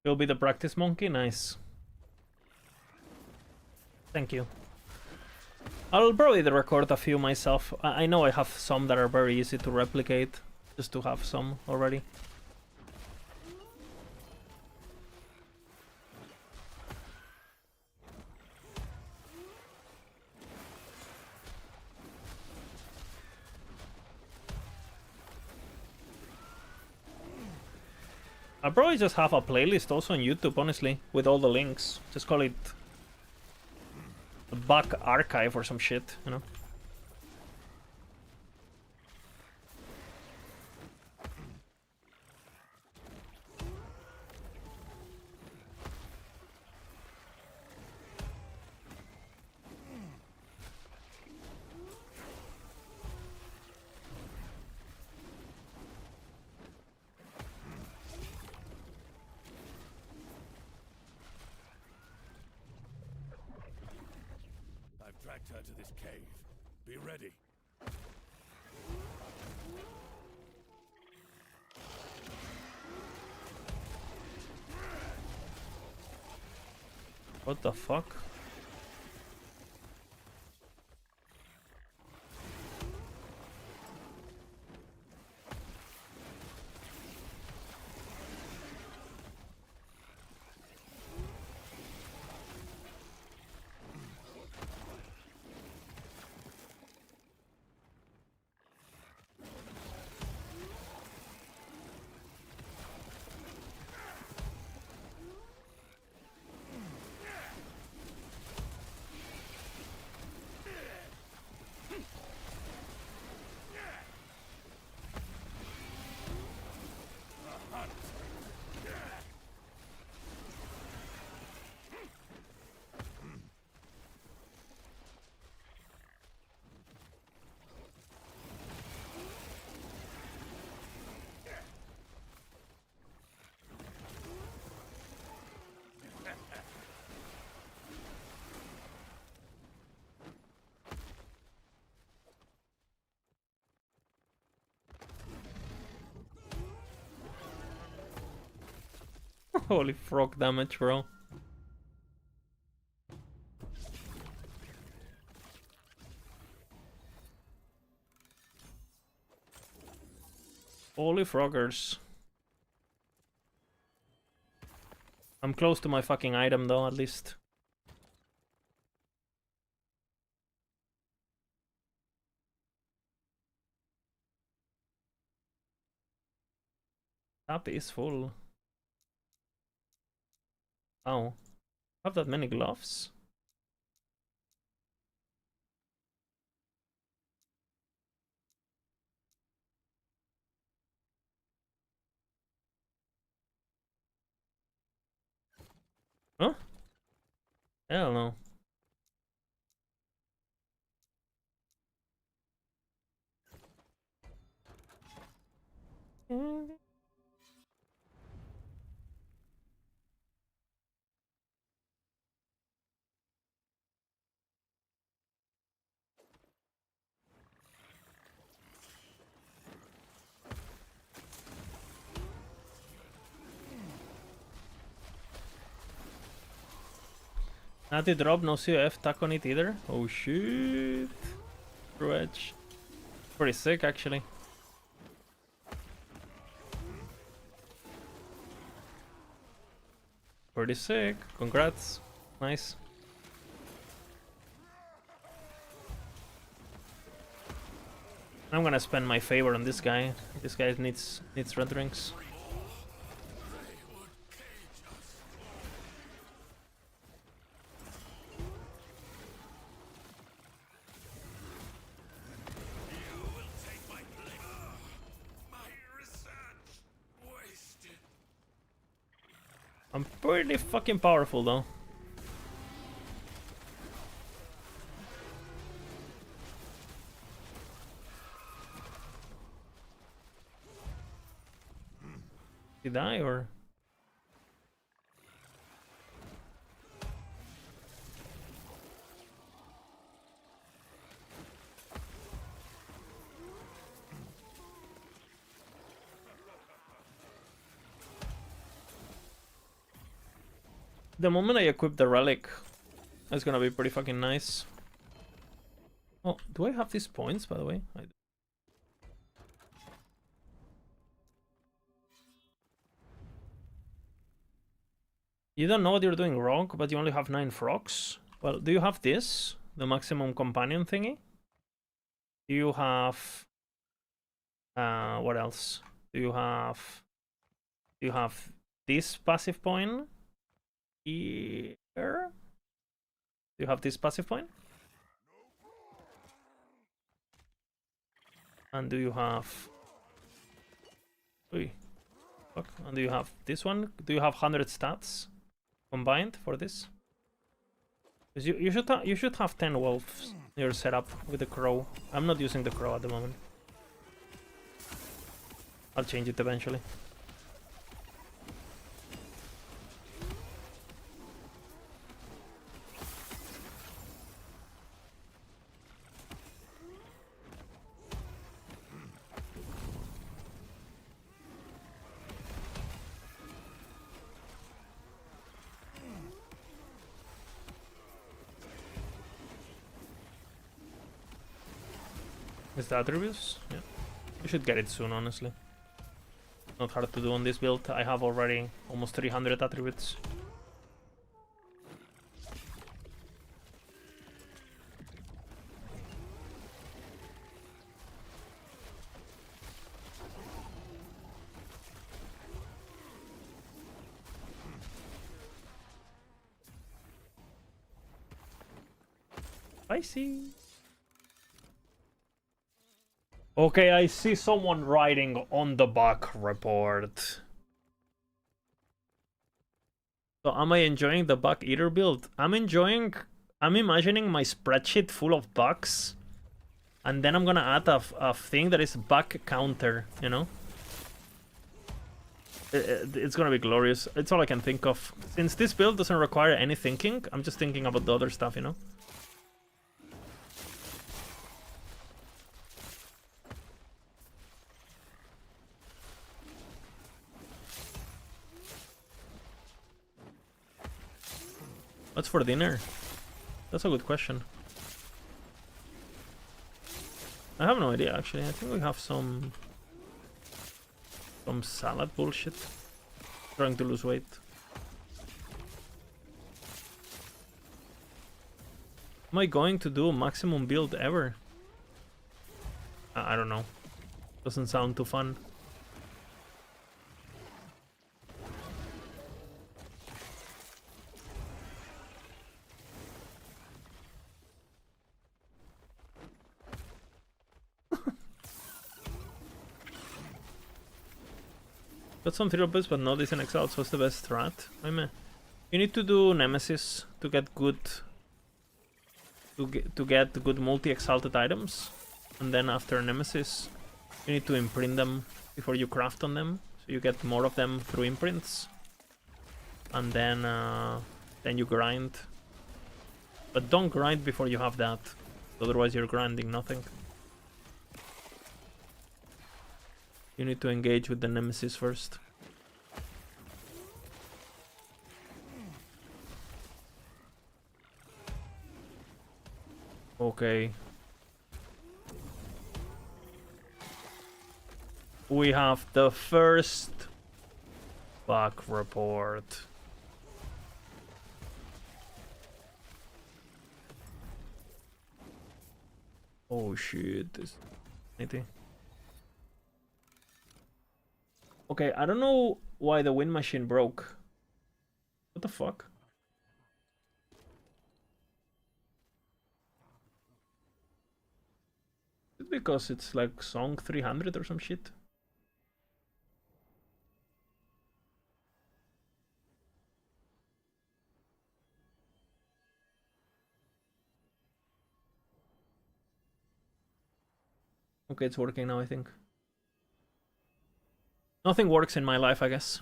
You'll be the practice monkey? Nice. Thank you. I'll probably record a few myself. I know I have some that are very easy to replicate, just to have some already. I'll probably just have a playlist also on YouTube, honestly, with all the links. Just call it a back archive or some shit, you know? I've dragged her to this cave. Be ready. What the fuck? Holy frog damage, bro. Holy froggers. I'm close to my fucking item though, at least. Tap is full. Wow. Have that many gloves? Huh? Hell no. Natty drop, no CF, tack on it either. Oh shit. True edge. Pretty sick actually. Pretty sick. Congrats. Nice. I'm gonna spend my favor on this guy. This guy needs red rings. I'm pretty fucking powerful though. Did he die or? The moment I equip the relic, it's gonna be pretty fucking nice. Oh, do I have these points, by the way? I do. You don't know what you're doing wrong, but you only have 9 frogs? Well, do you have this? The maximum companion thingy? Do you have... what else? Do you have this passive point here? Do you have this passive point? And do you have... Ui. Fuck. And do you have this one? Do you have 100 stats combined for this? Because you should have 10 wolves in your setup with the crow. I'm not using the crow at the moment. I'll change it eventually. Is the attributes? Yeah. You should get it soon, honestly. Not hard to do on this build. I have already almost 300 attributes. I see. Okay, I see someone writing on the bug report. So am I enjoying the bug eater build? I'm imagining my spreadsheet full of bugs. And then I'm gonna add a thing that is bug counter, you know? It's gonna be glorious. It's all I can think of. Since this build doesn't require any thinking, I'm just thinking about the other stuff, you know? What's for dinner? That's a good question. I have no idea, actually. I think we have some salad bullshit. Trying to lose weight. Am I going to do maximum build ever? I don't know. Doesn't sound too fun. Got some therapists, but no decent exalts. What's the best strat? I mean, you need to do Nemesis to get good good multi-exalted items, and then after Nemesis, you need to imprint them before you craft on them, so you get more of them through imprints, and then you grind. But don't grind before you have that, otherwise you're grinding nothing. You need to engage with the Nemesis first. Okay. We have the first bug report. Oh shit, this is anything. Okay, I don't know why the wind machine broke. What the fuck? Is it because it's like song 300 or some shit? Okay, it's working now, I think. Nothing works in my life, I guess.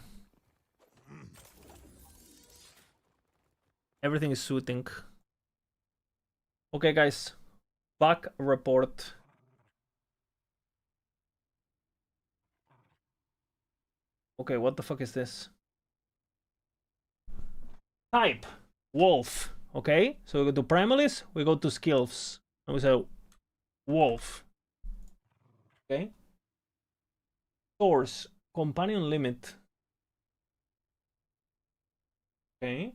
Everything is suiting. Okay, guys. Bug report. Okay, what the fuck is this? Type. Wolf. Okay, so we go to Primalis, we go to Skills. And we say Wolf. Okay. Source. Companion limit. Okay.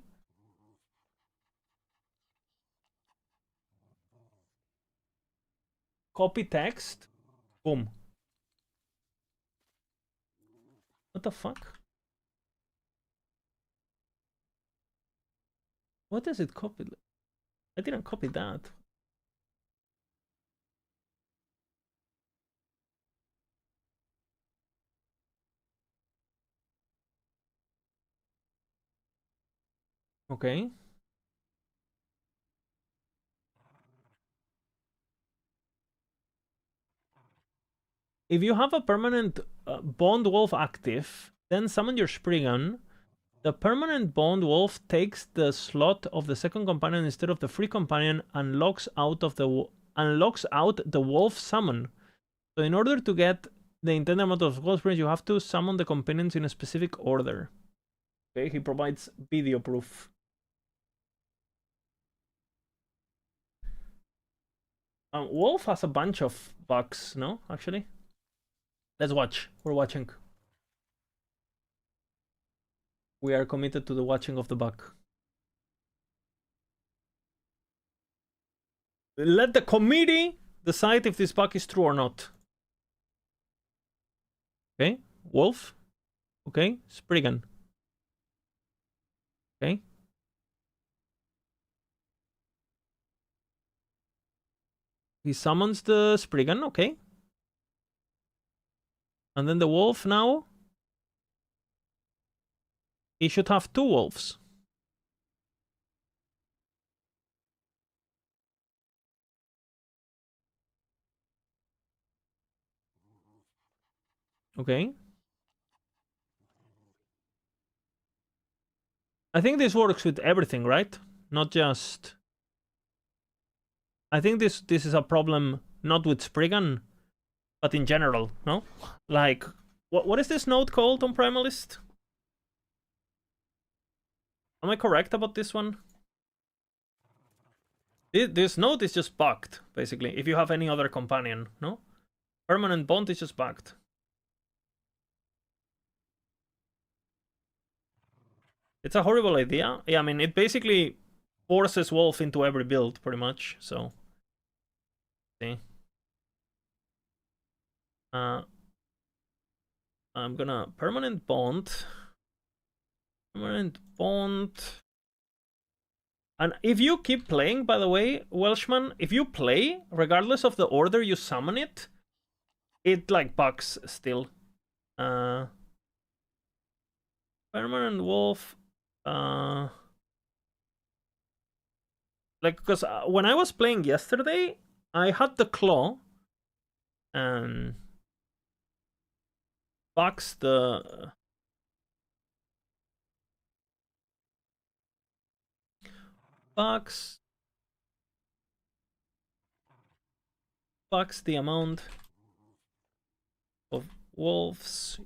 Copy text. Boom. What the fuck? What is it copied? I didn't copy that. Okay. If you have a permanent Bond Wolf active, then summon your Spriggan. The permanent Bond Wolf takes the slot of the second companion instead of the free companion and locks out the wolf summon. So in order to get the intended amount of gold springs, you have to summon the companions in a specific order. Okay, he provides video proof. Wolf has a bunch of bugs, no? Actually, let's watch. We're watching. We are committed to the watching of the bug. Let the committee decide if this bug is true or not. Okay, Wolf. Okay, Spriggan. Okay. He summons the Spriggan, okay. And then the wolf now. He should have 2 wolves. Okay. I think this works with everything, right? Not just... I think this is a problem not with Spriggan, but in general, no? Like, what is this node called on Primalist? Am I correct about this one? This node is just bugged, basically, if you have any other companion, no? Permanent bond is just bugged. It's a horrible idea. Yeah, I mean, it basically forces Wolf into every build, pretty much, so... See? I'm gonna permanent bond. Permanent bond. And if you keep playing, by the way, Welshman, if you play, regardless of the order you summon it, it like bugs still. Permanent wolf. Like, because when I was playing yesterday, I had the claw and bugs the bugs the amount of wolves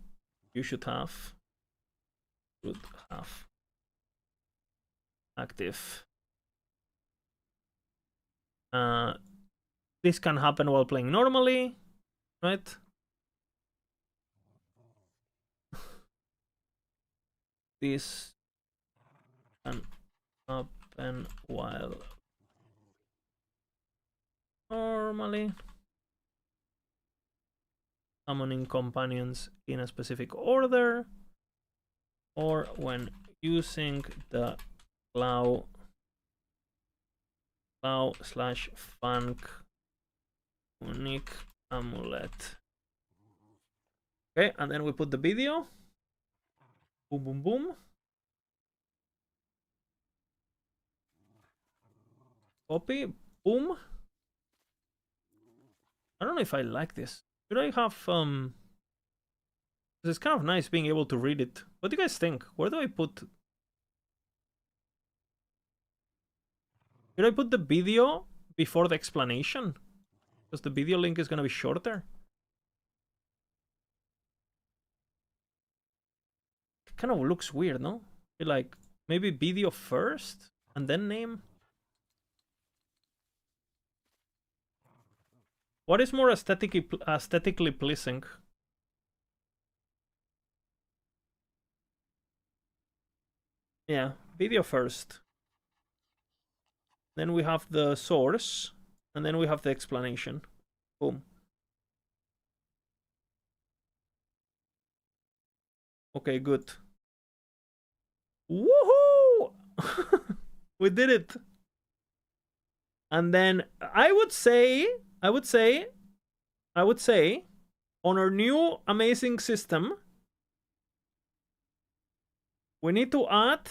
you should have active. This can happen while playing normally, right? This can happen while normally. Summoning companions in a specific order, or when using the claw slash funk unique amulet. Okay, and then we put the video. Boom, boom, boom. Copy. Boom. I don't know if I like this. Should I have it's kind of nice being able to read it. What do you guys think? Where do I put? Should I put the video before the explanation? Because the video link is gonna be shorter. It kind of looks weird, no? Like maybe video first and then name. What is more aesthetically pleasing? Yeah, video first. Then we have the source, and then we have the explanation. Boom. Okay, good. Woohoo! We did it. And then I would say, on our new amazing system, we need to add,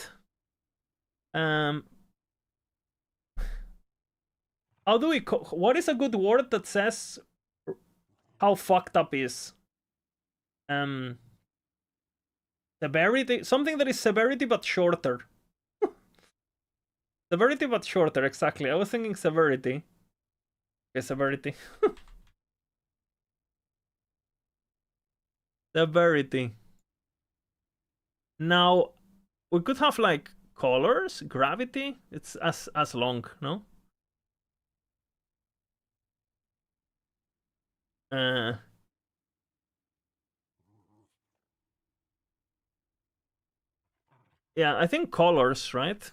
how do we, what is a good word that says how fucked up is? Severity, something that is severity but shorter. Severity but shorter, exactly. I was thinking severity. Okay, severity. Severity. Now, we could have like colors, gravity. It's as long, no? Yeah, I think colors, right?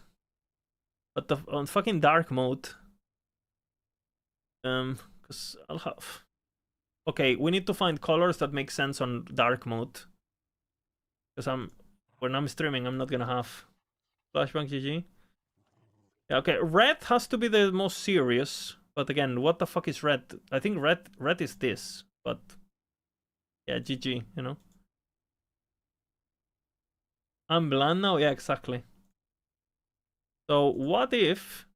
But on fucking dark mode. Because I'll have. Okay, we need to find colors that make sense on dark mode. Because when I'm streaming, I'm not gonna have Flashbang GG. Yeah, okay, red has to be the most serious. But again, what the fuck is red? I think red is this. But yeah, GG, you know. I'm bland now? Yeah, exactly. So what if...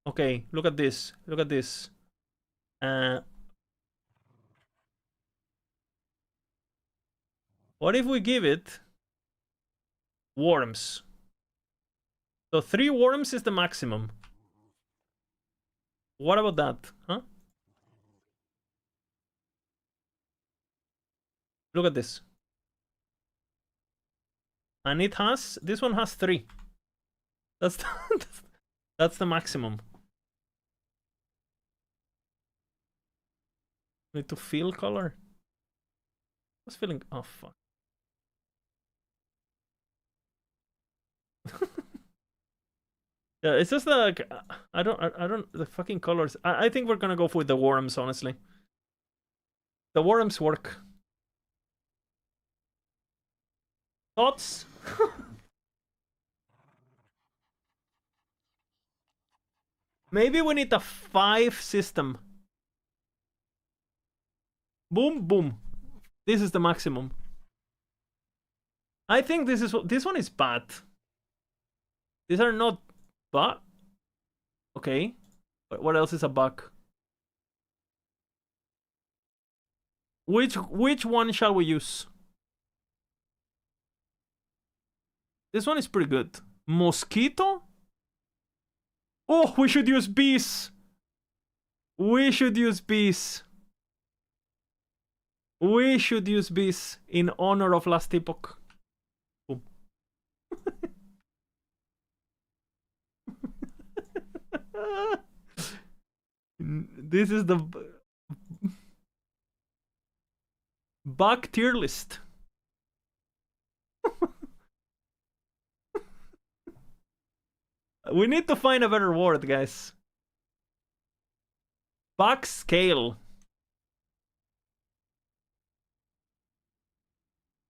Okay, look at this. Look at this. What if we give it worms? So 3 worms is the maximum. What about that? Huh? Look at this. And it has... This one has 3. That's the, that's the maximum. Need to feel color. I was feeling... Oh, fuck. Yeah, it's just like... I don't... The fucking colors... I think we're gonna go with the worms, honestly. The worms work. Thoughts? Maybe we need a 5 system. Boom, boom. This is the maximum. I think this one is bad. These are not bad. Okay. But what else is a bug? Which one shall we use? This one is pretty good. Mosquito? Oh, we should use bees. We should use bees. We should use bees in honor of last epoch. Boom. This is the bug tier list. We need to find a better word, guys. Bug scale.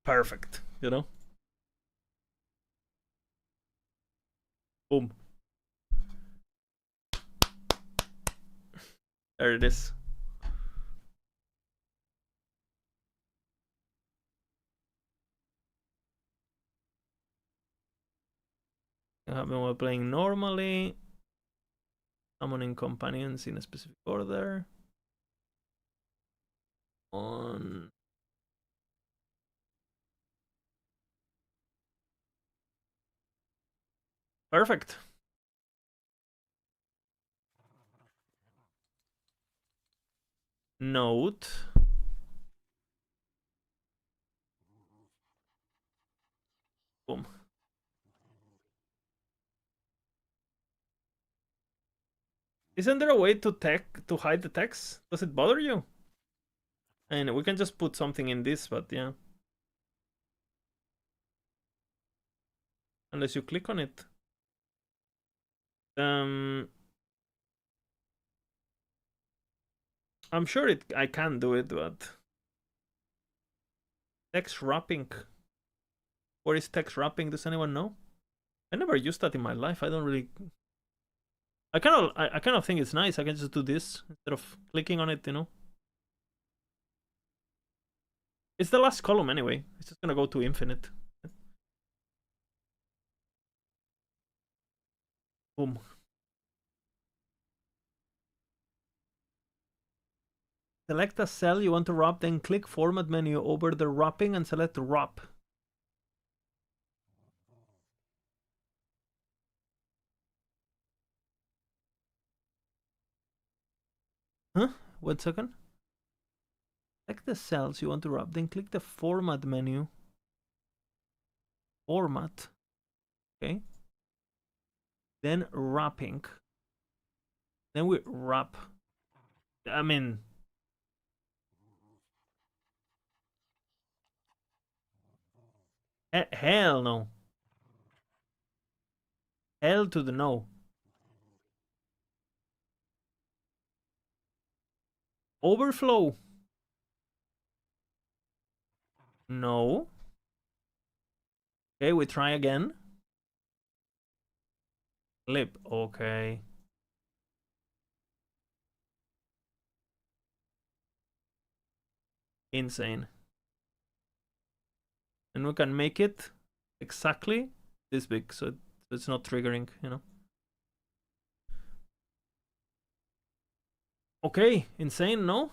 Perfect, you know? Boom. There it is. Happen while playing normally. Summoning companions in a specific order. On. Perfect. Note. Boom. Isn't there a way to hide the text? Does it bother you? And we can just put something in this, but yeah. Unless you click on it. I'm sure I can do it, but text wrapping. What is text wrapping? Does anyone know? I never used that in my life. I don't really I kind of think it's nice. I can just do this instead of clicking on it, you know. It's the last column anyway. It's just gonna go to infinite. Boom. Select a cell you want to wrap, then click Format menu over the wrapping and select Wrap. Huh? 1 second. Select the cells you want to wrap, then click the Format menu. Format. Okay. Then wrapping. Then we wrap. I mean... hell no. Hell to the no. Overflow. No. Okay, we try again. Flip. Okay. Insane. And we can make it exactly this big, so it's not triggering, you know. Okay, insane, no?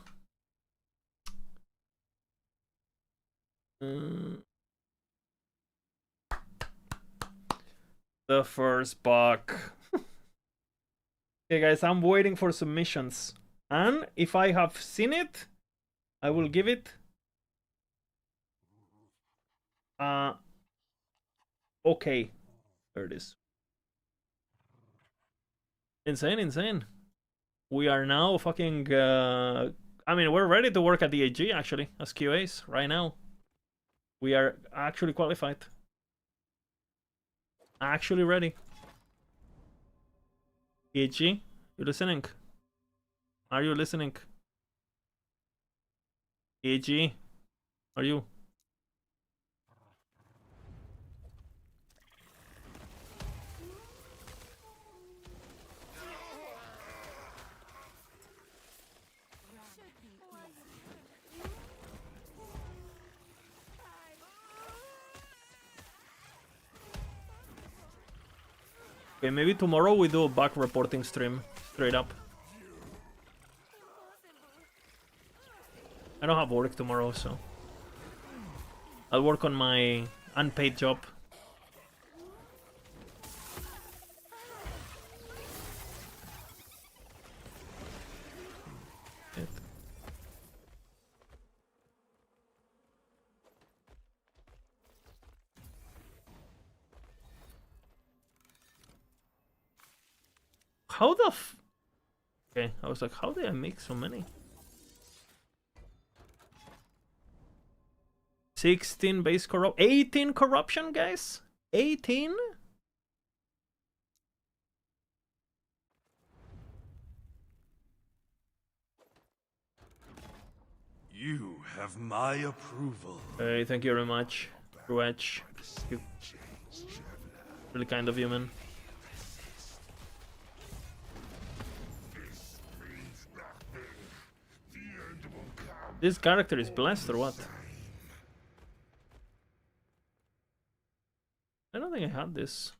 The first buck. Okay, guys, I'm waiting for submissions. And if I have seen it, I will give it... okay. There it is. Insane, insane. We are now fucking... I mean, we're ready to work at the AG, actually, as QAs, right now. We are actually qualified. Actually ready. AG, you listening? Are you listening? AG, are you? Okay, maybe tomorrow we do a back reporting stream, straight up. I don't have work tomorrow, so I'll work on my unpaid job. How the f... Okay, I was like, how did I make so many? 16 base corrupt... 18 corruption, guys? 18? You have my approval. Hey, thank you very much, Ruach. Really kind of you, man. This character is blessed or what? I don't think I had this.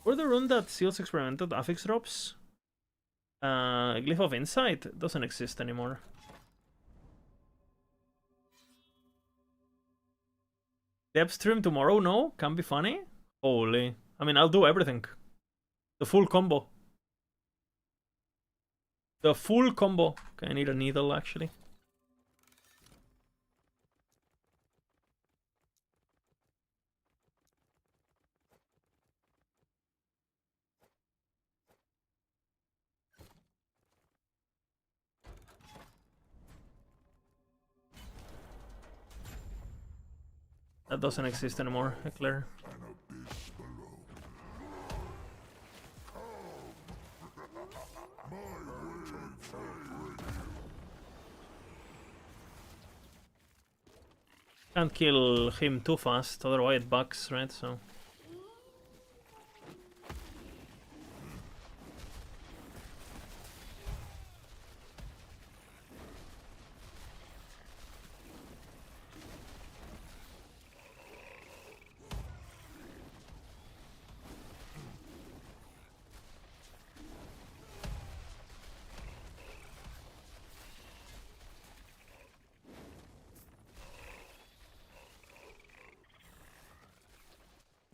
For the rune that seals experimented affix drops, Glyph of Insight doesn't exist anymore. Depth stream tomorrow? No? Can be funny? Holy. I mean, I'll do everything. The full combo. The full combo. Okay, I need a needle actually. That doesn't exist anymore, Eclair. Can't kill him too fast, otherwise it bugs, right? So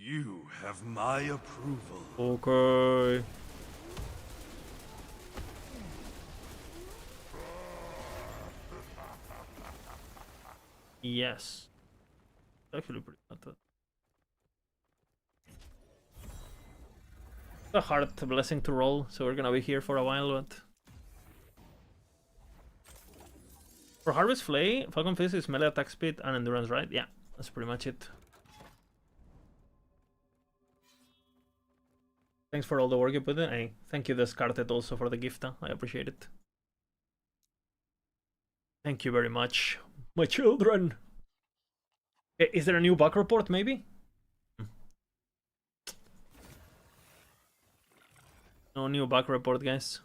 You have my approval. Okay. Yes. Actually pretty not that. A hard blessing to roll, so we're gonna be here for a while, but for Harvest Flay, Falcon Fist is melee attack speed and endurance, right? Yeah, that's pretty much it. Thanks for all the work you put in. Hey, thank you, Descarted, also for the gift. I appreciate it. Thank you very much, my children. Is there a new bug report, maybe? No new bug report, guys.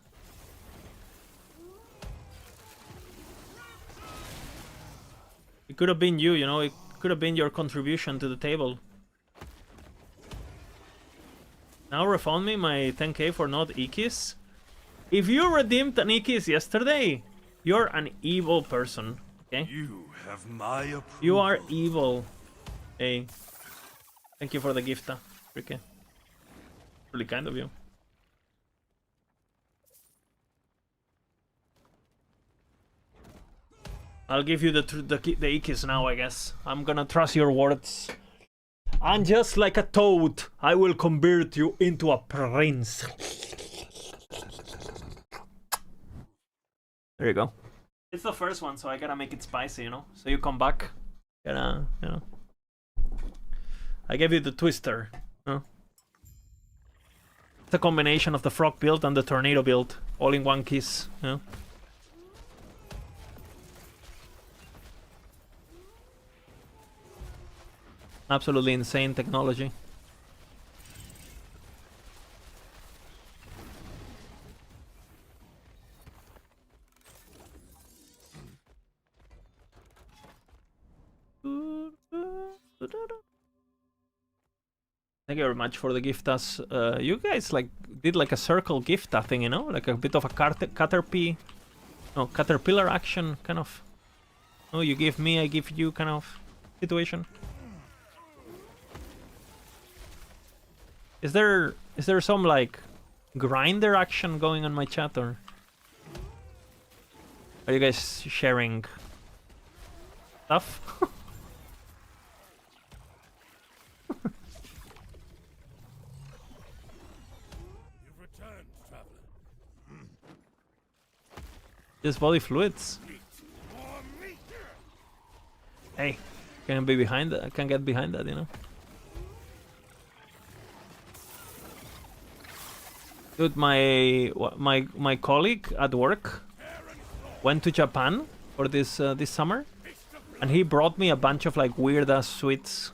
It could have been you, you know, it could have been your contribution to the table. Now refund me my 10k for not Ikis. If you redeemed an Ikis yesterday, you're an evil person, okay? You have my approval. You are evil. Hey. Thank you for the gift, Ricky. Really kind of you. I'll give you the Ikis now, I guess. I'm gonna trust your words. And just like a toad, I will convert you into a prince. There you go. It's the first one, so I gotta make it spicy, you know? So you come back. Gotta, you know. I gave you the twister. Huh? It's a combination of the frog build and the tornado build. All in one kiss, you know? Absolutely insane technology. Thank you very much for the gift. As you guys like did like a circle gift thing, you know, like a bit of a caterpillar action kind of. Oh, you give me, I give you kind of situation. Is there some like grinder action going on my chat, or are you guys sharing stuff? You've returned, traveler. Just body fluids. Hey, can be behind that. I can get behind that, you know. Dude, my colleague at work went to Japan for this this summer, and he brought me a bunch of like weird ass sweets.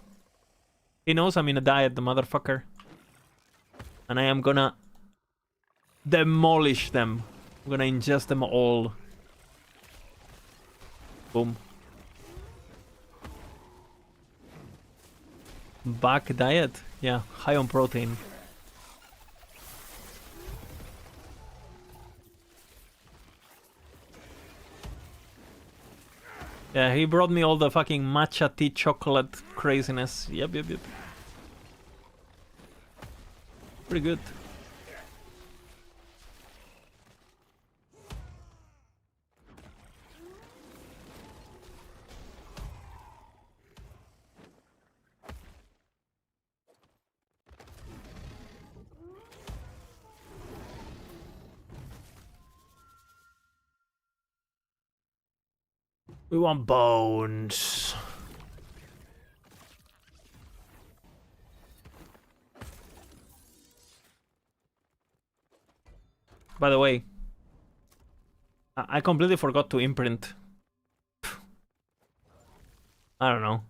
He knows I'm in a diet, the motherfucker, and I am gonna demolish them. I'm gonna ingest them all. Boom. Back diet, yeah, high on protein. Yeah, he brought me all the fucking matcha tea chocolate craziness. Yep. Pretty good. We want bones. By the way, I completely forgot to imprint. I don't know.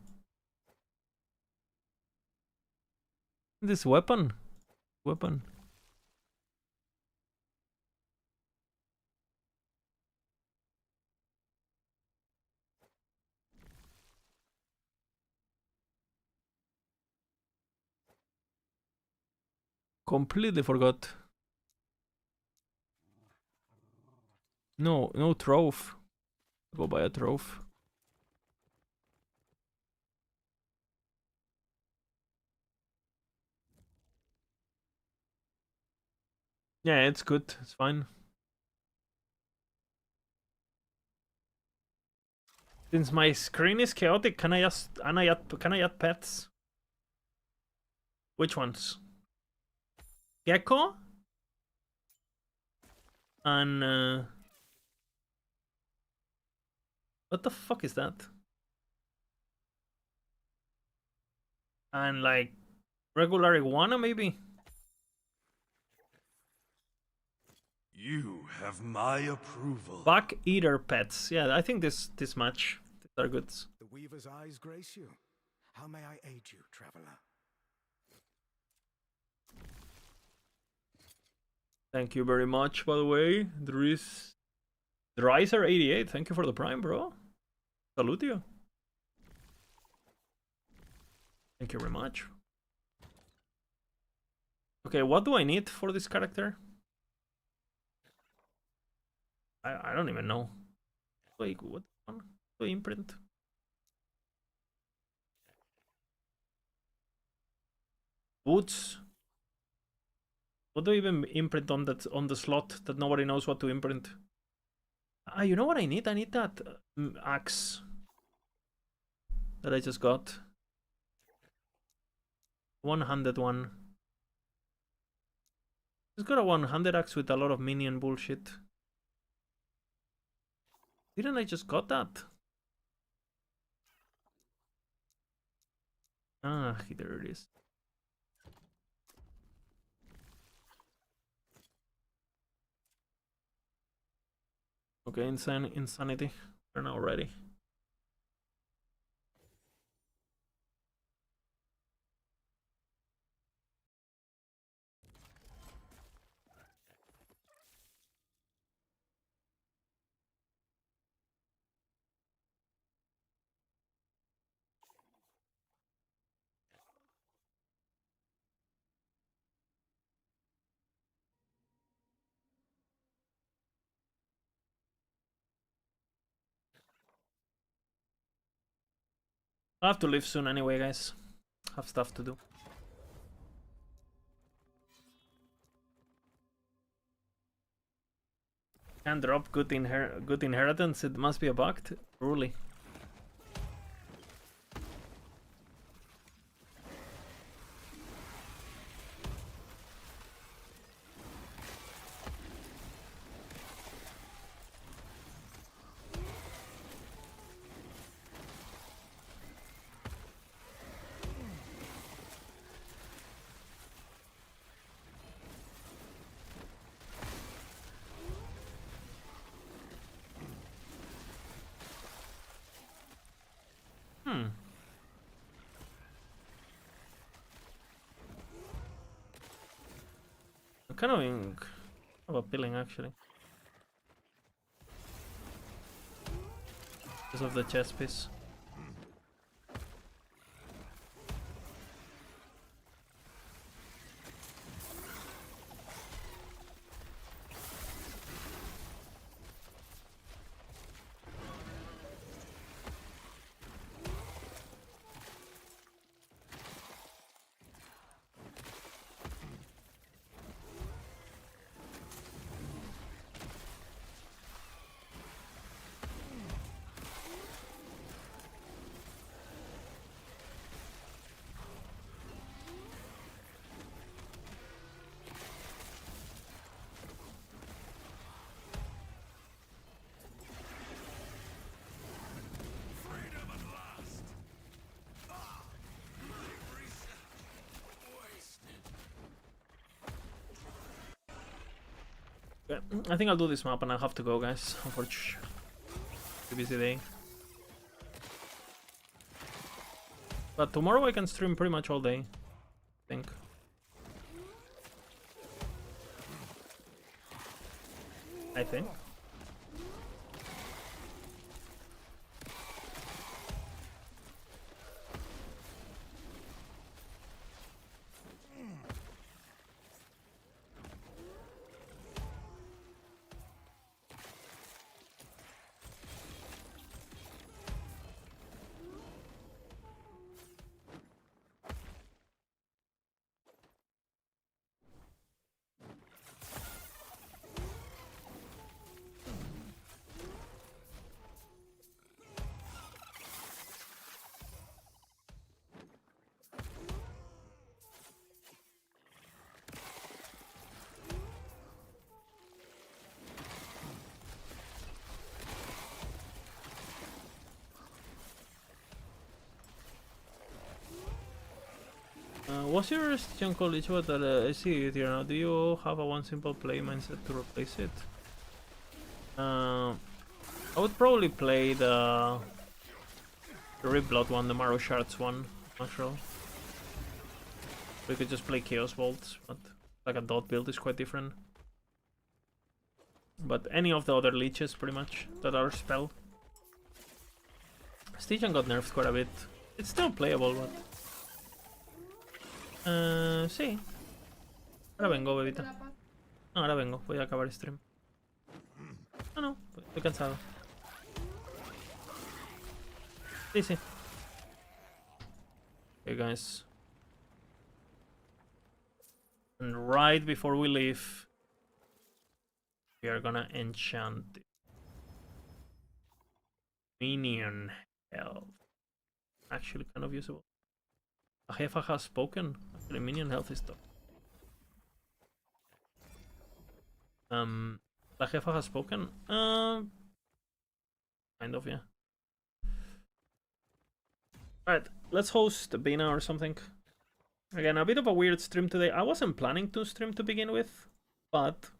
This weapon. Completely forgot. No trove. Go buy a trove. Yeah, it's good. It's fine. Since my screen is chaotic, can I add pets? Which ones? Gecko? And what the fuck is that? And like regular iguana maybe? You have my approval. Bug eater pets. Yeah, I think this match. These are good. The Weaver's eyes grace you. How may I aid you, traveler? Thank you very much, by the way. There is Dreiser88. Thank you for the prime, bro. Salute you. Thank you very much. Okay, what do I need for this character? I don't even know. Wait, what one? Do I imprint? Boots. What do I even imprint on the slot that nobody knows what to imprint? Ah, you know what I need? I need that axe that I just got. One-handed one. Just got a one-handed axe with a lot of minion bullshit. Didn't I just got that? Ah, there it is. Okay, insanity. We're now ready. I have to leave soon anyway, guys. Have stuff to do. Can drop good inheritance. It must be a bug. Truly. I'm kind of appealing actually. Because of the chess piece. Okay, I think I'll do this map and I have to go, guys. Unfortunately, it's a busy day. But tomorrow I can stream pretty much all day, I think. I think. What's your suggestion called each one that I see it here now? Do you have a one simple play mindset to replace it? I would probably play the Ribblood one, the Marrow Shards one, natural. We could just play Chaos Bolts, but like a dot build is quite different. But any of the other leeches, pretty much, that are spell. Stygian got nerfed quite a bit. It's still playable, but... sí. Ahora vengo, bebita. No, ahora vengo, voy a acabar el stream. No, estoy cansado. Sí, sí. Okay, guys. And right before we leave, we are gonna enchant Minion health. Actually, kind of usable. La jefa has spoken. Actually, Minion health is top. La jefa has spoken. Kind of, yeah. Alright, let's host Bina or something. Again, a bit of a weird stream today. I wasn't planning to stream to begin with, but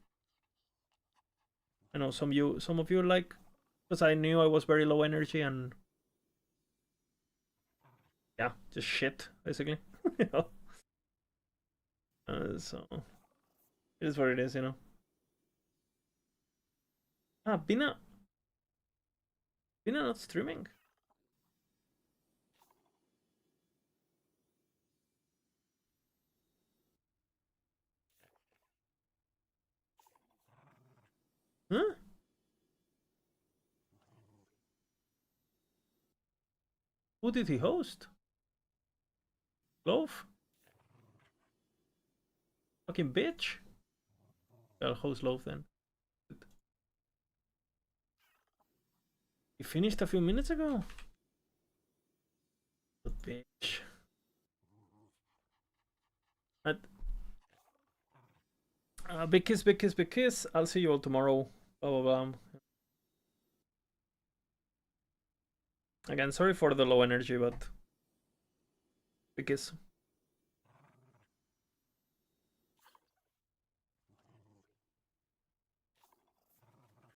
I know some of you like, because I knew I was very low energy and yeah, just shit basically. You know? So it is what it is, you know. Ah, Bina not streaming. Huh? Who did he host? Love? Fucking bitch. I'll host Love then. He finished a few minutes ago? Good bitch. Big kiss, big kiss, big kiss. I'll see you all tomorrow. Blah, blah, blah. Again, sorry for the low energy, but big kiss.